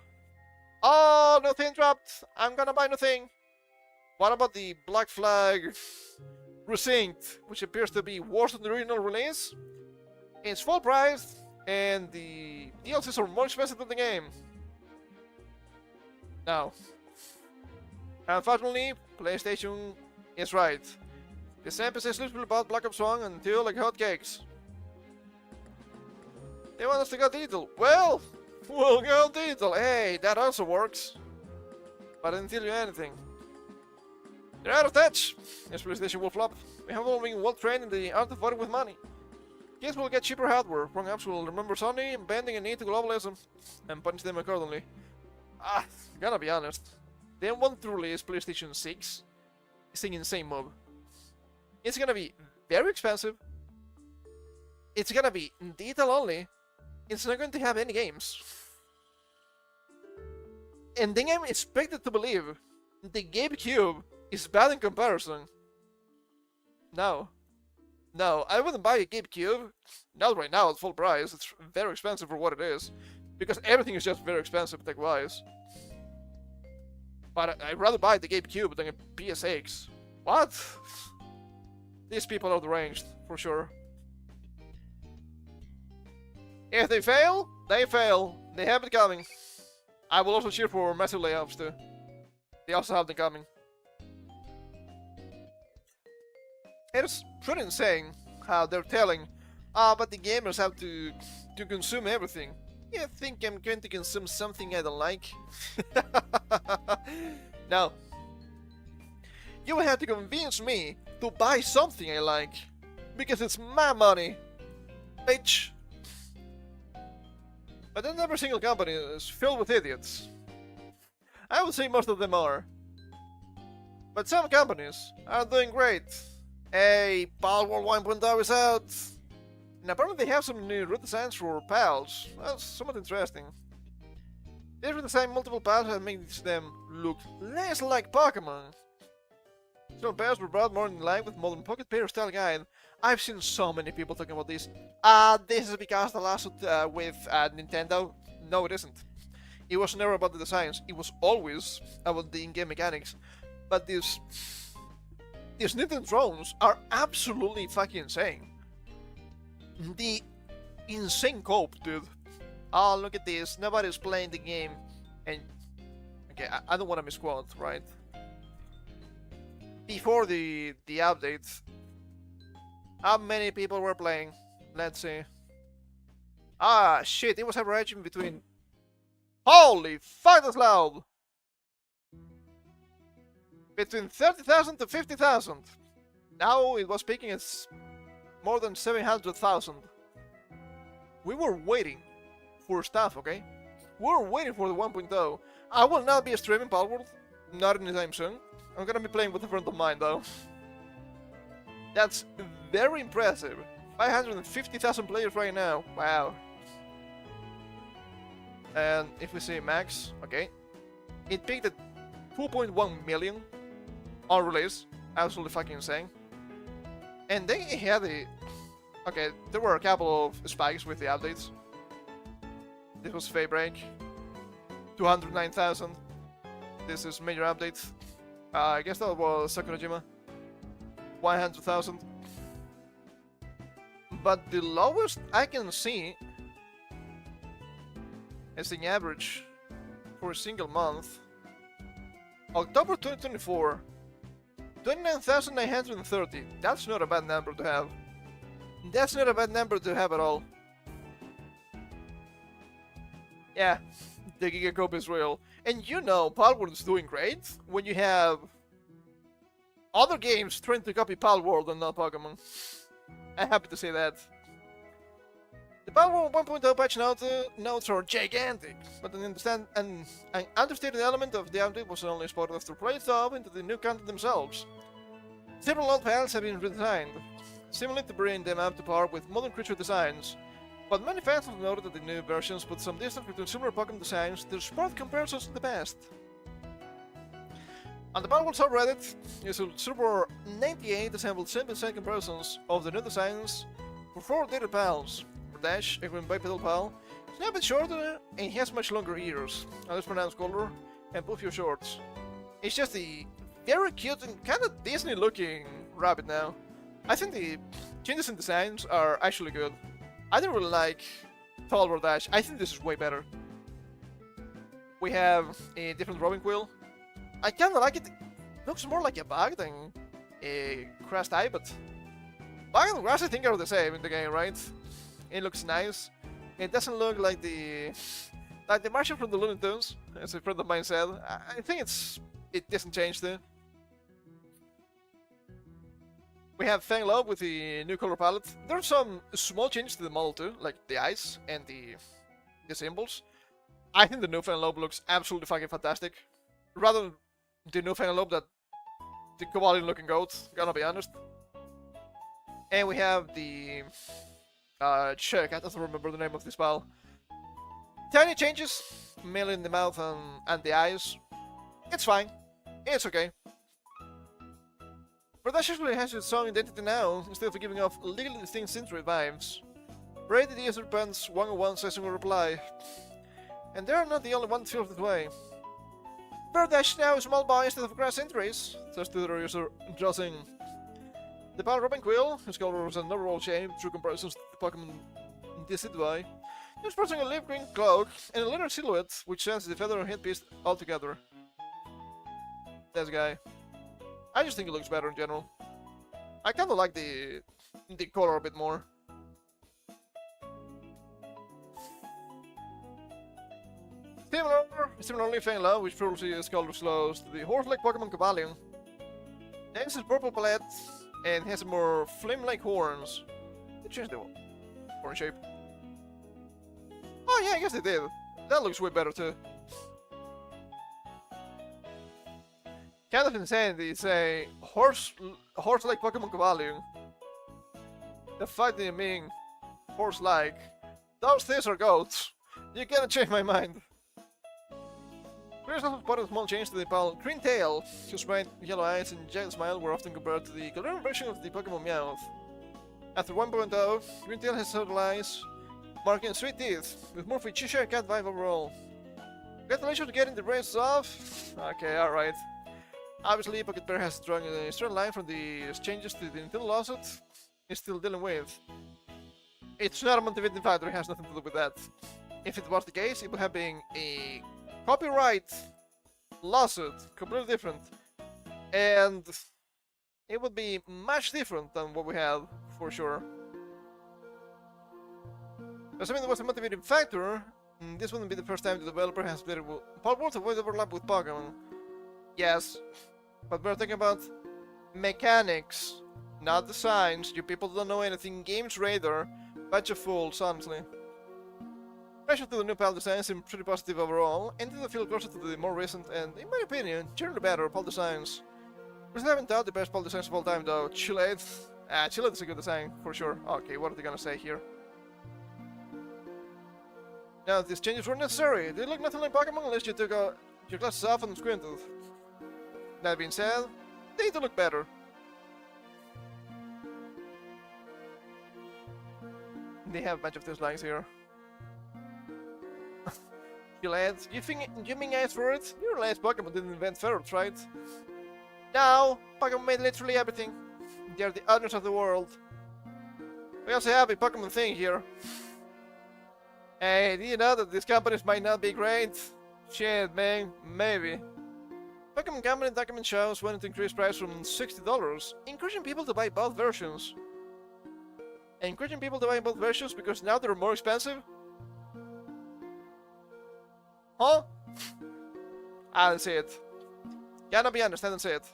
Oh, nothing dropped! I'm gonna buy nothing! What about the Black Flag Resynced, which appears to be worse than the original release? It's full price, and the DLCs are more expensive than the game. Now, unfortunately, PlayStation is right. This NPC literally bought Black Ops 1 until like hotcakes. They want us to go digital. Well, we'll go digital. Hey, that also works. But I didn't tell you anything. They're out of touch. This PlayStation will flop. We have all been well trained in the art of voting with money. Kids will get cheaper hardware. Wrong apps will remember Sony bending a knee to globalism and punish them accordingly. Gotta be honest. They want to release PlayStation 6. It's an insane move. It's gonna be very expensive. It's gonna be digital only. It's not going to have any games. And then I'm expected to believe the GameCube is bad in comparison. No. No, I wouldn't buy a GameCube. Not right now at full price. It's very expensive for what it is. Because everything is just very expensive tech-wise. But I'd rather buy the GameCube than a PSX. What? These people are deranged, for sure. If they fail, they fail. They have it coming. I will also cheer for massive layoffs too. They also have them coming. It's pretty insane how they're telling, but the gamers have to consume everything. You think I'm going to consume something I don't like? No. You will have to convince me to buy something I like. Because it's my money. Bitch. But then every single company is filled with idiots. I would say most of them are. But some companies are doing great. Hey, Palworld 1.0 is out. And apparently they have some new route designs for pals. That's somewhat interesting. They redesign multiple pals and makes them look less like Pokemon. Some pairs were brought more in line with modern Pocket Pair style guide. I've seen so many people talking about this. This is because the lawsuit with Nintendo? No, it isn't. It was never about the designs. It was always about the in-game mechanics. But these Nintendo drones are absolutely fucking insane. The insane cope, dude. Oh, look at this. Nobody's playing the game. And okay, I don't want to misquote, right? Before the update, how many people were playing? Let's see. Shit, it was averaging between... Holy fuck, that's loud! Between 30,000 to 50,000. Now it was peaking at more than 700,000. We were waiting for stuff, okay? We were waiting for the 1.0. I will not be streaming Palworld, not anytime soon. I'm gonna be playing with a friend of mine though. That's very impressive. 550,000 players right now. Wow. And if we see max, okay. It peaked at 2.1 million on release. Absolutely fucking insane. And then it had the... Okay, there were a couple of spikes with the updates. This was Fay Break. 209,000. This is major update. I guess that was Sakurajima. 100,000. But the lowest I can see is the average for a single month. October 2024, 29,930. That's not a bad number to have. That's not a bad number to have at all. Yeah, the Giga Looping is real. And you know, Palworld is doing great when you have other games trying to copy Palworld and not Pokemon. I'm happy to say that. The Palworld 1.0 patch notes are gigantic, but an understated element of the update was only spotted after players dove into the new content themselves. Several old pals have been redesigned, seemingly to bring them up to par with modern creature designs. But many fans have noted that the new versions put some distance between similar Pokemon designs to spot comparisons to the past. On the Palworld subreddit, user Server 98 assembled simple design comparisons of the new designs for 4 dated pals. Dash, a green bipedal pal, is now a bit shorter and he has much longer ears, a less pronounced color, and puffier shorts. It's just a very cute and kind of Disney looking rabbit now. I think the changes in designs are actually good. I didn't really like Palworld Dash. I think this is way better. We have a different Robin Quill. I kinda like it. It looks more like a bug than a Grass type, but bug and grass I think are the same in the game, right? It looks nice. It doesn't look like the Martian from the Looney Tunes, as a friend of mine said. I think it doesn't change though. We have Fanglobe with the new color palette. There are some small changes to the model too, like the eyes and the symbols. I think the new Fanglobe looks absolutely fucking fantastic. Rather than the new Fanglobe that the Kovalin looking goat, gonna be honest. And we have the check, I don't remember the name of this pal. Tiny changes, mainly in the mouth and the eyes. It's fine. It's okay. Verdash actually has its own identity now, instead of giving off legally distinct Sentry vibes. Rated user Pants 101 says in a reply. And they're not the only one that feels that way. Verdash now is small boy instead of grass entries, says Twitter user Jossing. The Pal Robin Quill, whose color was an overall shame through comparisons to the Pokemon Decidueye, is sporting a leaf green cloak and a linear silhouette, which sends the feather and headpiece all together. This guy. I just think it looks better in general. I kinda like the color a bit more. Similarly, Fangla, which probably is called slows to the horse-like Pokemon Cobalion. Next is purple palette and has more flame-like horns. They changed the horn shape. Oh yeah, I guess they did. That looks way better too. Kind of insane, it's a horse-like Pokemon Cobalion. The fuck do you mean? Horse-like? Those things are goats. You gotta change my mind. There's also spotted a small change to the pal Green Tail, whose bright yellow eyes and jagged smile were often compared to the colored version of the Pokemon Meowth. After 1.0, Green Tail has subtle eyes, marking sweet teeth, with more of a Cheshire Cat vibe overall. Congratulations to getting the braces off. Okay, alright. Obviously, Pocket Bear has drawn a straight line from the changes to the Nintendo lawsuit it's still dealing with. It's not a motivating factor, it has nothing to do with that. If it was the case, it would have been a copyright lawsuit, completely different. And it would be much different than what we had, for sure. Assuming there was a motivating factor, this wouldn't be the first time the developer has played Palworld to avoid overlap with Pokemon. Yes, but we're talking about mechanics, not designs. You people don't know anything. Games radar, bunch of fools, honestly. Reaction to the new PAL designs seem pretty positive overall, and did feel closer to the more recent and, in my opinion, generally better PAL designs. We still haven't thought the best PAL designs of all time though. Chillade. Chillade is a good design, for sure. Okay, what are they gonna say here? Now, these changes were necessary. They look nothing like Pokemon unless you took your glasses off and squinted. That being said, they do look better. They have a bunch of dislikes here. You lads, you mean ask for it? Your last Pokemon didn't invent ferrets, right? No, Pokemon made literally everything. They're the owners of the world. We also have a Pokemon thing here. Hey, do you know that these companies might not be great? Shit, man, maybe. Pokemon Company document shows when it increased price from $60, encouraging people to buy both versions. Encouraging people to buy both versions because now they're more expensive? Huh? I don't see it. Cannot be understood and see it.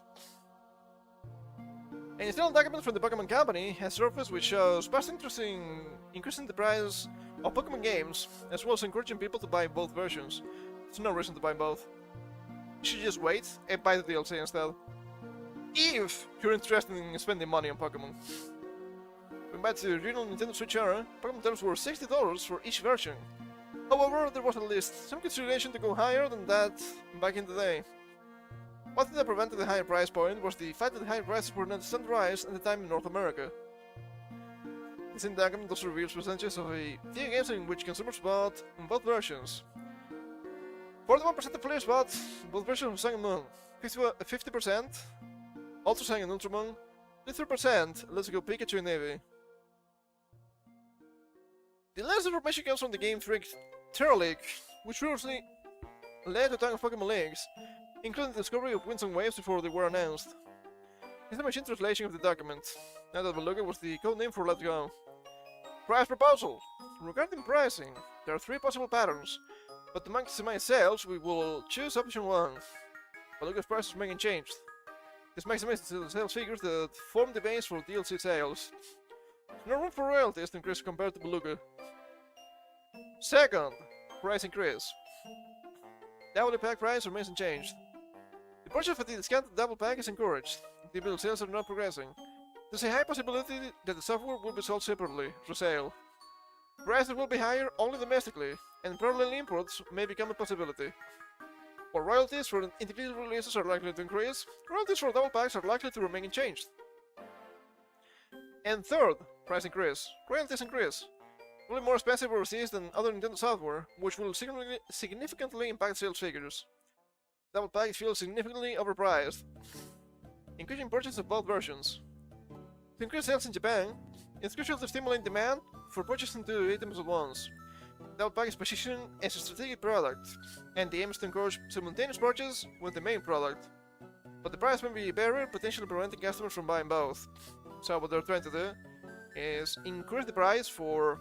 An internal document from the Pokemon Company has surfaced which shows past interest in increasing the price of Pokemon games, as well as encouraging people to buy both versions. There's no reason to buy both. You should just wait and buy the DLC instead. If you're interested in spending money on Pokemon. When back to the original Nintendo Switch era, Pokemon terms were $60 for each version. However, there was at least some consideration to go higher than that back in the day. One thing that prevented the higher price point was the fact that the higher prices were not standardized at the time in North America. This document also reveals percentages of video games in which consumers bought both versions. 41% of players bought both versions of Sun and Moon, 50% also Sun and Ultramon, 53% Let's Go Pikachu and Eevee. The latest information comes from the Game Freak Terra League, which previously led to a ton of Pokemon leaks, including the discovery of Winds and Waves before they were announced. This is the machine translation of the document. Now that Beluga was the code name for Let's Go. Price proposal! Regarding pricing, there are 3 possible patterns, but to maximize sales, we will choose option 1. Beluga's prices remain unchanged. This maximizes the sales figures that form the base for DLC sales. No room for royalties to increase compared to Beluga. Second, price increase. Double pack price remains unchanged. The purchase of the discounted double pack is encouraged. The bill sales are not progressing. There's a high possibility that the software will be sold separately, for sale. Prices will be higher only domestically, and parallel imports may become a possibility. While royalties for individual releases are likely to increase, royalties for double packs are likely to remain unchanged. And third, price increase. Royalties increase. Will be more expensive overseas than other Nintendo software, which will significantly impact sales figures. Double packs feel significantly overpriced, increasing purchase of both versions. To increase sales in Japan, it's crucial to stimulate demand for purchasing 2 items at once. Double pack is positioned as a strategic product, and the aim is to encourage simultaneous purchase with the main product. But the price may be a barrier, potentially preventing customers from buying both. So what they're trying to do is increase the price for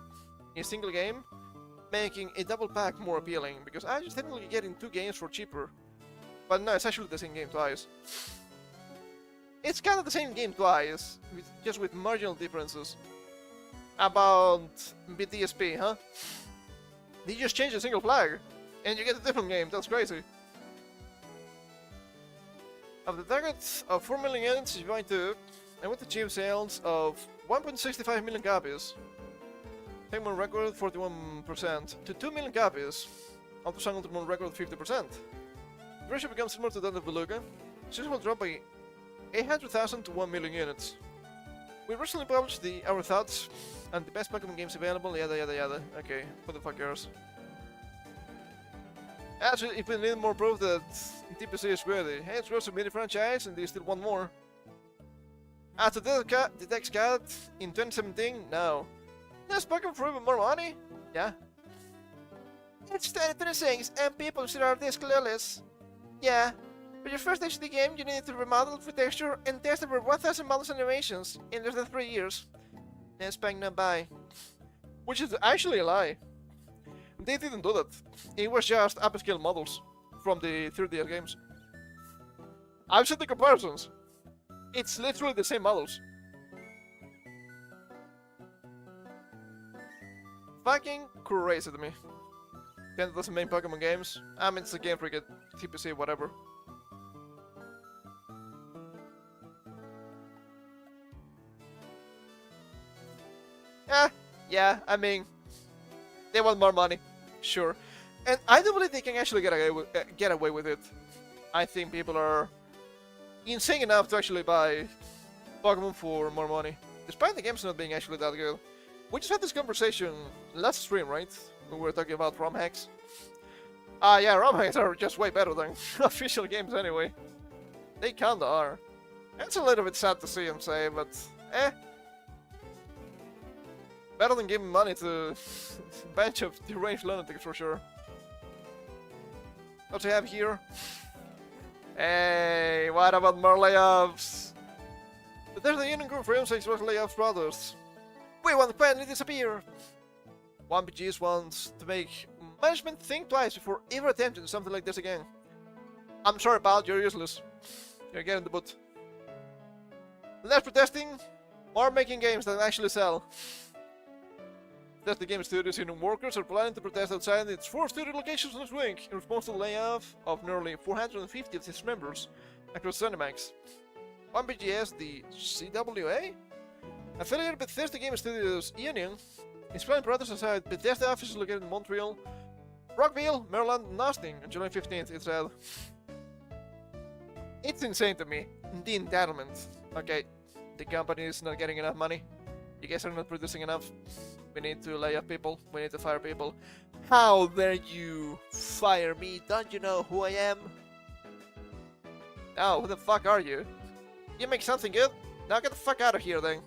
a single game, making a double pack more appealing, because I'm just technically getting 2 games for cheaper. But no, it's actually the same game twice. It's kind of the same game twice, just with marginal differences. About BTSP, huh? They just change a single flag, and you get a different game. That's crazy. Of the target of 4 million units is going to, and with achieve sales of 1.65 million copies. Pokemon record 41% to 2 million copies. Auto Ultramon record 50%. The ratio becomes similar to that of Beluga. Sales will drop by 800,000 to 1 million units. We recently published our thoughts on the best Pokemon games available, yada yada yada. Okay, who the fuck cares? Actually, if we need more proof that TPC is worthy, hey, it's worth a mini franchise and they still want more. After the text cut in 2017, no. There's Pokemon for even more money? Yeah. It's 2026 and people still are this clueless. Yeah. For your first HD game, you need to remodel for texture and test over 1000 models and animations in less than 3 years. Let's bang not buy. Which is actually a lie. They didn't do that. It was just upscale models from the 3DS games. I've seen the comparisons. It's literally the same models. Fucking crazy to me. Then doesn't make Pokemon games. I mean, it's a Game Freak at TPC, whatever. Yeah, I mean, they want more money, sure. And I do believe they can actually get away with it. I think people are insane enough to actually buy Pokemon for more money, despite the games not being actually that good. We just had this conversation last stream, right? When we were talking about ROM hacks. Yeah, ROM hacks are just way better than official games anyway. They kinda are. It's a little bit sad to see them say, but better than giving money to a bunch of deranged lunatics for sure. What we have here? Hey, what about more layoffs? But there's the union group for M6 layoffs brothers. We want to quietly disappear. 1BGS wants to make management think twice before ever attempting something like this again. I'm sorry, pal, you're useless. You're getting the boot. Less protesting, more making games that actually sell. That's the game studio's union workers are planning to protest outside its 4 studio locations next week in response to the layoff of nearly 450 of its members across Cinemax. 1BGS, the CWA, affiliated with Bethesda Game Studios Union, is planning protests outside Bethesda offices located in Montreal, Rockville, Maryland, and Austin on July 15th, it said. It's insane to me, the entitlement. Okay, the company is not getting enough money. You guys are not producing enough. We need to lay off people. We need to fire people. How dare you fire me? Don't you know who I am? Oh, who the fuck are you? You make something good? Now get the fuck out of here then.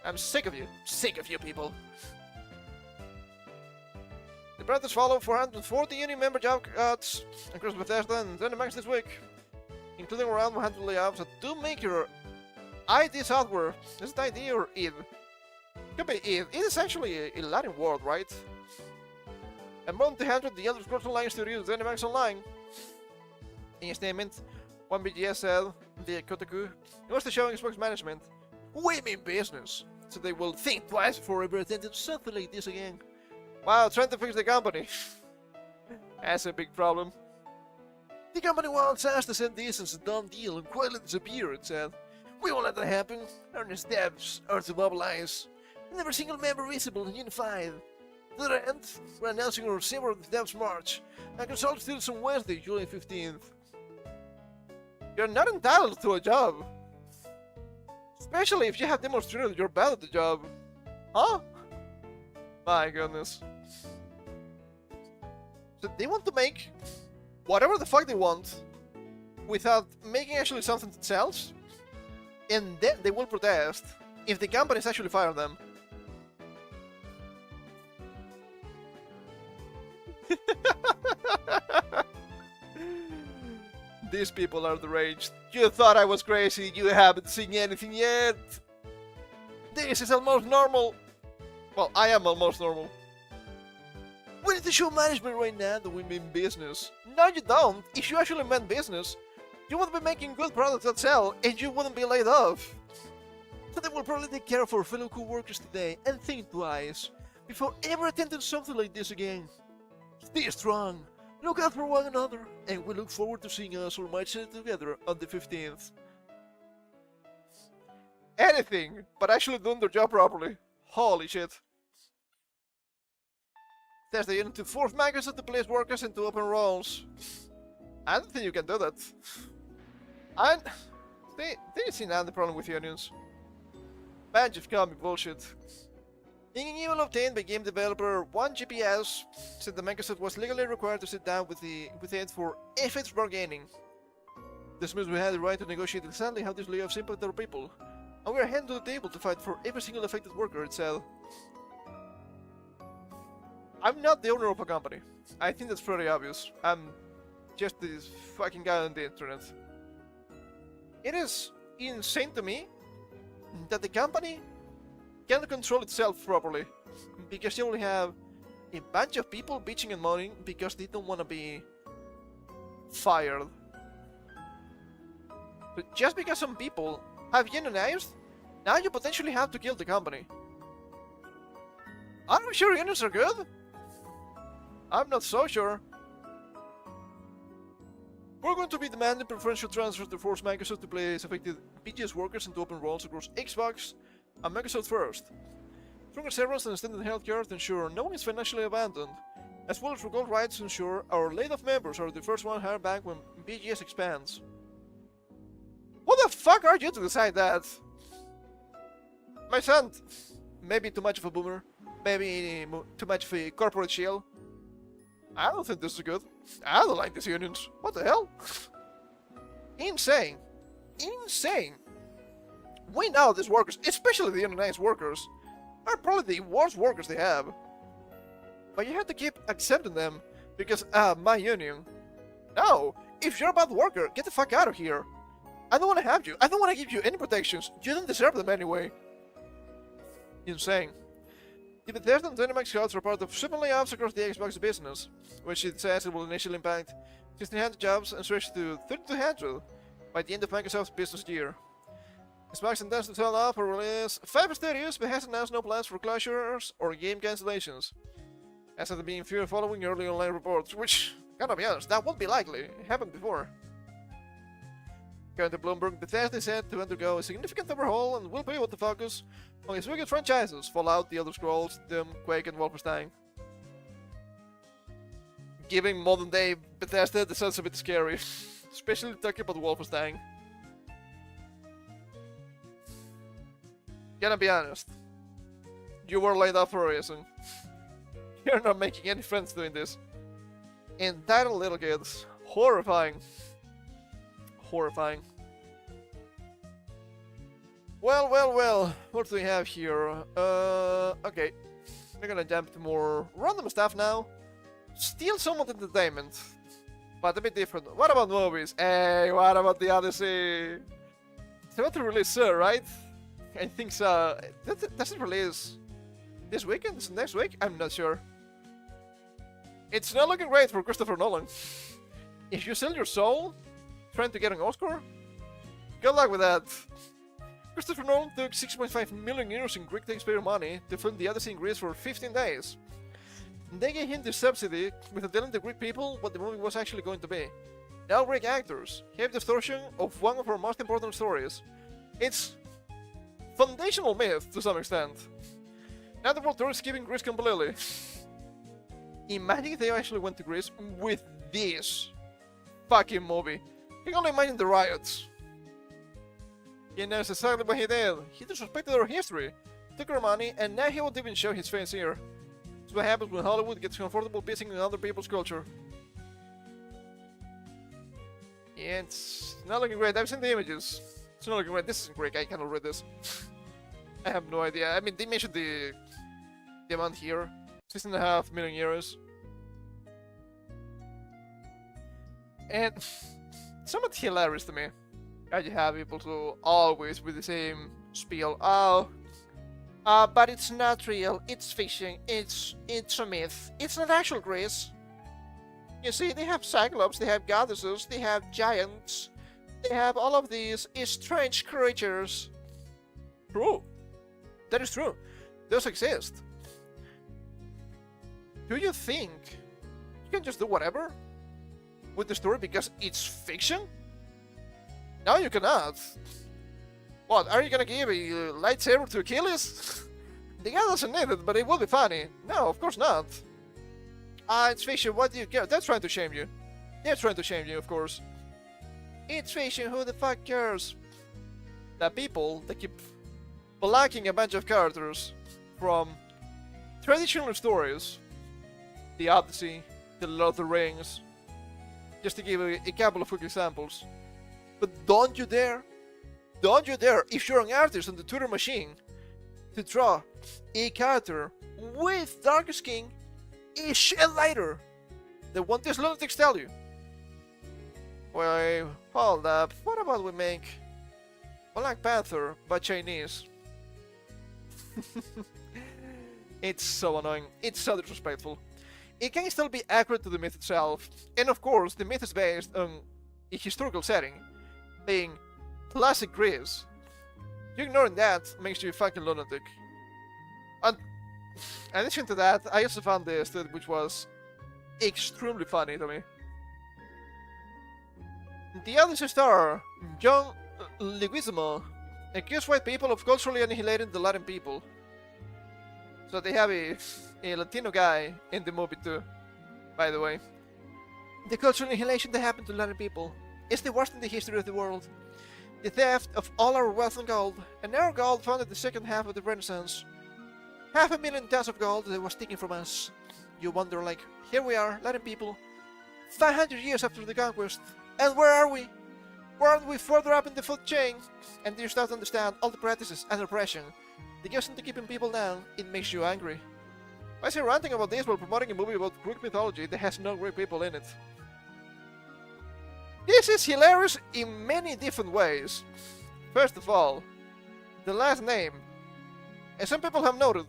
I'm sick of you. Sick of you people. The brothers follow 440 union member job cuts across Bethesda and Cinemax this week, including around 100 layoffs at 2Maker ID software. Is it ID or id? Could be id. It is actually a Latin word, right? And more than 200 the Elder Scrolls Online studios Cinemax Online. In a statement, 1BGS said via Kotaku, it was to show Xbox management, we mean business, so they will think twice before ever attempting something like this again. Wow, trying to fix the company. That's a big problem. The company wants us to send this as a done deal and quietly disappear, it said. We won't let that happen. Our next steps are to mobilize, and every single member visible and unified. To that end, we're announcing our Summer of the Devs March and consult students on Wednesday, July 15th. You're not entitled to a job. Especially if you have demonstrated you're bad at the job. Huh? My goodness. So they want to make whatever the fuck they want without making actually something that sells, and then they will protest if the companies actually fire them. These people are deranged. You thought I was crazy, you haven't seen anything yet. This is almost normal. Well, I am almost normal. We need to show management right now that we mean business. No, you don't. If you actually meant business, you would be making good products that sell, and you wouldn't be laid off. So they will probably take care of our fellow co-workers today and think twice before ever attempting something like this again. Stay strong, look out for one another, and we look forward to seeing us all marching together on the 15th. Anything, but actually doing their job properly. Holy shit. There's the unit to force Microsoft to place workers into open roles. I don't think you can do that. And they see now the problem with unions. Bunch of comic bullshit. In an email obtained by game developer 1GPS said that Microsoft was legally required to sit down with it for ethics bargaining. This means we had the right to negotiate exactly how these layoffs impact our people, and we are heading to the table to fight for every single affected worker, it said. I'm not the owner of a company. I think that's pretty obvious. I'm just this fucking guy on the internet. It is insane to me that the company can't control itself properly, because you only have a bunch of people bitching and moaning because they don't want to be fired. But just because some people have unionized, now you potentially have to kill the company. Are we sure unions are good? I'm not so sure. We're going to be demanding preferential transfers to force Microsoft to place affected BGS workers into open roles across Xbox and Microsoft first. Stronger severance and extended healthcare to ensure no one is financially abandoned, as well as regal rights to ensure our laid-off members are the first one hired back when BGS expands. What the fuck are you to decide that? My son, maybe too much of a boomer, maybe too much of a corporate shield. I don't think this is good. I don't like these unions. What the hell? Insane. Insane. We know these workers, especially the unionized workers, are probably the worst workers they have. But you have to keep accepting them because, my union. No, if you're a bad worker, get the fuck out of here. I don't want to have you. I don't want to give you any protections. You don't deserve them anyway. Insane. The Bethesda and Dynamax codes are part of sudden layoffs across the Xbox business, which it says it will initially impact 1,600 jobs and switch to 3,200 by the end of Microsoft's business year. Xbox intends to sell off or release 5 studios, but has announced no plans for closures or game cancellations, as have been few following early online reports, which, gotta be honest, that won't be likely. It happened before. According to Bloomberg, Bethesda is set to undergo a significant overhaul and will be able to focus on its biggest franchises: Fallout, The Elder Scrolls, Doom, Quake, and Wolfenstein. Giving modern day Bethesda, that sounds a bit scary, especially talking about Wolfenstein. Gonna be honest, you were laid off for a reason. You're not making any friends doing this. Entitled little kids. Horrifying. Horrifying. Well, what do we have here? Okay. We're gonna jump to more random stuff now. Still somewhat entertainment, but a bit different. What about movies? Hey, what about the Odyssey? It's about to release soon, right? I think so. Does it release this weekend? Is it next week? I'm not sure. It's not looking great for Christopher Nolan. If you sell your soul trying to get an Oscar, good luck with that. Christopher Nolan took 6.5 million euros in Greek taxpayer money to film the Odyssey in Greece for 15 days. They gave him the subsidy without telling the Greek people what the movie was actually going to be. Now Greek actors have the distortion of one of our most important stories. It's foundational myth to some extent. Now the world tour is skipping Greece completely. Imagine if they actually went to Greece with this fucking movie. You can only imagine the riots. He knows exactly what he did. He disrespected our history, took our money, and now he won't even show his face here. That's what happens when Hollywood gets comfortable pissing on other people's culture. Yeah, it's not looking great. I've seen the images. It's not looking great. This isn't Greek. I cannot read this. I have no idea. I mean, they mentioned the amount here. 6.5 million euros. And somewhat hilarious to me. How you have people to always with the same spiel. Oh, but it's not real. It's fiction. It's a myth. It's not actual Greece. You see, they have cyclops, they have goddesses, they have giants, they have all of these strange creatures. True. That is true. Those exist. Do you think you can just do whatever with the story because it's fiction? No, you cannot. What, are you gonna give a lightsaber to Achilles? The guy doesn't need it, but it will be funny. No, of course not. It's fiction, what do you care? They're trying to shame you. They're trying to shame you, of course. It's fiction, who the fuck cares? The people that keep blocking a bunch of characters from traditional stories. The Odyssey, The Lord of the Rings. Just to give a couple of quick examples. But don't you dare, if you're an artist on the Twitter machine, to draw a character with dark skin a shit later than what these lunatics tell you. Wait, hold up, what about we make Black Panther but Chinese? It's so annoying, it's so disrespectful. It can still be accurate to the myth itself, and of course the myth is based on a historical setting, being classic Greece. You ignoring that makes you a fucking lunatic. And in addition to that, I also found this which was extremely funny to me. The Odyssey star, John Leguizamo, accused white people of culturally annihilating the Latin people. So they have a Latino guy in the movie too, by the way. The cultural annihilation that happened to Latin people is the worst in the history of the world. The theft of all our wealth and gold, and our gold founded the second half of the Renaissance. 500,000 tons of gold that was taken from us. You wonder, like, here we are, Latin people, 500 years after the conquest, and where are we? Why aren't we further up in the food chain? And you start to understand all the practices and oppression that goes into keeping people down. It makes you angry. Why is he ranting about this while promoting a movie about Greek mythology that has no Greek people in it? This is hilarious in many different ways. First of all, the last name, as some people have noted,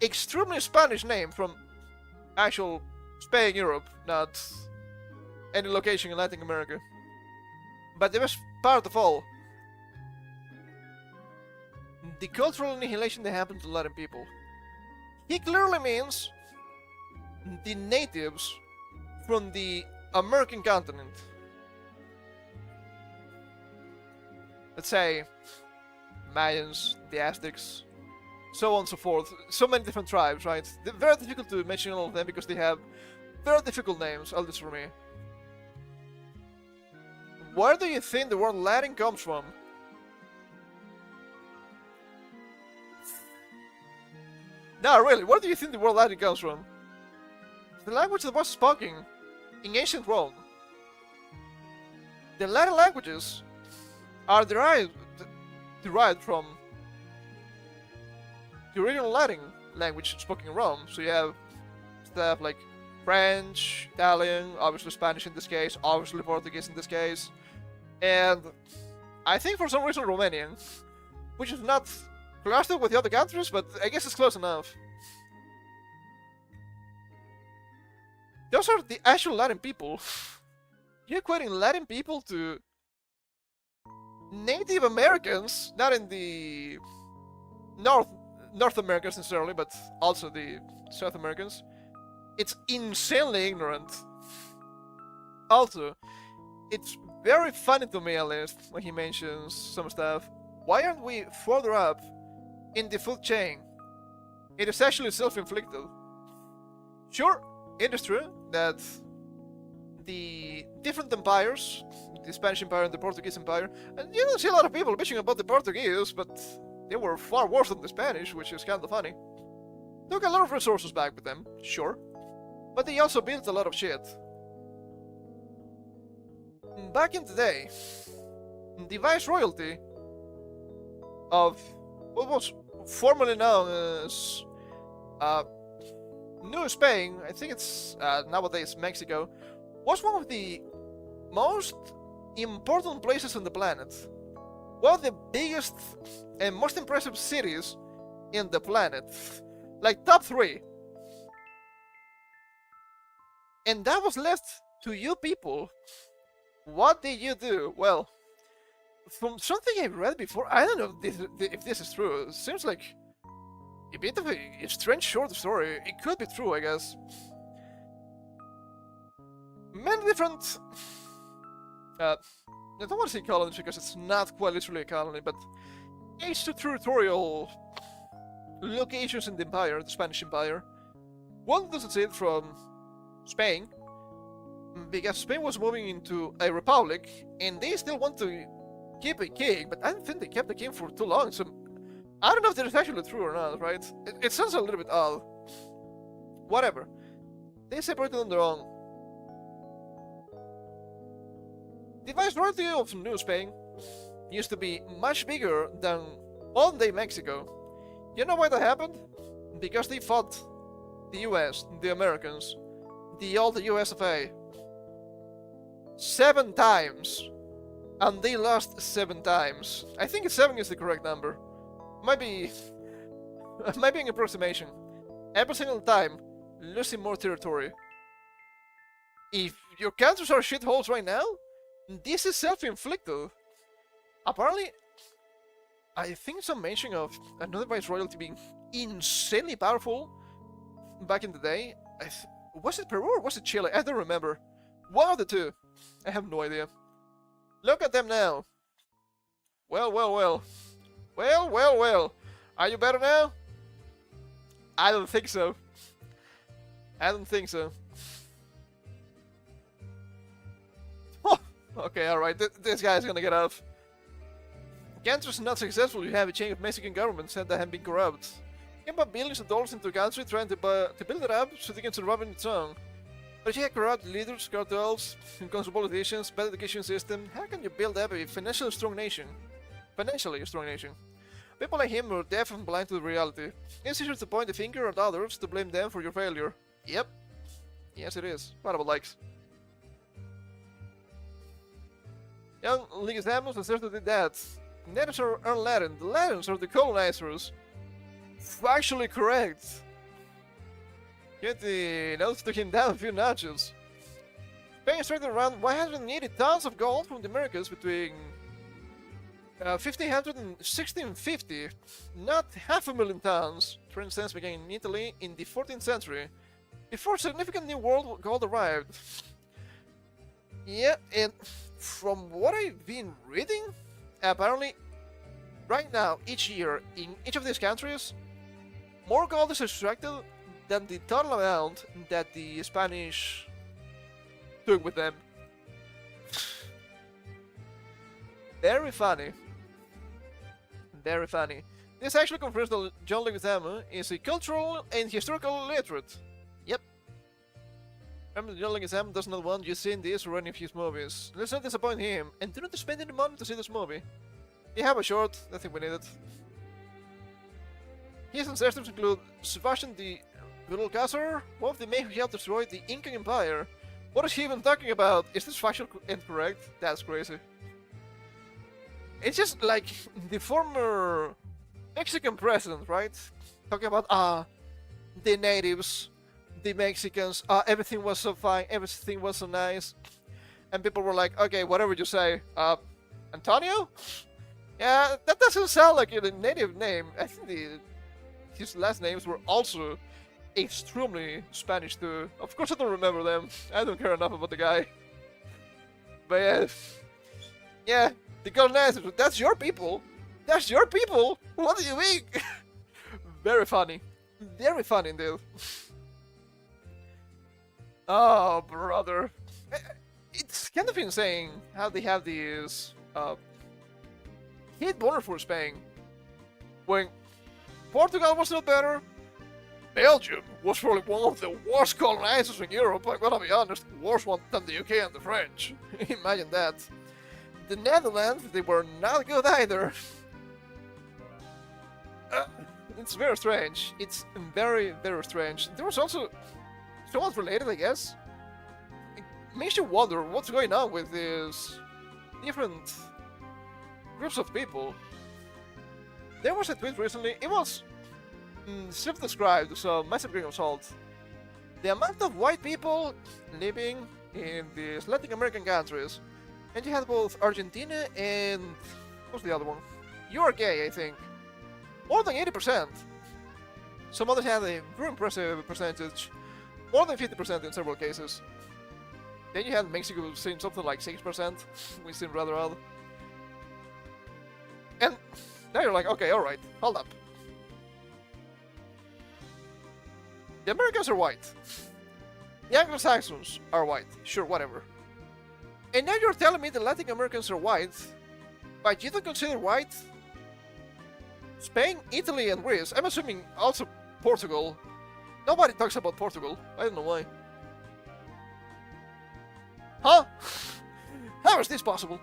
extremely Spanish name from actual Spain, Europe, not any location in Latin America. But the best part of all, the cultural annihilation that happened to Latin people. He clearly means the natives from the American continent. Let's say Mayans, the Aztecs, so on and so forth. So many different tribes, right? They're very difficult to mention all of them because they have very difficult names, at least for me. Where do you think the word Latin comes from? No, really, where do you think the word Latin comes from? The language that was spoken in ancient Rome. The Latin languages are derived from the original Latin language spoken in Rome. So you have stuff like French, Italian, obviously Spanish in this case, obviously Portuguese in this case, and I think for some reason Romanian, which is not clustered with the other countries, but I guess it's close enough. Those are the actual Latin people. You're equating Latin people to Native Americans, not in the North Americans necessarily, but also the South Americans. It's insanely ignorant. Also, it's very funny to me, at least, when he mentions some stuff. Why aren't we further up in the food chain? It is actually self-inflicted. Sure, it is true that the different empires, the Spanish Empire and the Portuguese Empire, and you don't see a lot of people bitching about the Portuguese, but they were far worse than the Spanish, which is kind of funny. Took a lot of resources back with them, sure, but they also built a lot of shit. Back in the day, the viceroyalty of what was formerly known as New Spain, I think it's nowadays Mexico, was one of the most important places on the planet. One of the biggest and most impressive cities in the planet. Like top 3. And that was left to you people. What did you do? Well, from something I've read before, I don't know if this is true. It seems like a bit of a strange short story. It could be true, I guess. Many different I don't want to say colonies because it's not quite literally a colony, but extraterritorial locations in the Empire, the Spanish Empire. One doesn't see it from Spain, because Spain was moving into a republic, and they still want to keep a king, but I don't think they kept the king for too long, so I don't know if that is actually true or not, right? It sounds a little bit odd. Whatever. They separated on their own. The viceroyalty of New Spain used to be much bigger than modern-day Mexico. You know why that happened? Because they fought the US, the Americans, the old US of A 7 times. And they lost 7 times. I think 7 is the correct number. Might be an approximation. Every single time, losing more territory. If your countries are shitholes right now, this is self-inflicted. Apparently, I think some mention of another viceroyalty being insanely powerful back in the day. Was it Peru or was it Chile? I don't remember. One of the two. I have no idea. Look at them now. Well, well, well. Well, well, well. Are you better now? I don't think so. I don't think so. Oh, okay, alright. This guy's gonna get off. Cancer is not successful. You have a chain of Mexican governments that have been corrupt. You can put billions of dollars into a country trying to build it up so they can survive on its own. But if you have corrupt leaders, cartels, inconstant politicians, bad education system, how can you build up a financially strong nation? People like him are deaf and blind to the reality. It's easier to point the finger at others to blame them for your failure. Yep. Yes, it is. What about likes? Young Legislamus asserted that natives are Latin, the Latins are the colonizers. Factually correct. Get the notes took him down a few notches. Spain extracted around 180 tons of gold from the Americas between 1500 and 1650, not 500,000 tons. Trade sense began in Italy in the 14th century, before significant New World gold arrived. Yeah, and from what I've been reading, apparently, right now, each year, in each of these countries, more gold is extracted than the total amount that the Spanish took with them. Very funny. Very funny. This actually confirms that John Leguizamo is a cultural and historical literate. Yep. Remember, John Leguizamo does not want you seeing this or any of his movies. Let's not disappoint him, and do not spend any money to see this movie. You have a short, I think we need it. His ancestors include Sebastian the Brutal Caesar, one of the men who helped destroy the Incan Empire. What is he even talking about? Is this factual incorrect? That's crazy. It's just like the former Mexican president, right? Talking about the natives, the Mexicans, everything was so fine, everything was so nice. And people were like, okay, whatever you say. Antonio? Yeah, that doesn't sound like a native name. I think his last names were also extremely Spanish too. Of course I don't remember them. I don't care enough about the guy. But yeah, the colonizers, that's your people. That's your people. What do you mean? Very funny. Very funny indeed. Oh, brother. It's kind of insane how they have these hate border for Spain. When Portugal was not better, Belgium was probably one of the worst colonizers in Europe. I'm gonna be honest, worse one than the UK and the French. Imagine that. The Netherlands, they were not good either. It's very strange. It's very, very strange. There was also somewhat related, I guess. It makes you wonder what's going on with these different groups of people. There was a tweet recently, it was self-described, so massive grain of salt. The amount of white people living in these Latin American countries. And you had both Argentina and... what's the other one? Uruguay, I think. More than 80%. Some others had a very impressive percentage. More than 50% in several cases. Then you had Mexico saying something like 6%, which seemed rather odd. And now you're like, okay, alright, hold up. The Americans are white. The Anglo-Saxons are white. Sure, whatever. And now you're telling me the Latin Americans are white, but you don't consider white Spain, Italy, and Greece. I'm assuming also Portugal. Nobody talks about Portugal. I don't know why. Huh? How is this possible?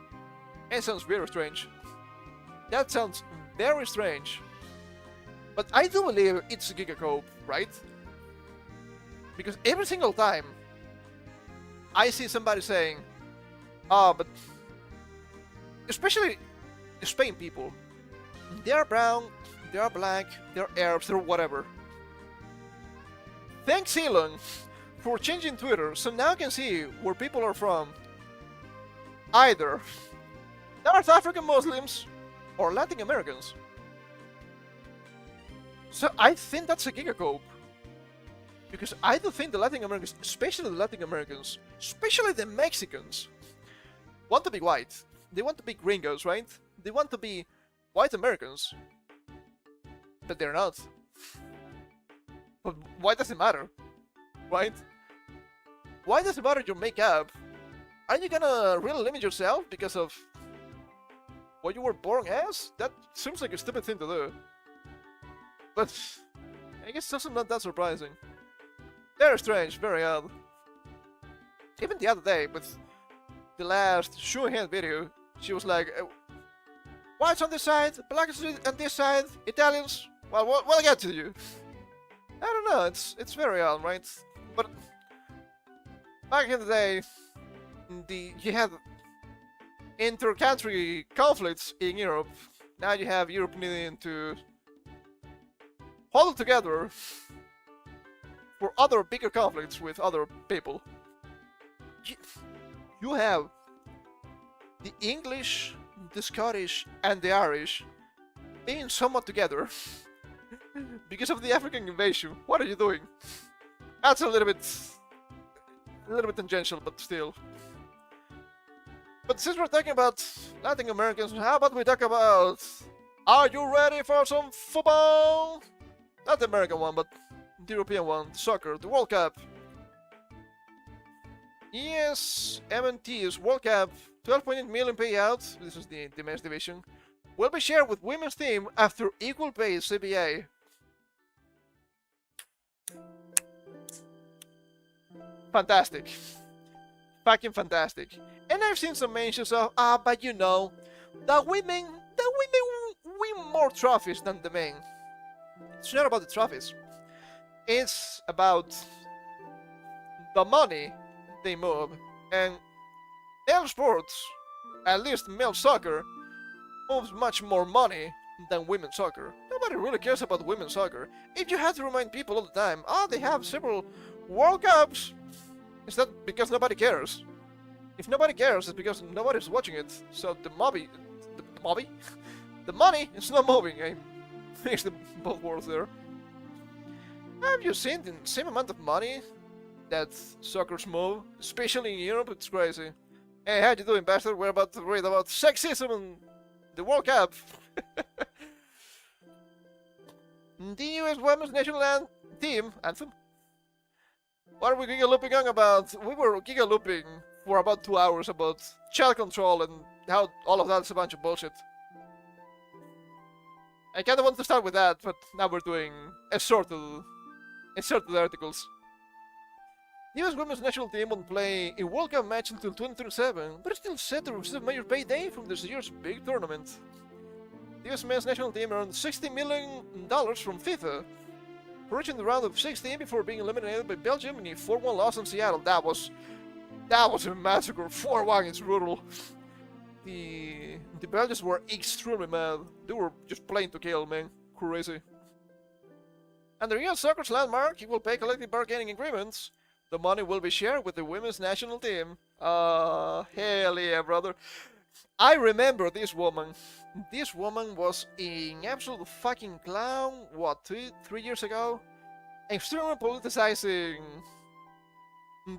It sounds very strange. That sounds very strange. But I do believe it's Giga Cope, right? Because every single time I see somebody saying, but especially Spain people, they are brown, they are black, they're Arabs, they're whatever. Thanks Elon for changing Twitter so now I can see where people are from. Either North African Muslims or Latin Americans. So I think that's a gigacope. Because I do think the Latin Americans, especially the Latin Americans, especially the Mexicans, want to be white. They want to be gringos, right? They want to be white Americans. But they're not. But why does it matter? Right? Why does it matter your makeup? Are you gonna really limit yourself because of what you were born as? That seems like a stupid thing to do. But I guess it's also not that surprising. Very strange, very odd. Even the other day, with the last shoe hand video, she was like, whites on this side, blacks on this side, Italians, well, we'll get to you. I don't know, it's very odd, right? But back in the day, you had inter-country conflicts in Europe. Now you have Europe needing to hold together for other bigger conflicts with other people. You have the English, the Scottish, and the Irish being somewhat together because of the African invasion. What are you doing? That's a little bit tangential, but still. But since we're talking about Latin Americans, how about we talk about... Are you ready for some football? Not the American one, but the European one, the soccer, the World Cup. Yes, MNT's World Cup, 12.8 million payout, this is the men's division, will be shared with women's team after equal pay CBA. Fantastic. Fucking fantastic. And I've seen some mentions of, but you know, the women win more trophies than the men. It's not about the trophies. It's about the money they move. And male sports, at least male soccer, moves much more money than women's soccer. Nobody really cares about women's soccer. If you have to remind people all the time, they have several World Cups, it's not because nobody cares. If nobody cares, it's because nobody's watching it. So the money is not moving. I mixed both words there. Have you seen the same amount of money that soccer's move, especially in Europe? It's crazy. Hey, how you doing, bastard? We're about to read about sexism in the World Cup. The US Women's National Team Anthem. What are we Giga Looping on about? We were Giga Looping for about 2 hours about child control and how all of that's a bunch of bullshit. I kinda want to start with that, but now we're doing assorted articles. The US Women's National Team won't play a World Cup match until 2027, but it's still set to receive major payday from this year's big tournament. The US Men's National Team earned $60 million from FIFA for reaching the round of 16 before being eliminated by Belgium in a 4-1 loss in Seattle. That was a massacre. 4-1 is brutal. The Belgians were extremely mad. They were just playing to kill, man. Crazy. Under US Soccer's landmark, he will pay collective bargaining agreements. The money will be shared with the women's national team. Hell yeah, brother. I remember this woman. This woman was an absolute fucking clown, what, 3 years ago? Extremely politicizing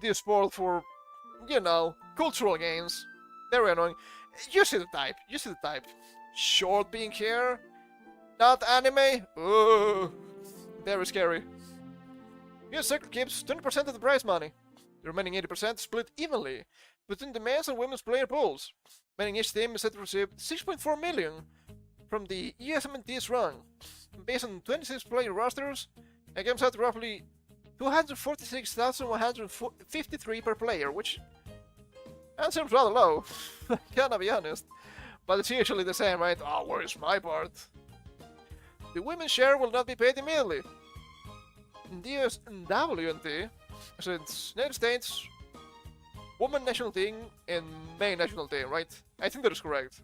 this sport for, you know, cultural gains. Very annoying. You see the type. Short pink hair, not anime. Ooh, very scary. US Soccer keeps 20% of the prize money. The remaining 80% split evenly between the men's and women's player pools, meaning each team is set to receive $6.4 million from the USMNT's run. Based on 26 player rosters, it comes out to roughly $246,153 per player, which that seems rather low, gotta be honest. But it's usually the same, right? Oh, where's my part? The women's share will not be paid immediately. The USWNT, so it's United States Women National Team and Men National Team, right? I think that is correct.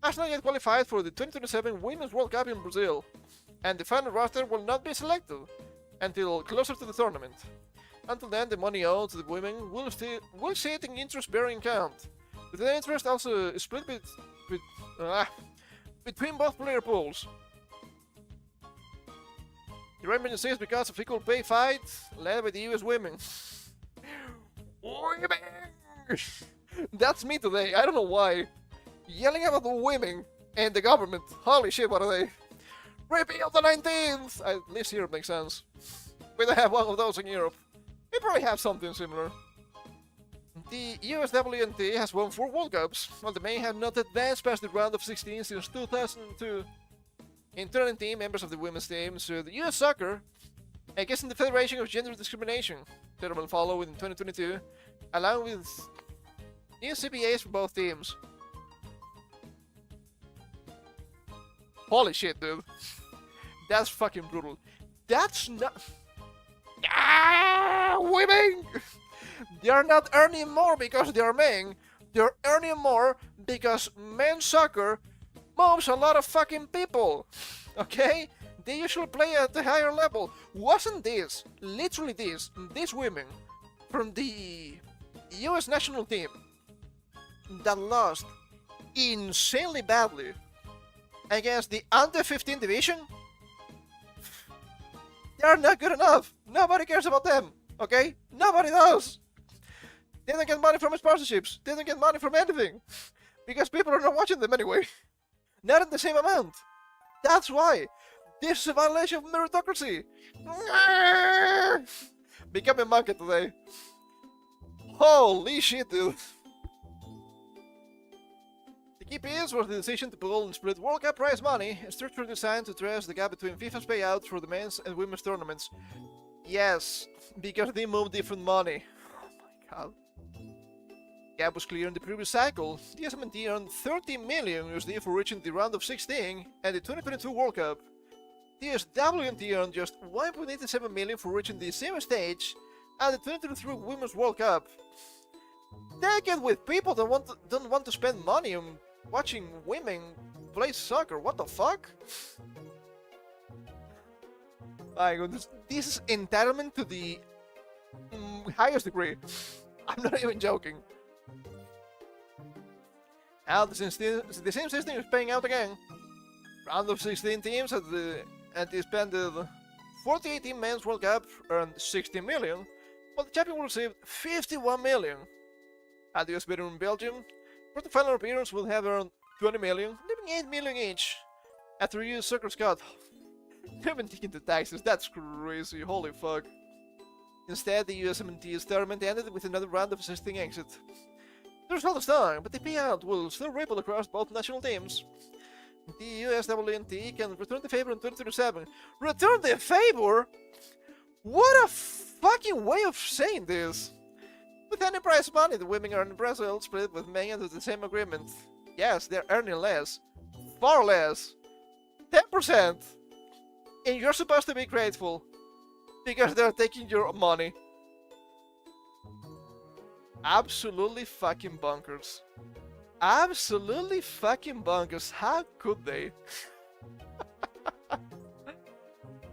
Has not yet qualified for the 2027 Women's World Cup in Brazil, and the final roster will not be selected until closer to the tournament. Until then, the money owed to the women will sit in interest-bearing account, with the interest also split between both player pools. The remaining is because of equal pay fight led by the US women. Women! That's me today, I don't know why. Yelling about the women and the government. Holy shit, what are they? Repeal the 19th! At least here it makes sense. We don't have one of those in Europe. We probably have something similar. The USWNT has won 4 World Cups, while the men have not advanced past the round of 16 since 2002. In 2019, members of the women's team sued US Soccer against the Federation of Gender Discrimination. That will follow in 2022, along with new CBAs for both teams. Holy shit, dude. That's fucking brutal. That's not... women! They are not earning more because they are men, They're earning more because men's soccer moves a lot of fucking people. Okay? They usually play at a higher level. Wasn't this, literally these women from the US national team that lost insanely badly against the under 15 division? They're not good enough. Nobody cares about them. Okay? Nobody does. They don't get money from sponsorships. They don't get money from anything. Because people are not watching them anyway. Not in the same amount. That's why. This is a violation of meritocracy. Become a monkey today. Holy shit, dude. The key piece was the decision to pool and split World Cup prize money, a structure designed to address the gap between FIFA's payouts for the men's and women's tournaments. Yes, because they move different money. Oh my god. Gap was clear in the previous cycle. The SMNT earned 30 million USD for reaching the round of 16 at the 2022 World Cup. The SWNT earned just 1.87 million for reaching the same stage at the 2023 Women's World Cup. Take it with people that don't want to spend money on watching women play soccer. What the fuck? My goodness, this is entitlement to the highest degree. I'm not even joking. Now the same system is paying out again. Round of 16 teams at the expanded 4018 Men's World Cup earned 60 million, while the champion will receive 51 million. At the US in Belgium, for the final appearance will have earned 20 million, leaving 8 million each. After a US soccer scout, they haven't taken the taxes, that's crazy, holy fuck. Instead, the USMNT's tournament ended with another round of 16 exit. The result is done, but the payout will still ripple across both national teams. The USWNT can return the favor in 2037. Return the favor? What a fucking way of saying this! With any prize money the women earn in Brazil split with men under the same agreement. Yes, they're earning less. Far less. 10%! And you're supposed to be grateful. Because they're taking your money. Absolutely fucking bonkers. Absolutely fucking bonkers. How could they?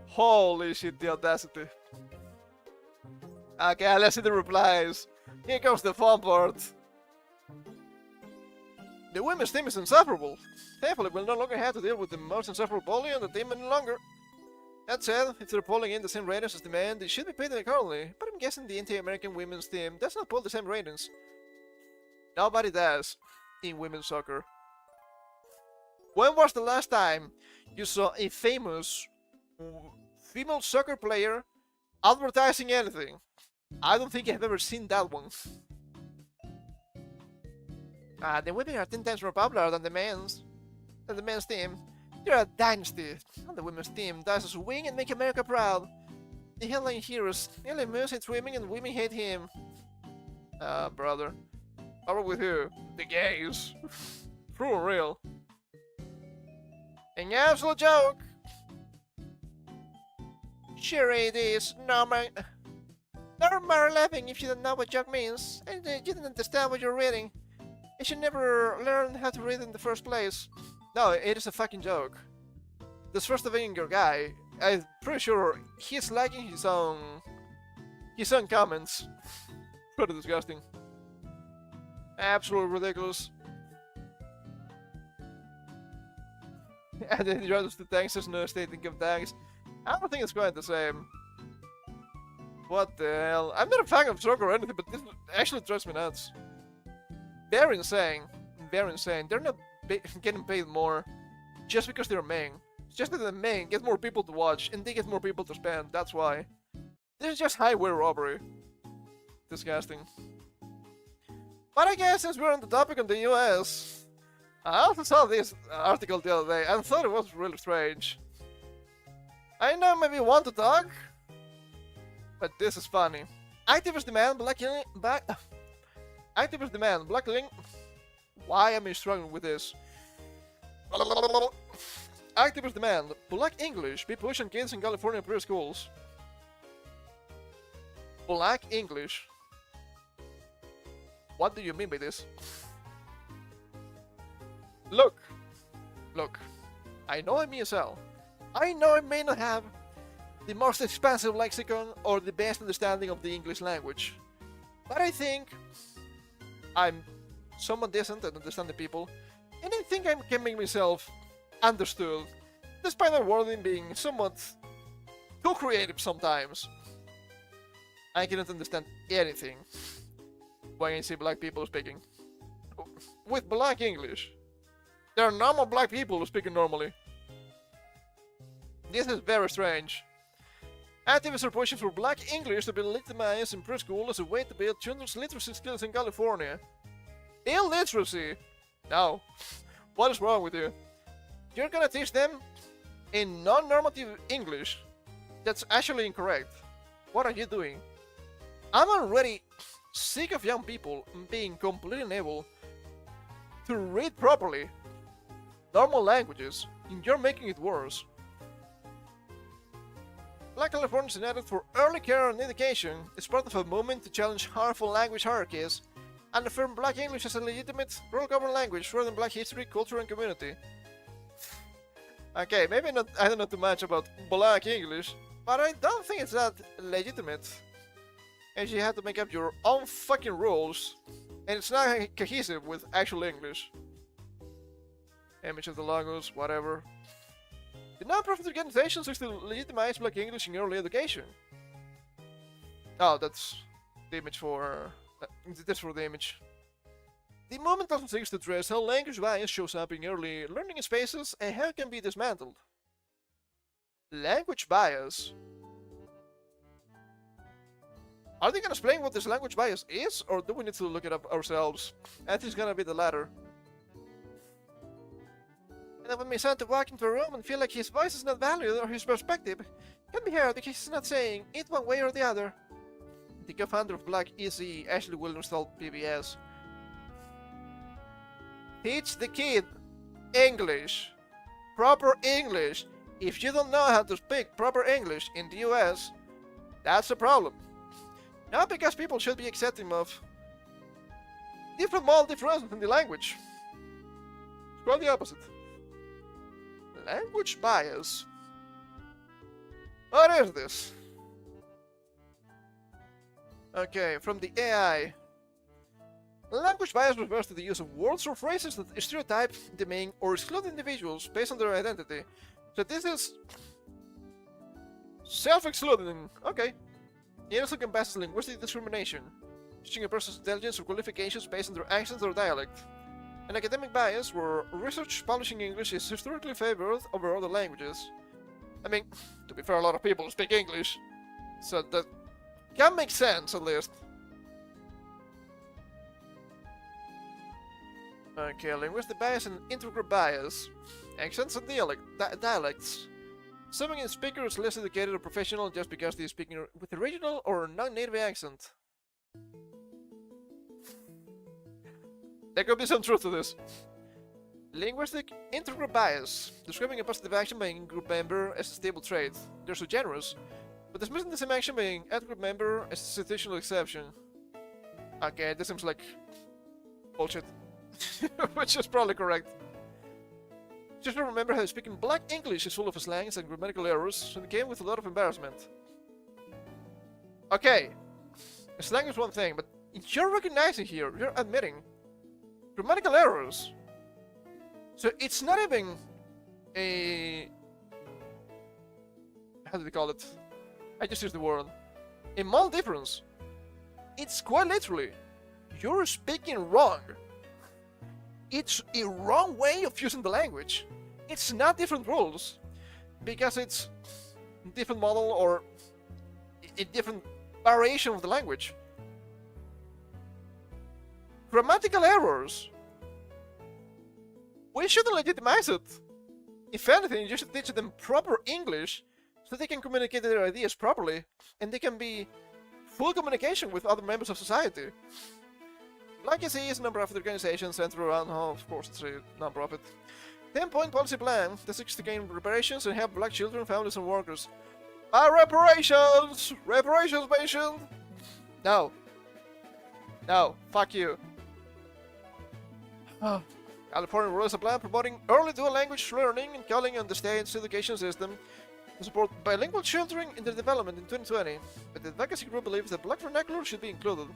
Holy shit, the audacity. Okay, let's see the replies. Here comes the fun part. The women's team is insufferable. Thankfully, we'll no longer have to deal with the most insufferable bully on the team any longer. That said, if they're pulling in the same ratings as the men, they should be paid accordingly. But I'm guessing the anti-American women's team does not pull the same ratings. Nobody does in women's soccer. When was the last time you saw a famous female soccer player advertising anything? I don't think I've ever seen that one. The women are 10 times more popular than the men's team. They're a dynasty, and the women's team does us win and make America proud. The headline heroes, Elon Musk hates women and women hate him. Brother. Over with who? The gays. For real. An absolute joke. Sure it is. No more laughing if you don't know what joke means, and you didn't understand what you're reading. You should never learn how to read in the first place. No, it is a fucking joke. This first Avenger guy, I'm pretty sure he's liking his own comments. Pretty disgusting. Absolutely ridiculous. And then he drives the tanks, there's no stating of tanks. I don't think it's quite the same. What the hell? I'm not a fan of soccer or anything, but this actually drives me nuts. They're insane. They're insane. They're not getting paid more just because they're men. It's just that the men get more people to watch and they get more people to spend. That's why. This is just highway robbery. Disgusting. But I guess since we're on the topic of the US, I also saw this article the other day and thought it was really strange. I know maybe you want to talk, but this is funny. Activists demand Activists demand black link. Why am I struggling with this? Activists demand black English be pushed on kids in California preschools. Black English. What do you mean by this? Look, look. I know I'm ESL. I know I may not have the most expansive lexicon or the best understanding of the English language, but I think I'm somewhat decent at understanding people, and I think I can make myself understood, despite my wording being somewhat too creative sometimes. I cannot understand anything when I see black people speaking. With black English. There are normal black people speaking normally. This is very strange. Activists are pushing for black English to be legitimized in preschool as a way to build children's literacy skills in California. Illiteracy? No. What is wrong with you? You're gonna teach them in non-normative English. That's actually incorrect. What are you doing? I'm already sick of young people being completely unable to read properly normal languages, and you're making it worse. Black Californians United for Early Care and Education is part of a movement to challenge harmful language hierarchies and affirm Black English as a legitimate, role-governed language further than Black history, culture, and community. Okay, maybe not. I don't know too much about Black English, but I don't think it's that legitimate. And you have to make up your own fucking rules, and it's not cohesive with actual English. Image of the logos, whatever. The non-profit organizations are to legitimize Black English in early education. Oh, that's the image for... that's for the image. The movement also seeks to address how language bias shows up in early learning spaces and how it can be dismantled. Language bias? Are they gonna explain what this language bias is, or do we need to look it up ourselves? I think it's gonna be the latter. And I want my son to walk into a room and feel like his voice is not valued or his perspective can be heard because he's not saying it one way or the other. The co-founder of Black EC actually will install PBS. Teach the kid English. Proper English. If you don't know how to speak proper English in the US, that's a problem. Not because people should be accepting of different moral differences in the language. It's quite the opposite. Language bias. What is this? Okay, from the AI. Language bias refers to the use of words or phrases that stereotype, demean, or exclude individuals based on their identity. So this is self-excluding. Okay. It also encompasses linguistic discrimination, judging a person's intelligence or qualifications based on their accent or dialect. An academic bias where research publishing English is historically favored over other languages. I mean, to be fair, a lot of people speak English, so that can make sense at least. Okay, linguistic bias and intergroup bias. Accents and dialects. Assuming a speaker is less educated or professional just because they are speaking with a regional or non-native accent. There could be some truth to this. Linguistic intergroup bias. Describing a positive action by a group member as a stable trait. They're so generous, but dismissing the same action by an out-group member as a situational exception. Okay, this seems like bullshit. Which is probably correct. Just remember how speaking Black English is full of slangs and grammatical errors, and it came with a lot of embarrassment. Okay, slang is one thing, but you're recognizing here, you're admitting grammatical errors. So it's not even a... how do they call it? I just used the word. A model difference. It's quite literally, you're speaking wrong. It's a wrong way of using the language. It's not different rules, because it's different model or a different variation of the language. Grammatical errors. We shouldn't legitimize it. If anything, you should teach them proper English so they can communicate their ideas properly and they can be full communication with other members of society. Black EC is a non-profit organization centered around, oh, of course it's a non-profit, 10-point policy plan that seeks to gain reparations and help black children, families, and workers. Reparations! Reparations mentioned! No. No, fuck you. Oh. California released a plan promoting early dual language learning and calling on the state's education system to support bilingual children in their development in 2020. But the advocacy group believes that Black vernacular should be included.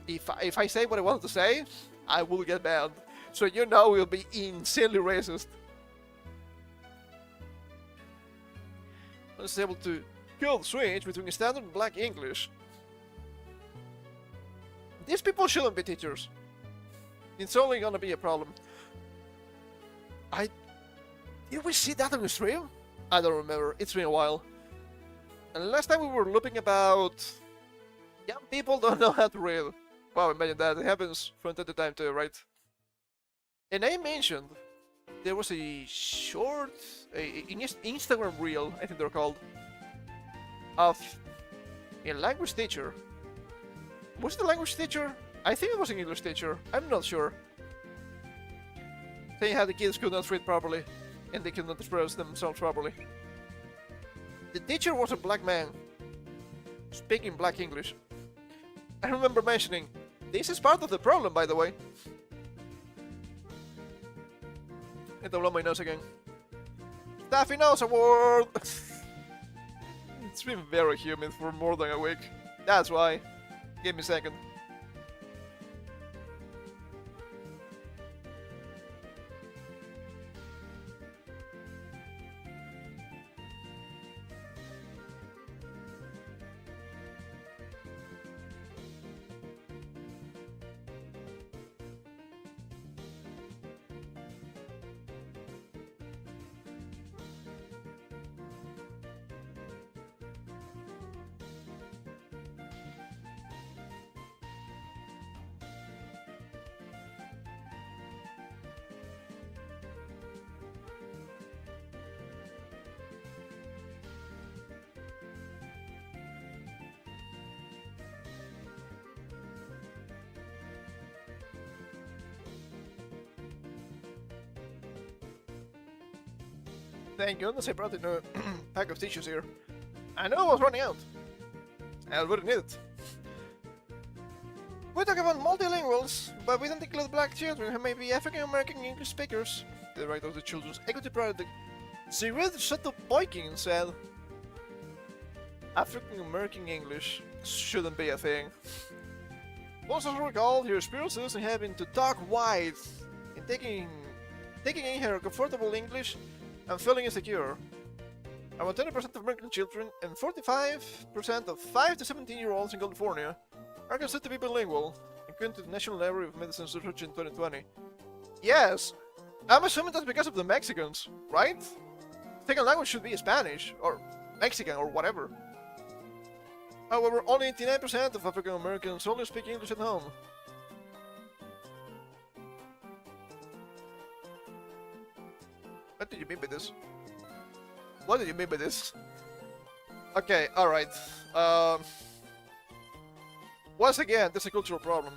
If I say what I wanted to say, I will get banned. So you know we'll be insanely racist. I was able to kill the switch between standard and Black English. These people shouldn't be teachers. It's only gonna be a problem. Did we see that on the stream? I don't remember. It's been a while. And last time we were looping about young people don't know how to read. Wow, imagine that. It happens from time to time too, right? And I mentioned there was a short, Instagram reel, I think they're called, of a language teacher. Was it a language teacher? I think it was an English teacher. I'm not sure. Saying how the kids could not read properly and they could not express themselves properly. The teacher was a black man speaking Black English. I remember mentioning, this is part of the problem, by the way. And I blow my nose again. Staffy Nose Award! It's been very humid for more than a week. That's why. Give me a second. Thank goodness I brought in a pack of tissues here. I know I was running out. I already need it. We talk about multilinguals, but we don't include black children who may be African American English speakers. The director of the Children's Equity Project, Cyril Chateauboykin, said, African American English shouldn't be a thing. Also recall her experiences in having to talk white and taking in her comfortable English and feeling insecure. About 20% of American children and 45% of 5 to 17-year-olds in California are considered to be bilingual, according to the National Library of Medicine Research in 2020. Yes, I'm assuming that's because of the Mexicans, right? Second language should be Spanish, or Mexican, or whatever. However, only 89% of African Americans only speak English at home. What did you mean by this? What did you mean by this? Okay, alright. Once again, this is a cultural problem.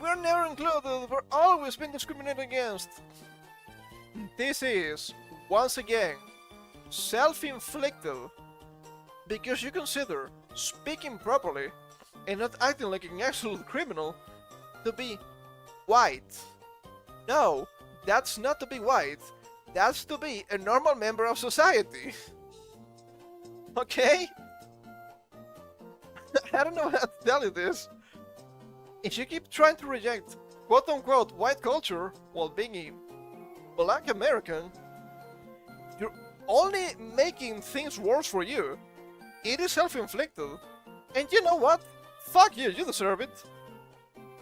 We're never included, we're always being discriminated against. This is, once again, self-inflicted. Because you consider speaking properly and not acting like an absolute criminal to be white. No, that's not to be white. That's to be a normal member of society. Okay? I don't know how to tell you this. If you keep trying to reject quote-unquote white culture while being a black American, you're only making things worse for you. It is self-inflicted. And you know what? Fuck you, you deserve it.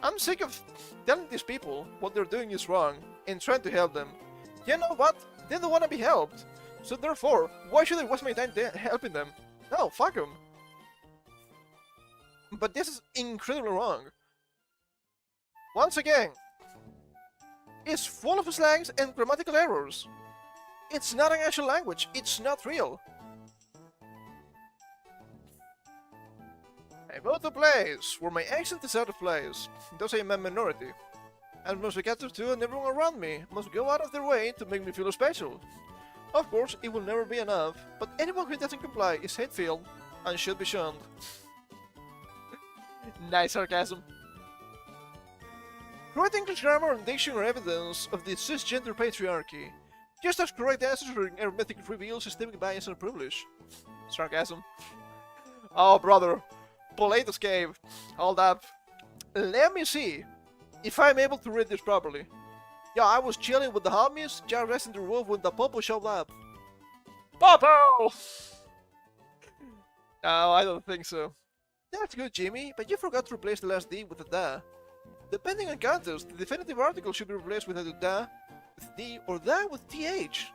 I'm sick of telling these people what they're doing is wrong and trying to help them. You know what? They don't want to be helped. So therefore, why should I waste my time helping them? No, fuck them. But this is incredibly wrong. Once again, it's full of slangs and grammatical errors. It's not an actual language. It's not real. I go to a place where my accent is out of place, thus I am a minority. And must be catered to, and everyone around me must go out of their way to make me feel special. Of course, it will never be enough, but anyone who doesn't comply is hate-filled and should be shunned. Nice sarcasm. Correct English grammar and dictionary evidence of the cisgender patriarchy. Just as correct answers for arithmetic reveal systemic bias and privilege. Sarcasm. Oh, brother. Polate escape. Hold up. Let me see if I'm able to read this properly. Yeah, I was chilling with the homies, just resting the roof when the Popo showed up. Popo! No, I don't think so. That's good, Jimmy, but you forgot to replace the last D with a da. Depending on context, the definitive article should be replaced with either da with D or da with TH.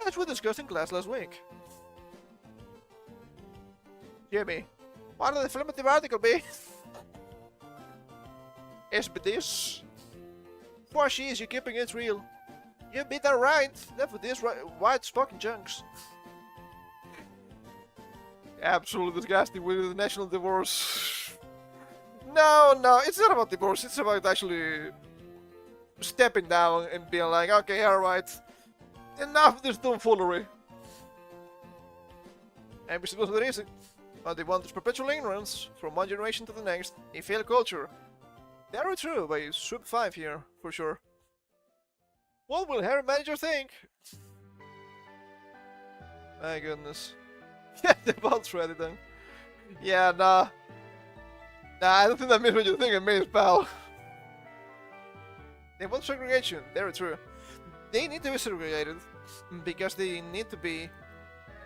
As we discussed in class last week. Jimmy, what would the definitive article be? SBDs. For she is, you keeping it real. You beat that right. Left with these white spoken chunks. Absolutely disgusting with the national divorce. No, it's not about divorce. It's about actually stepping down and being like, okay, alright. Enough of this tomfoolery. And we suppose there is. But they want this perpetual ignorance from one generation to the next. A failed culture. Very true, by Sub 5 here, for sure. What will Harry Manager think? My goodness. Yeah, they're both ready then. Yeah, nah. Nah, I don't think that means what you think it means, pal. They want segregation, very true. They need to be segregated, because they need to be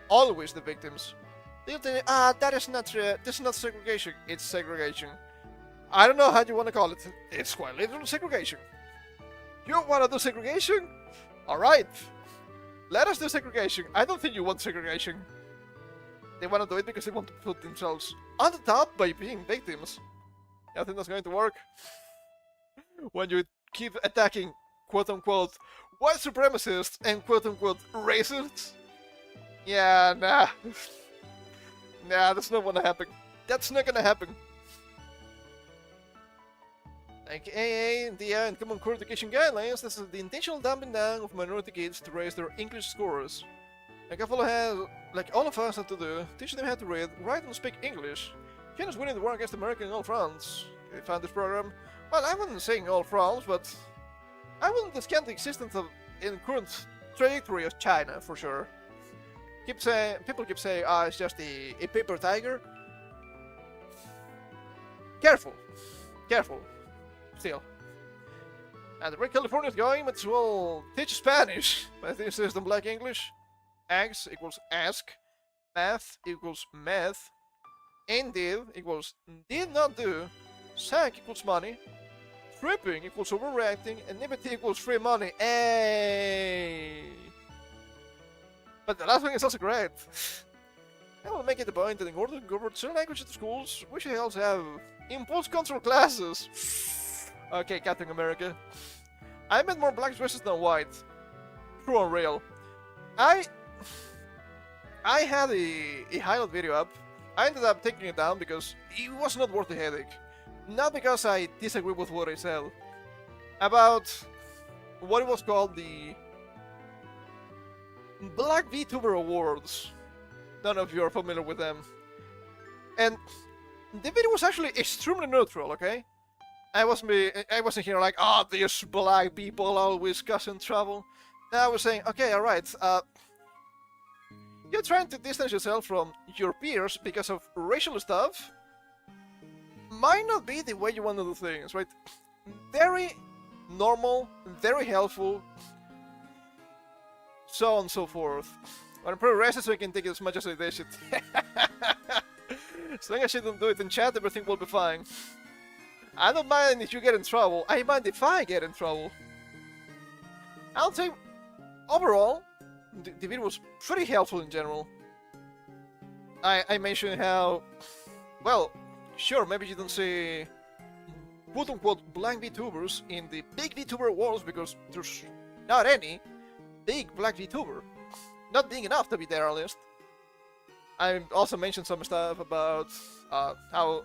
always the victims. They'll think, that is not this is not segregation, it's segregation. I don't know how you want to call it. It's quite literally segregation. You want to do segregation? Alright. Let us do segregation. I don't think you want segregation. They want to do it because they want to put themselves on the top by being victims. I think that's going to work. When you keep attacking quote-unquote white supremacists and quote-unquote racists. Yeah, nah. Nah, that's not gonna happen. That's not gonna happen. Like AA, DI, and Common Core Education Guidelines, this is the intentional dumbing down of minority kids to raise their English scores. Like all of us have to do, teach them how to read, write, and speak English. China's winning the war against America in all fronts. They found this program. Well, I wasn't saying all fronts, but I wouldn't discount the existence of in current trajectory of China for sure. People keep saying, it's just a paper tiger. Careful. Still. And the way California is going, but will teach Spanish. But this is the black English. Ask equals ask. Math equals math. Indeed equals did not do. Sack equals money. Tripping equals overreacting. And liberty equals free money. Hey. But the last one is also correct. I will make it a point that in order to convert certain languages to schools, we should also have impulse control classes. Okay, Captain America. I met more black dresses than white. True and real. I had a highlight video up. I ended up taking it down because it was not worth the headache. Not because I disagree with what I said. About what it was called the Black VTuber Awards. None of you are familiar with them. And the video was actually extremely neutral, okay? I wasn't here like, these black people always causing trouble. I was saying, okay, alright, you're trying to distance yourself from your peers because of racial stuff. Might not be the way you want to do things, right? Very normal, very helpful, so on and so forth. But I'm pretty racist, so I can take it as much as I dish it. As long as you don't do it in chat, everything will be fine. I don't mind if you get in trouble, I mind if I get in trouble. I'll say, overall, the video was pretty helpful in general. I mentioned how, well, sure, maybe you don't see quote-unquote black VTubers in the big VTuber awards because there's not any big black VTuber. Not being enough to be there, at least. I also mentioned some stuff about how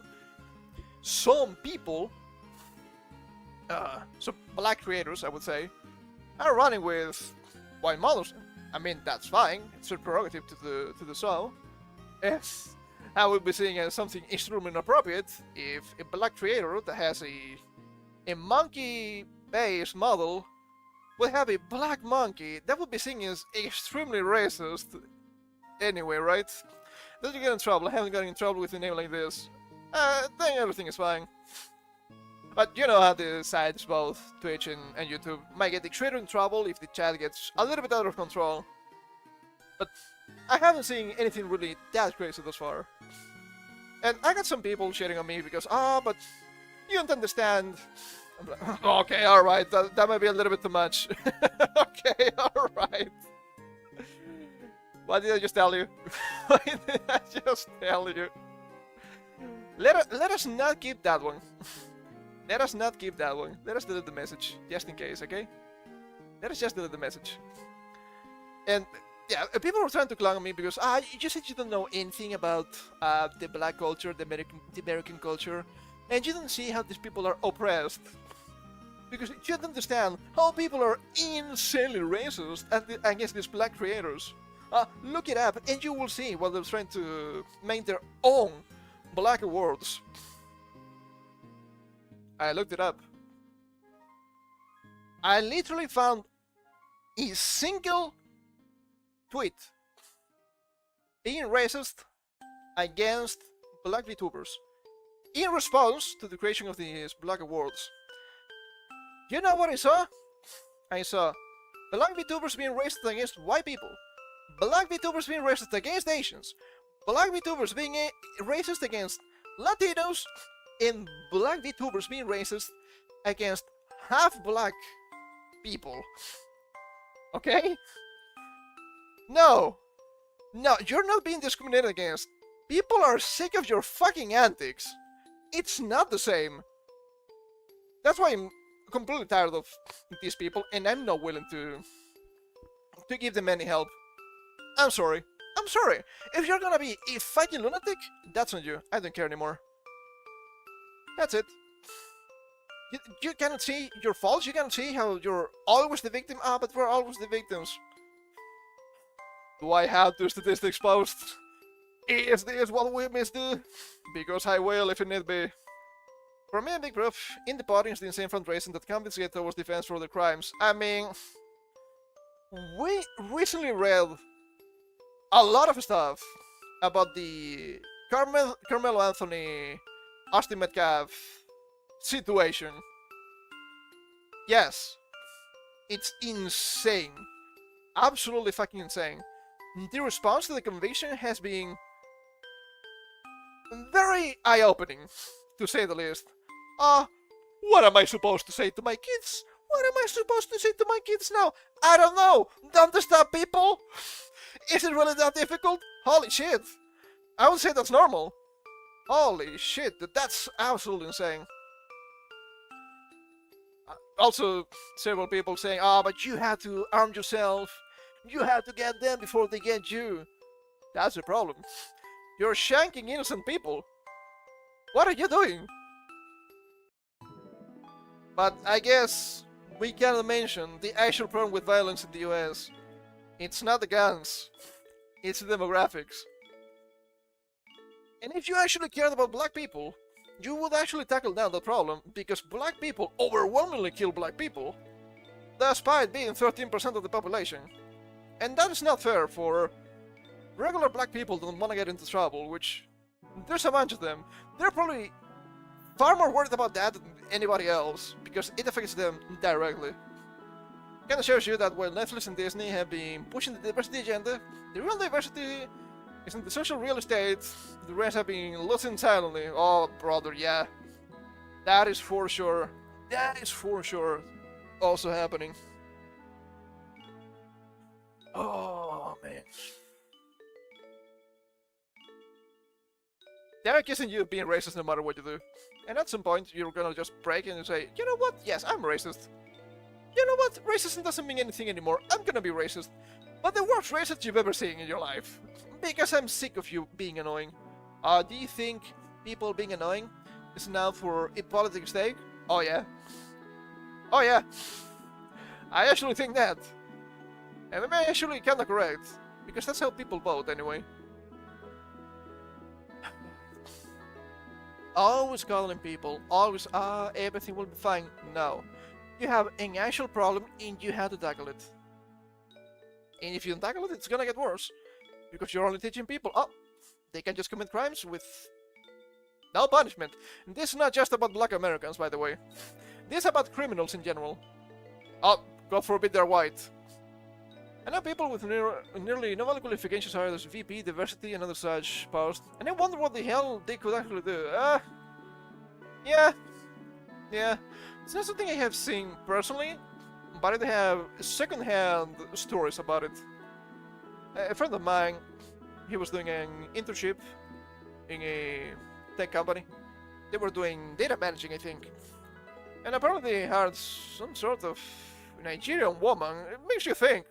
some people, some black creators, I would say, are running with white models. I mean, that's fine. It's a prerogative to the show. Yes. I would be seeing as something extremely inappropriate if a black creator that has a monkey-based model would have a black monkey. That would be seen as extremely racist. Anyway, right? Don't you get in trouble? I haven't gotten in trouble with a name like this. Then everything is fine. But you know how the sites, both Twitch and YouTube, might get the creator in trouble if the chat gets a little bit out of control. But I haven't seen anything really that crazy thus far. And I got some people shitting on me because, but you don't understand. I'm like, okay, alright, that might be a little bit too much. Okay, alright. What did I just tell you? What did I just tell you? Let us not keep that one. Let us not keep that one. Let us delete the message, just in case, okay? Let us just delete the message. And yeah, people were trying to clown on me because you said you don't know anything about the black culture, the American culture, and you don't see how these people are oppressed. Because you don't understand how people are insanely racist against these black creators. Look it up and you will see while they're trying to make their own black awards. I looked it up. I literally found a single tweet being racist against black VTubers in response to the creation of these black awards. You know what I saw? I saw black VTubers being racist against white people, black VTubers being racist against Asians, black VTubers being racist against Latinos, and black VTubers being racist against half-black people. Okay? No, you're not being discriminated against. People are sick of your fucking antics. It's not the same. That's why I'm completely tired of these people, and I'm not willing to give them any help. I'm sorry. If you're gonna be a fucking lunatic, that's on you. I don't care anymore. That's it. You cannot see your faults. You cannot see how you're always the victim. But we're always the victims. Do I have the statistics post? Is this what we must do? Because I will if it need be. For me, a big proof in the party is the insane fundraising that convicts get towards defense for their crimes. I mean, we recently read a lot of stuff about the Carmelo Anthony, Austin Metcalf situation. Yes, it's insane. Absolutely fucking insane. The response to the conviction has been very eye-opening, to say the least. What am I supposed to say to my kids? What am I supposed to say to my kids now? I don't know. Don't stop people. Is it really that difficult? Holy shit. I would say that's normal. Holy shit, that's absolutely insane. Also, several people saying, but you have to arm yourself. You have to get them before they get you. That's the problem. You're shanking innocent people. What are you doing? But I guess we cannot mention the actual problem with violence in the US. It's not the guns, it's the demographics. And if you actually cared about black people, you would actually tackle down the problem, because black people overwhelmingly kill black people, despite being 13% of the population. And that is not fair for regular black people who don't want to get into trouble, which there's a bunch of them. They're probably far more worried about that than anybody else, because it affects them directly. Kinda shows you that while Netflix and Disney have been pushing the diversity agenda, the real diversity is in the social real estate. The rest have been losing silently. Oh, brother, yeah. That is for sure. That is for sure also happening. Oh, man. They're accusing you of being racist no matter what you do. And at some point, you're gonna just break and say, you know what? Yes, I'm racist. You know what? Racism doesn't mean anything anymore. I'm gonna be racist. But the worst racist you've ever seen in your life. Because I'm sick of you being annoying. Do you think people being annoying is now for a political stake? Oh yeah. Oh yeah. I actually think that. And I'm actually kinda correct. Because that's how people vote anyway. always calling people, always, everything will be fine. No. You have an actual problem and you have to tackle it. And if you don't tackle it, it's gonna get worse. Because you're only teaching people, they can just commit crimes with no punishment. And this is not just about black Americans, by the way. This is about criminals in general. God forbid they're white. I know people with nearly no valid qualifications are as VP, diversity, and other such posts, and I wonder what the hell they could actually do. Yeah. It's not something I have seen personally, but I have second-hand stories about it. A friend of mine, he was doing an internship in a tech company. They were doing data managing, I think. And apparently they had some sort of Nigerian woman. It makes you think,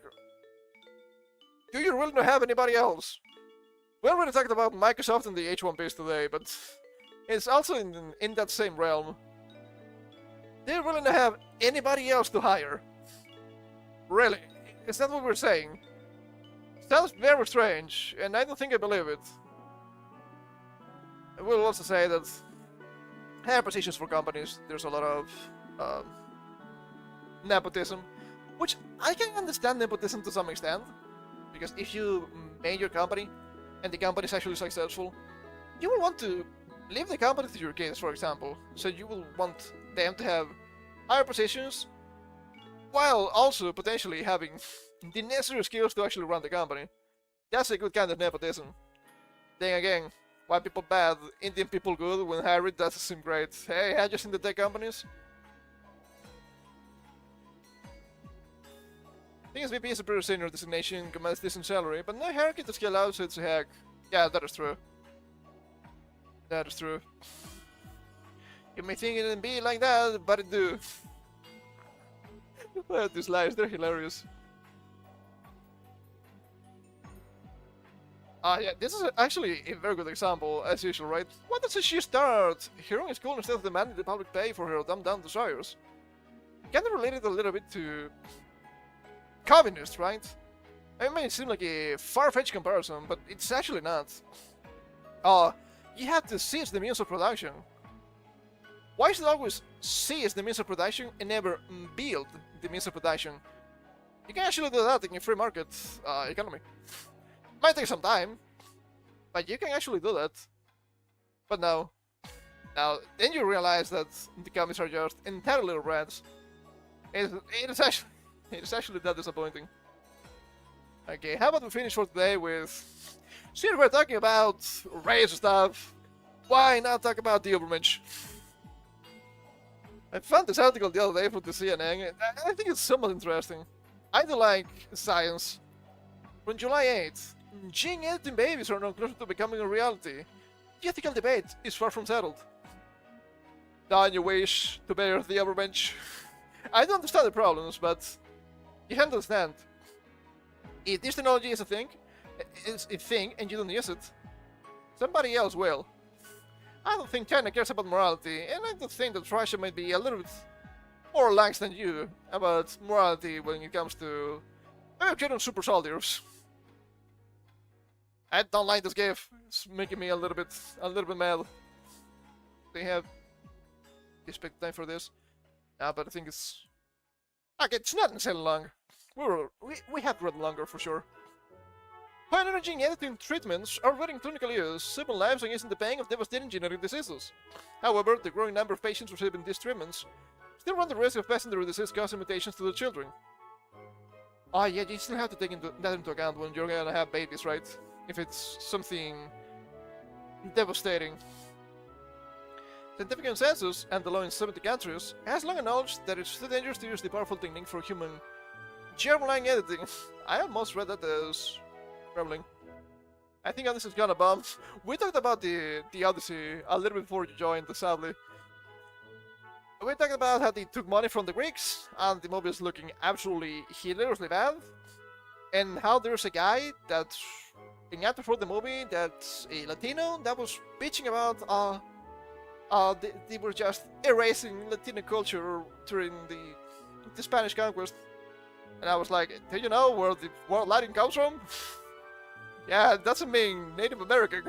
do you really not have anybody else? We already talked about Microsoft and the H1Bs today, but it's also in that same realm. Do you really not have anybody else to hire? Really? Is that what we're saying? Sounds very strange, and I don't think I believe it. I will also say that higher positions for companies, there's a lot of nepotism, which I can understand nepotism to some extent, because if you made your company and the company is actually successful, you will want to leave the company to your kids, for example, so you will want them to have higher positions while also potentially having the necessary skills to actually run the company. That's a good kind of nepotism. Then again, white people bad, Indian people good, when hired doesn't seem great. Hey, I just in the tech companies. Thing is, VP is a pretty senior designation, commands decent salary, but no hierarchy to scale out, so it's a hack. Yeah, that is true. That is true. You may think it didn't be like that, but it do. These lies, they're hilarious. Yeah, this is actually a very good example, as usual, right? Why doesn't she start hearing school instead of demanding the public pay for her dumbed-down desires? Kind of related a little bit to communists, right? It may seem like a far-fetched comparison, but it's actually not. You have to seize the means of production. Why should always seize the means of production and never build the means of production? You can actually do that in a free market economy. Might take some time, but you can actually do that. But no. Now, then you realize that the comics are just entirely rats. It is actually that disappointing. Okay, how about we finish for today with... Since we're talking about race stuff, why not talk about the Ubermensch? I found this article the other day from the CNN, and I think it's somewhat interesting. I do like science. From July 8th, gene editing babies are now closer to becoming a reality. The ethical debate is far from settled. Don't you wish to bear the Ubermensch? I don't understand the problems, but you understand. If this technology is a thing, and you don't use it, somebody else will. I don't think China cares about morality, and I don't think that Russia might be a little bit more lax than you about morality when it comes to creating super soldiers. I don't like this GIF. It's making me a little bit mad. They have expect time for this. But I think it's okay. It's not necessarily long. We have read longer for sure. Pioneering gene editing treatments are already in clinical use, saving lives and easing the pain of devastating genetic diseases. However, the growing number of patients receiving these treatments still run the risk of passing the disease causing mutations to their children. Yeah, you still have to take that into account when you're gonna have babies, right? If it's something devastating. Scientific consensus, and the law in 70 countries, has long acknowledged that it's too dangerous to use the powerful technique for human germline editing. I almost read that as troubling. I think this is gonna bomb. We talked about the Odyssey a little bit before you joined, sadly. We talked about how they took money from the Greeks, and the movie is looking absolutely hilariously bad. And how there's a guy that's an actor for the movie that's a Latino that was bitching about they were just erasing Latino culture during the Spanish conquest. And I was like, do you know where the word Latin comes from? Yeah, it doesn't mean Native American.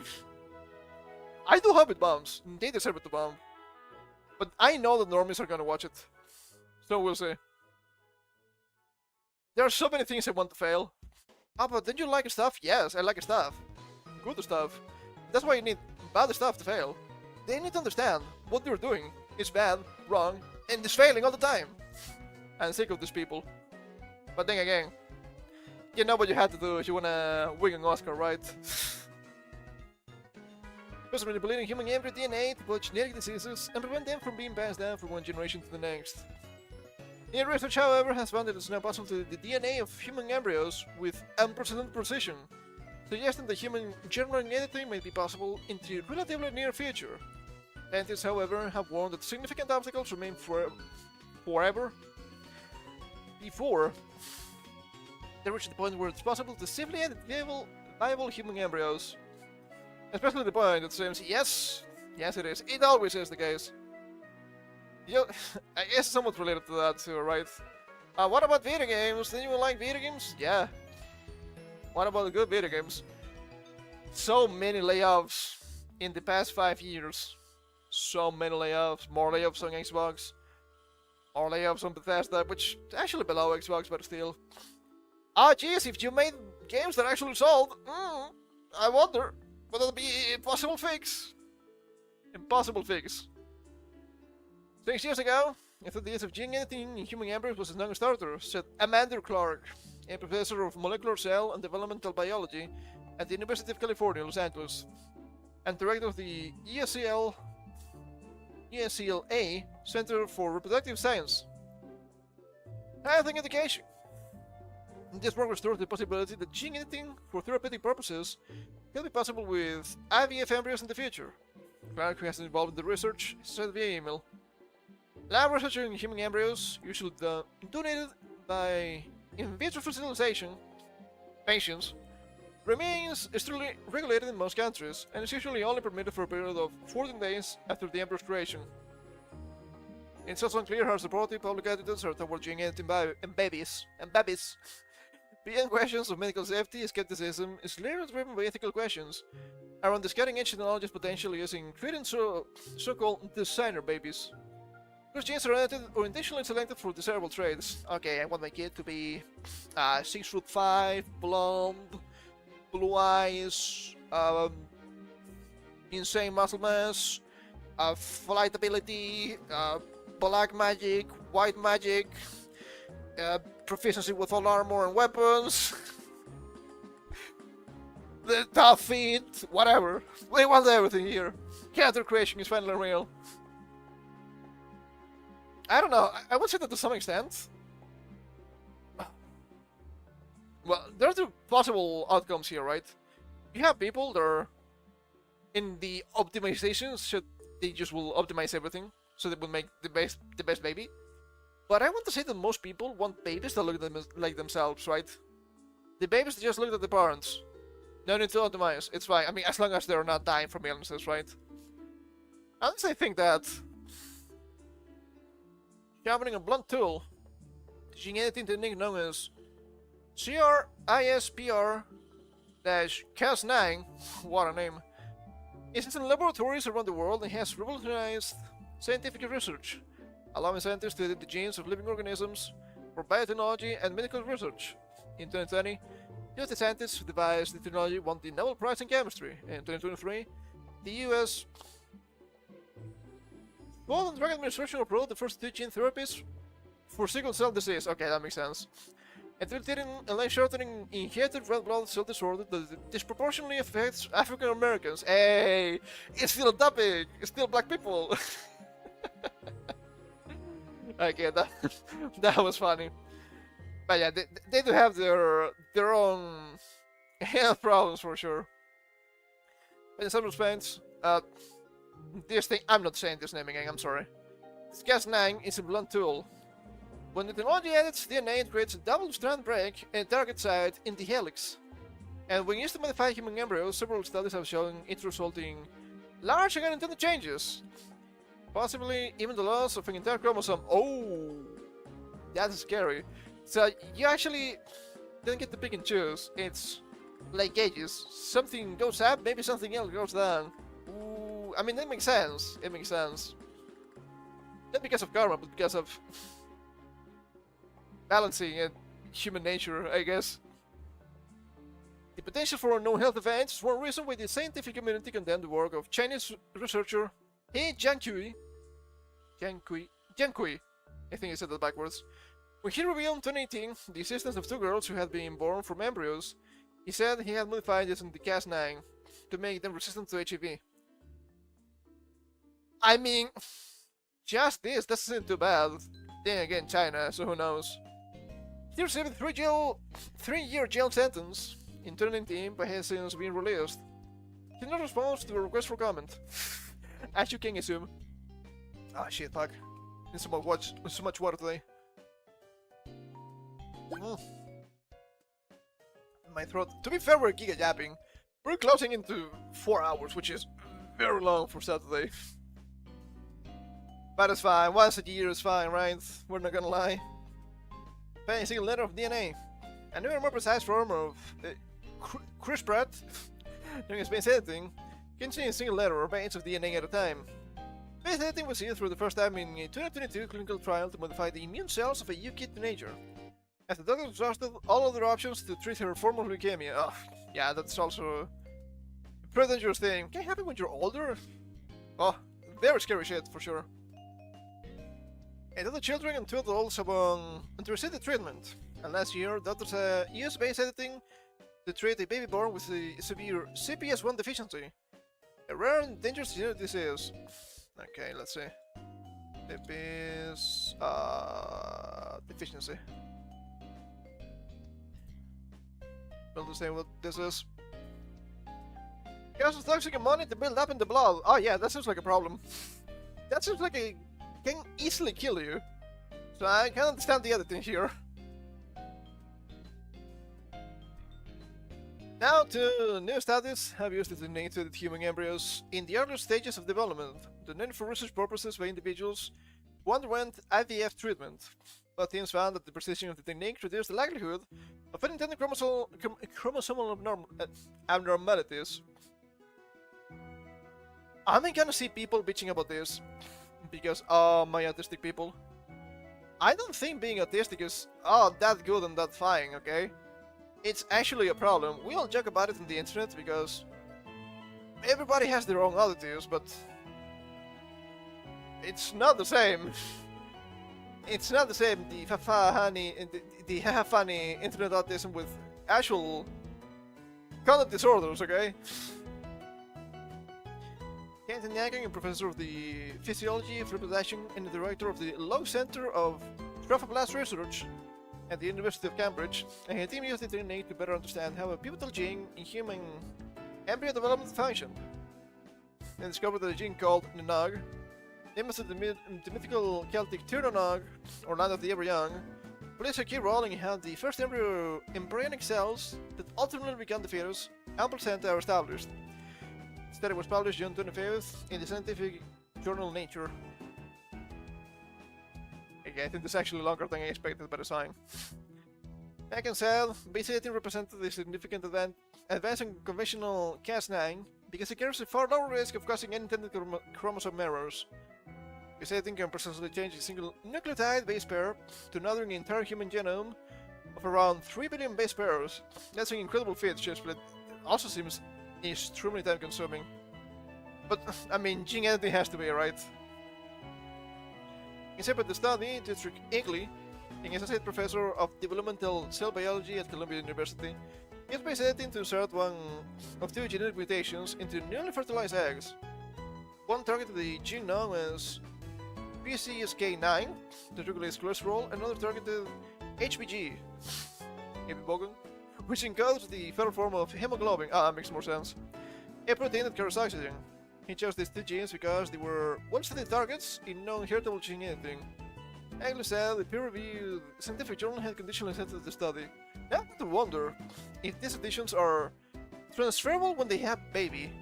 I do hope it bombs. They deserve it to bomb. But I know the normies are gonna watch it. So we'll see. There are so many things I want to fail. Ah, but did you like stuff? Yes, I like stuff. Good stuff. That's why you need bad stuff to fail. They need to understand what they're doing is bad, wrong, and is failing all the time. I'm sick of these people. But then again, you know what you had to do if you wanna win an Oscar, right? Because manipulating human embryo DNA to cause genetic diseases and prevent them from being passed down from one generation to the next. New research, however, has found that it's now possible to edit the DNA of human embryos with unprecedented precision, suggesting that human germline editing may be possible in the relatively near future. Scientists, however, have warned that significant obstacles remain forever before they reach the point where it's possible to safely edit viable human embryos. Especially the point that seems, yes, it is. It always is the case. You, I guess somewhat related to that too, right? What about video games? Do you like video games? Yeah. What about the good video games? So many layoffs in the past 5 years. So many layoffs. More layoffs on Xbox. More layoffs on Bethesda, which is actually below Xbox, but still. Ah, geez, if you made games that actually sold, I wonder, would that be a possible fix? Impossible fix. 6 years ago, I thought the use of gene editing in human embryos was a non-starter, said Amanda Clark, a professor of molecular cell and developmental biology at the University of California, Los Angeles, and director of the ESCLA Center for Reproductive Science. Health and Education. This work restores the possibility that gene editing for therapeutic purposes can be possible with IVF embryos in the future. Clark, who has been involved in the research, said via email. Lab research in human embryos, usually donated by in vitro fertilization patients, remains strictly regulated in most countries and is usually only permitted for a period of 14 days after the embryo's creation. It's also unclear how supportive public attitudes are toward gene editing in babies. Beyond questions of medical safety, skepticism is later driven by ethical questions around this cutting-edge technology's potential use in creating so-called designer babies. Those genes are edited or intentionally selected for desirable traits. Okay, I want my kid to be 6'5", blonde, blue eyes, insane muscle mass, flight ability, black magic, white magic, proficiency with all armor and weapons, the tough feet, whatever. We want everything here. Character creation is finally real. I don't know, I would say that to some extent. Well, there are two possible outcomes here, right? You have people that are in the optimizations, so they just will optimize everything, so they will make the best baby. But I want to say that most people want babies that look like themselves, right? The babies that just look at the parents. No need to optimize, it's fine. I mean, as long as they're not dying from illnesses, right? Unless I think that sharpening a blunt tool, gene editing technique known as CRISPR-Cas9, what a name, is in laboratories around the world and has revolutionized scientific research, allowing scientists to edit the genes of living organisms for biotechnology and medical research. In 2020, US scientists who devised the technology won the Nobel Prize in Chemistry. In 2023, the US Food and Drug Administration approved the first 2 gene therapies for sickle cell disease. Okay, that makes sense. And treating a life-shortening inherited red blood cell disorder that disproportionately affects African Americans. Hey, it's still a topic. It's still black people. Okay, that was funny. But yeah, they do have their own health problems for sure. But in some respects, this thing, I'm not saying this name again, I'm sorry. This Cas9 is a blunt tool. When the technology edits DNA, it creates a double-strand break in a target site in the helix. And when used to modify human embryos, several studies have shown it resulting large and unintended changes. Possibly even the loss of an entire chromosome. Oh, that's scary. So you actually don't get to pick and choose. It's like gauges. Something goes up, maybe something else goes down. Ooh. I mean, that makes sense. It makes sense. Not because of karma, but because of balancing human nature, I guess. The potential for unknown health events is one reason why the scientific community condemned the work of Chinese researcher He Jiankui. Jiankui. I think I said that backwards. When he revealed in 2018 the existence of two girls who had been born from embryos, he said he had modified this in the Cas9 to make them resistant to HIV. I mean, just this doesn't seem too bad. Then again, China, so who knows. He received a 3-year jail sentence in 2019, but has since been released. He did not respond to a request for comment, as you can assume. Ah, shit, fuck. Need so much water today. My throat. To be fair, we're giga yapping. We're closing into 4 hours, which is very long for Saturday. But it's fine. Once a year is fine, right? We're not gonna lie. Finding a single letter of DNA. A newer, more precise form of CRISPR during space editing contains a single letter or base of DNA at a time. Base editing was used for the first time in a 2022 clinical trial to modify the immune cells of a UK teenager. As the doctor exhausted all other options to treat her form of leukemia. Oh, yeah, that's also a pretty dangerous thing. Can happen when you're older? Oh, very scary shit, for sure. And other children and 2 adults have received the treatment. And last year, doctors used base editing to treat a baby born with a severe CPS1 deficiency. A rare and dangerous genetic disease. Okay, let's see. CPS deficiency. We'll just say what this is. Causes toxic ammonia to build up in the blood. Oh yeah, that seems like a problem. That seems like it can easily kill you. So I can understand the editing here. Now to new studies have used it to inactivated human embryos in the earlier stages of development, donated for research purposes by individuals who underwent IVF treatment. But teams found that the precision of the technique reduced the likelihood of unintended chromosomal abnormalities. I'm gonna see people bitching about this because, oh, my autistic people. I don't think being autistic is, that good and that fine, okay? It's actually a problem. We all joke about it on the internet because everybody has their own oddities, but it's not the same. It's not the same, the funny internet autism with actual conduct disorders, okay? Kenton Yang, a professor of the physiology of reproduction and the director of the Lowe Center of Trophoblast Research at the University of Cambridge, and his team used the technique to better understand how a pivotal gene in human embryo development functioned. They discovered that a gene called Nanog, named after the mythical Celtic Tirnanog, or Land of the Ever Young, plays a key role in how the first embryonic cells that ultimately become the fetus and placenta are established. The study was published June 25th in the scientific journal Nature. Okay, I think this is actually longer than I expected by the sign. Like I said, base editing represented a significant advance in conventional Cas9 because it carries a far lower risk of causing unintended chromosome errors. Base editing can precisely change a single nucleotide base pair to another in the entire human genome of around 3 billion base pairs. That's an incredible feat, but it also seems extremely time consuming. But, I mean, gene editing has to be, right? In separate the study, Dietrich Egley, an associate professor of developmental cell biology at Columbia University, used base editing to insert one of 2 genetic mutations into newly fertilized eggs. One targeted the gene known as PCSK9 that regulates cholesterol, and another targeted HBG, which encodes the fetal form of hemoglobin. That makes more sense. A protein that carries oxygen. He chose these 2 genes because they were one-studied targets in non-heritable gene editing. Egley said the peer-reviewed scientific journal had conditionally accepted the study. I have to wonder if these additions are transferable when they have baby.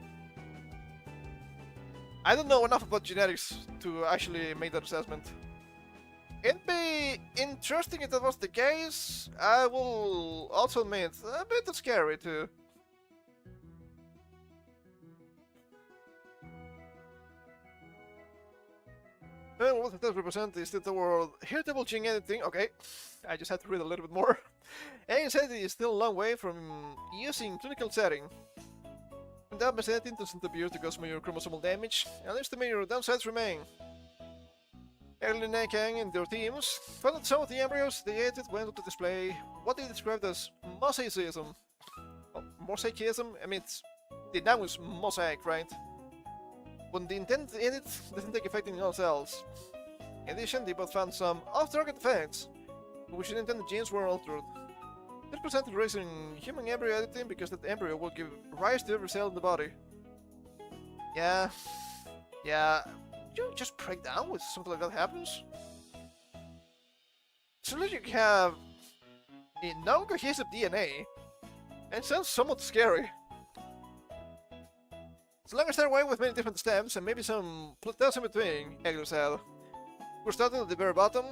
I don't know enough about genetics to actually make that assessment. It'd be interesting if that was the case. I will also admit, a bit scary too. And what it does represent is that the word heritable gene editing. Okay, I just had to read a little bit more. Anxiety is still a long way from using clinical setting. And that editing doesn't appear to cause major chromosomal damage, at least the major downsides remain. Early Nakang and their teams found that some of the embryos they edited went to display what they described as mosaicism. Oh, mosaicism? I mean, the noun is mosaic, right? When the intended edit doesn't take effect in all cells. In addition, they both found some off-target effects, which the intended genes were altered. This presented risk in human embryo editing because that embryo will give rise to every cell in the body. Yeah. You just break down when something like that happens? So that you have a non-cohesive DNA, and it sounds somewhat scary. As long as they're away with many different stems and maybe some plateaus in between, Egler said. We're starting at the very bottom,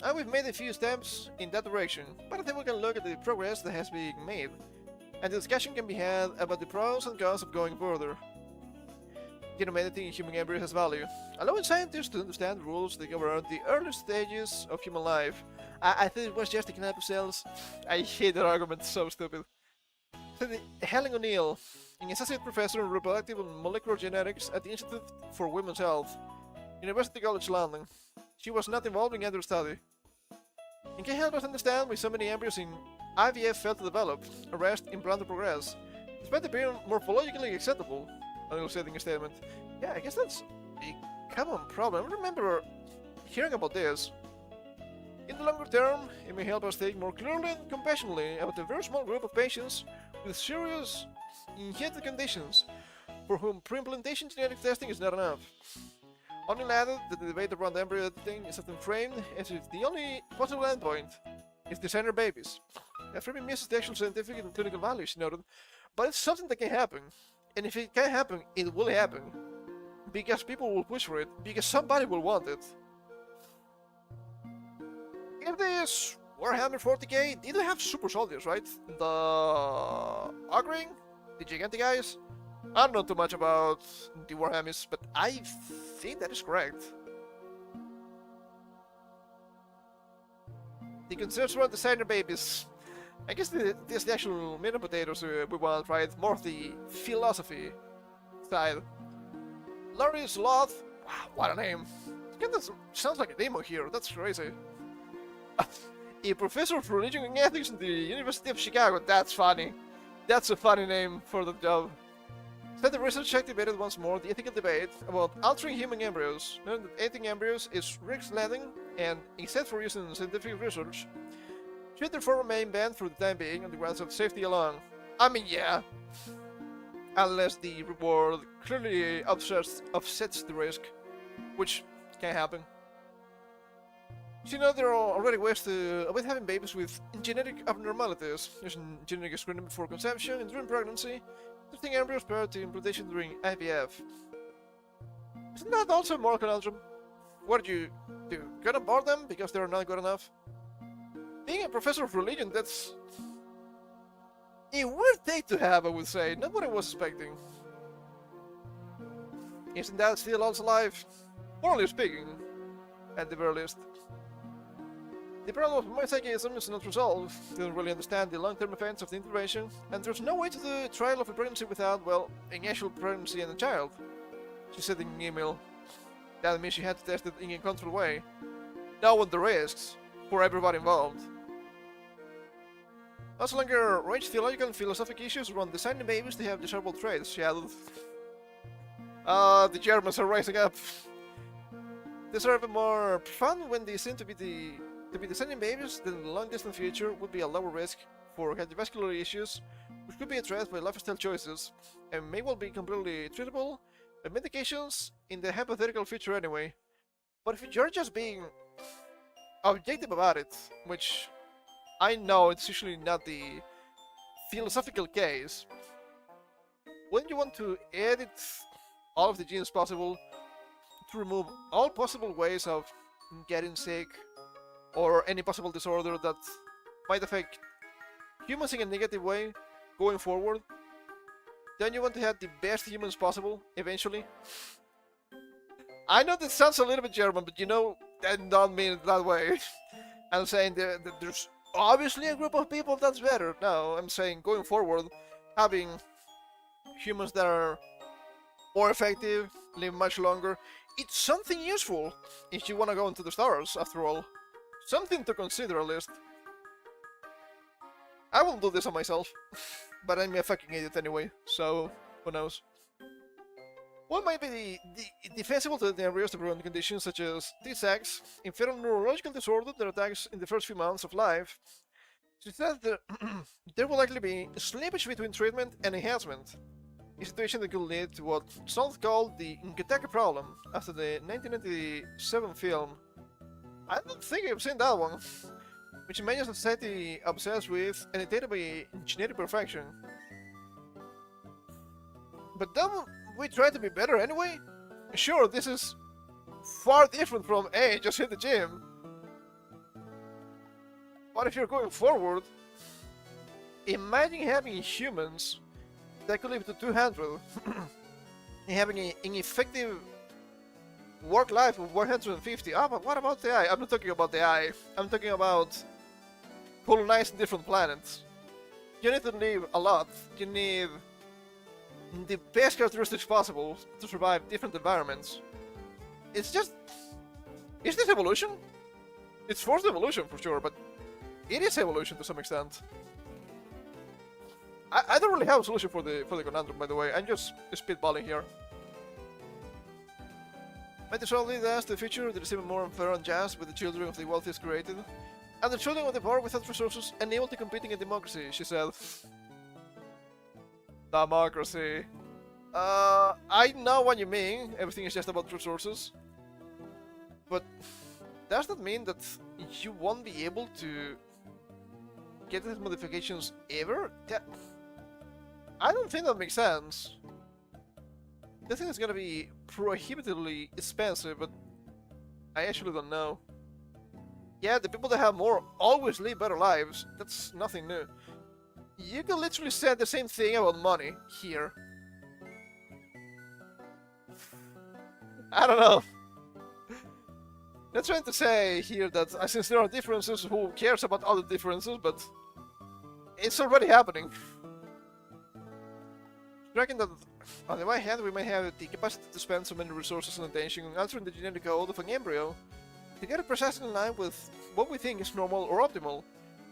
and we've made a few steps in that direction, but I think we can look at the progress that has been made, and the discussion can be had about the pros and cons of going further. Genome editing in human embryos has value, allowing scientists to understand rules that govern the early stages of human life. I think it was just the canopy cells. I hate that argument, it's so stupid. Said Helen O'Neill, an associate professor in reproductive and molecular genetics at the Institute for Women's Health, University College London. She was not involved in either study. It can help us understand why so many embryos in IVF fail to develop, arrest, implant, or progress, despite appearing morphologically acceptable, O'Neill said in a statement. Yeah, I guess that's a common problem. I remember hearing about this. In the longer term, it may help us think more clearly and compassionately about a very small group of patients with serious inherited conditions for whom pre-implantation genetic testing is not enough. O'Neill added that the debate around embryo editing is often framed as if the only possible endpoint is designer babies. That framing misses the actual scientific and clinical value, she noted, but it's something that can happen. And if it can happen, it will happen. Because people will push for it, because somebody will want it. If this Warhammer 40k, they do have super soldiers, right? The Ogring? The gigantic guys? I don't know too much about the Warhammers, but I think that is correct. The concerns around designer babies. I guess this is the actual meat and potatoes we want, right? More of the philosophy side. Laurie Sloth. Wow, what a name. That sounds like a demo here, that's crazy. A professor of religion and ethics at the University of Chicago, that's funny. That's a funny name for the job. Said the research activated once more the ethical debate about altering human embryos, knowing that editing embryos is risk-laden and, except for use in scientific research, should therefore remain banned for the time being on the grounds of safety alone. I mean, yeah. Unless the reward clearly offsets the risk, which can happen. You know, there are already ways to avoid having babies with genetic abnormalities, using genetic screening before conception and during pregnancy, testing embryos prior to implantation during IVF. Isn't that also a moral conundrum? What do you do? Gonna bar them because they're not good enough? Being a professor of religion, that's a weird take to have, I would say. Not what I was expecting. Isn't that still also alive? Morally speaking, at the very least. The problem of mosaicism is not resolved. They don't really understand the long-term effects of the intervention, and there's no way to do a trial of a pregnancy without, well, an actual pregnancy and a child, she said in an email. That means she had to test it in a controlled way, knowing the risks for everybody involved. Also longer range theological and philosophical issues around designing babies to have desirable traits, she added. The Germans are rising up. These are even more profound when they seem to be designing babies that in the long-distant future would be a lower risk for cardiovascular issues, which could be addressed by lifestyle choices, and may well be completely treatable by medications in the hypothetical future anyway. But if you're just being objective about it, which I know it's usually not the philosophical case, wouldn't you want to edit all of the genes possible to remove all possible ways of getting sick or any possible disorder that might affect humans in a negative way going forward? Don't you want to have the best humans possible eventually? I know this sounds a little bit German, but you know, I don't mean it that way. I'm saying that there's obviously a group of people that's better. No, I'm saying going forward, having humans that are more effective, live much longer, it's something useful if you want to go into the stars, after all. Something to consider at least. I won't do this on myself, but I'm a fucking idiot anyway, so who knows. What might be defensible to the embryos to prevent conditions such as T-sex, infernal neurological disorder that attacks in the first few months of life? She says that there will likely be slippage between treatment and enhancement, a situation that could lead to what some called the Nkataka problem after the 1997 film. I don't think I've seen that one, which imagines a society obsessed with and dictated by genetic perfection. But then we try to be better anyway? Sure, this is far different from, hey, just hit the gym. But if you're going forward, imagine having humans that could live to 200 and having an effective work life of 150. Ah, but what about the AI? I'm not talking about the AI. I'm talking about colonizing different planets. You need to live a lot. You need the best characteristics possible to survive different environments. It's just... Is this evolution? It's forced evolution for sure, but it is evolution to some extent. I don't really have a solution for the conundrum, by the way. I'm just spitballing here. Might this all lead us to the future that is even more unfair and just with the children of the wealthiest created, and the children of the poor without resources unable to compete in a democracy, she said. Democracy. I know what you mean. Everything is just about resources. But does that mean that you won't be able to get these modifications ever? I don't think that makes sense. This thing is gonna be prohibitively expensive, but I actually don't know. Yeah, the people that have more always live better lives. That's nothing new. You can literally say the same thing about money here. I don't know. They're trying to say here that since there are differences, who cares about other differences, but it's already happening. I reckon that on the one hand we might have the capacity to spend so many resources and attention on altering the genetic code of an embryo to get it precisely in line with what we think is normal or optimal.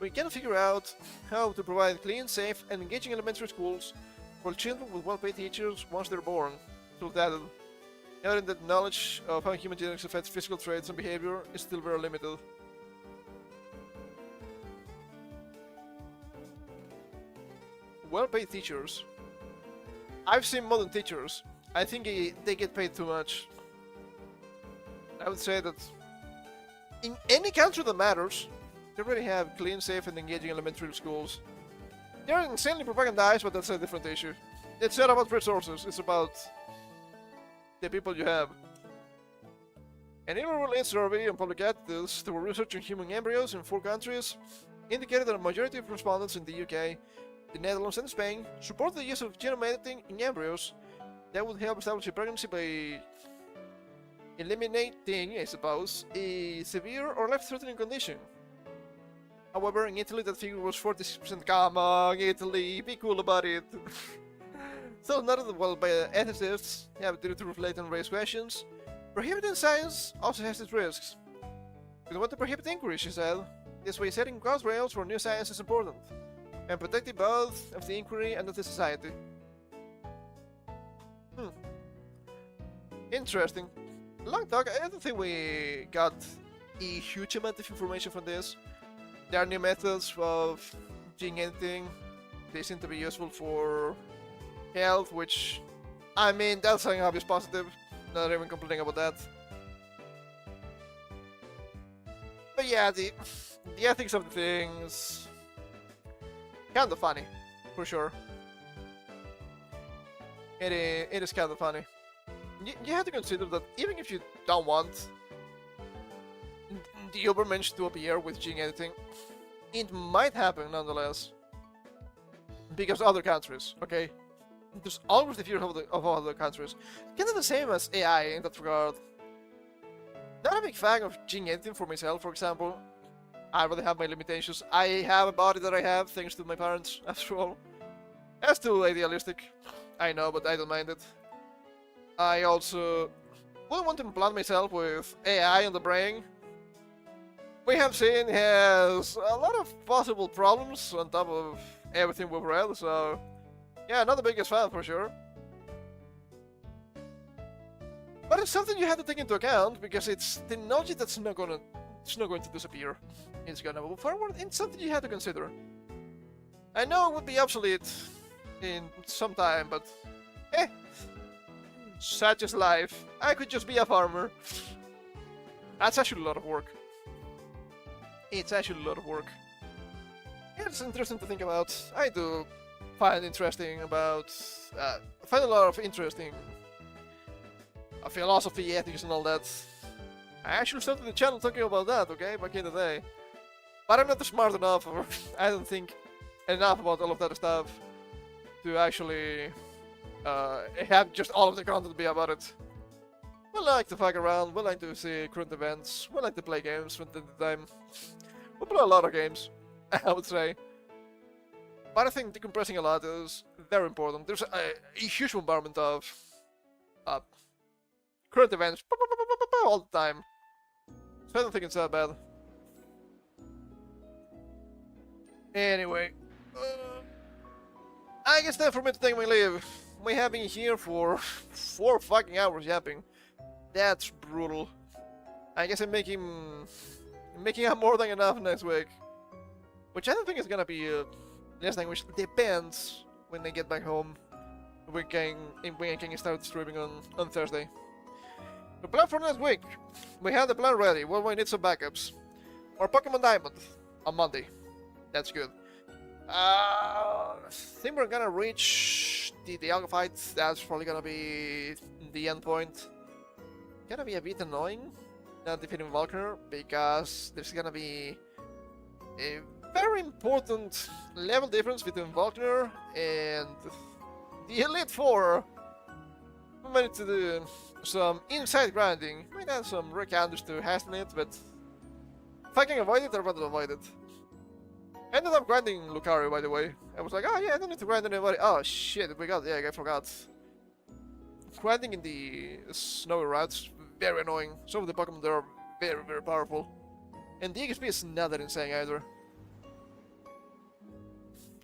We can figure out how to provide clean, safe, and engaging elementary schools for children with well-paid teachers once they're born. So that, noting that knowledge of how human genetics affects physical traits and behavior is still very limited. Well-paid teachers. I've seen modern teachers. I think they get paid too much. I would say that in any country that matters, they already have clean, safe, and engaging elementary schools. They're insanely propagandized, but that's a different issue. It's not about resources, it's about the people you have. An interrelated survey on public attitudes that were researching human embryos in 4 countries indicated that a majority of respondents in the UK, the Netherlands, and Spain support the use of genome editing in embryos that would help establish a pregnancy by eliminating, I suppose, a severe or life-threatening condition. However, in Italy that figure was 46%. Come on, Italy, be cool about it. So noted well by ethicists, have due to reflect and raise questions. Prohibiting science also has its risks. We don't want to prohibit inquiry, she said. This way setting guardrails for new science is important, and protecting both of the inquiry and of the society. Interesting. Long talk, I don't think we got a huge amount of information from this. There are new methods of gene editing. They seem to be useful for health, which, I mean, that's an obvious positive. Not even complaining about that. But yeah, the ethics of the things, kind of funny, for sure. It is kind of funny. You have to consider that even if you don't want the Ubermensch to appear with gene editing, it might happen nonetheless. Because other countries, okay? There's always the fear of other countries. Kind of the same as AI in that regard. Not a big fan of Jing anything for myself, for example. I really have my limitations. I have a body that I have thanks to my parents, after all. That's too idealistic. I know, but I don't mind it. I also wouldn't want to implant myself with AI on the brain. We have seen has a lot of possible problems on top of everything we've read, so yeah, not the biggest fan for sure. But it's something you have to take into account because it's technology that's not going to disappear. It's gonna move forward. It's something you have to consider. I know it would be obsolete in some time, but such is life. I could just be a farmer. That's actually a lot of work. It's actually a lot of work. It's interesting to think about. I do find interesting about. Find a lot of interesting philosophy, ethics, and all that. I actually started the channel talking about that, okay, back in the day. But I'm not smart enough, or I don't think enough about all of that stuff to actually have just all of the content be about it. We like to fuck around, we like to see current events, we like to play games from time to time. We play a lot of games, I would say. But I think decompressing a lot is very important. There's a huge bombardment of current events all the time. So I don't think it's that bad. Anyway, I guess time for me to take my leave. We have been here for 4 fucking hours yapping. That's brutal. I guess I'm making up more than enough next week. Which I don't think is gonna be less than which depends when I get back home. When I can start streaming on Thursday. The plan for next week. We have the plan ready. Well, we need some backups. Or Pokemon Diamond on Monday. That's good. I think we're gonna reach the Alpha fight. That's probably gonna be the end point. Gonna be a bit annoying not defeating Valkyr because there's gonna be a very important level difference between Valkyr and the Elite Four. We might need to do some inside grinding. Might have some recounters to hasten it, but if I can avoid it, I'd rather avoid it. I ended up grinding Lucario, by the way. I was like, oh yeah, I don't need to grind anybody. Oh shit, I forgot. Grinding in the snowy routes, very annoying. Some of the Pokemon there are very, very powerful. And the XP is not that insane either.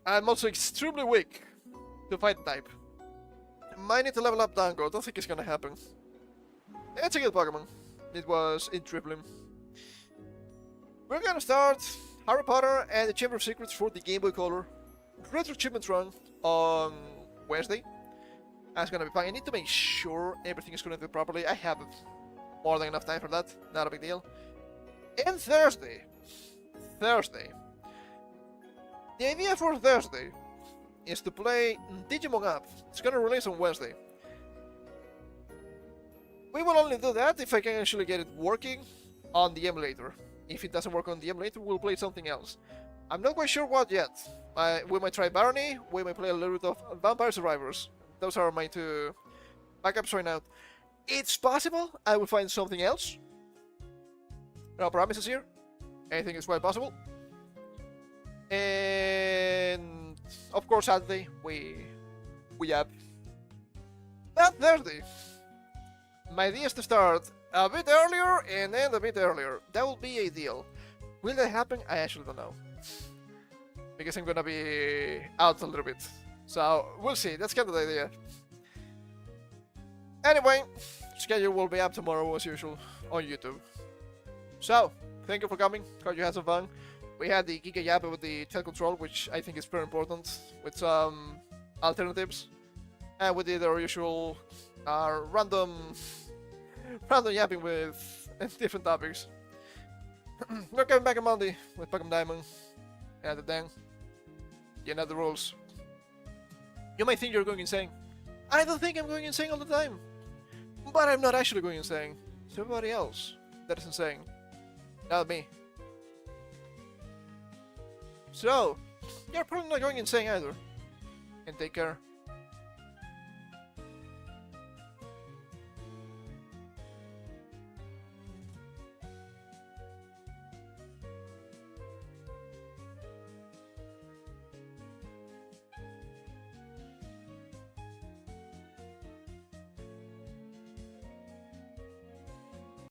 I'm also extremely weak to fight type. Might need to level up Dango, don't think it's gonna happen. It's a good Pokemon. It was in Triplim. We're gonna start Harry Potter and the Chamber of Secrets for the Game Boy Color Retro Achievement Run on Wednesday. That's gonna be fun. I need to make sure everything is connected properly. I have more than enough time for that. Not a big deal. And Thursday. The idea for Thursday is to play Digimon Up. It's gonna release on Wednesday. We will only do that if I can actually get it working on the emulator. If it doesn't work on the emulator, we'll play something else. I'm not quite sure what yet. We might try Barony, we might play a little bit of Vampire Survivors. Those are my 2 backups right now. It's possible I will find something else. No promises here. Anything is quite possible. And of course Saturday we have. But Thursday, my idea is to start a bit earlier and end a bit earlier. That will be ideal. Will that happen? I actually don't know. Because I'm gonna be out a little bit. So we'll see. That's kind of the idea. Anyway, schedule will be up tomorrow as usual on YouTube. So, thank you for coming. Hope you had some fun. We had the Giga Yap with the tail control, which I think is very important, with some alternatives. And we did our usual random yapping with different topics. We're coming back on Monday with Pokemon Diamond. And then, you know the rules. You might think you're going insane. I don't think I'm going insane all the time. But I'm not actually going insane. It's everybody else that is insane. Not me. So, you're probably not going insane either. And take care.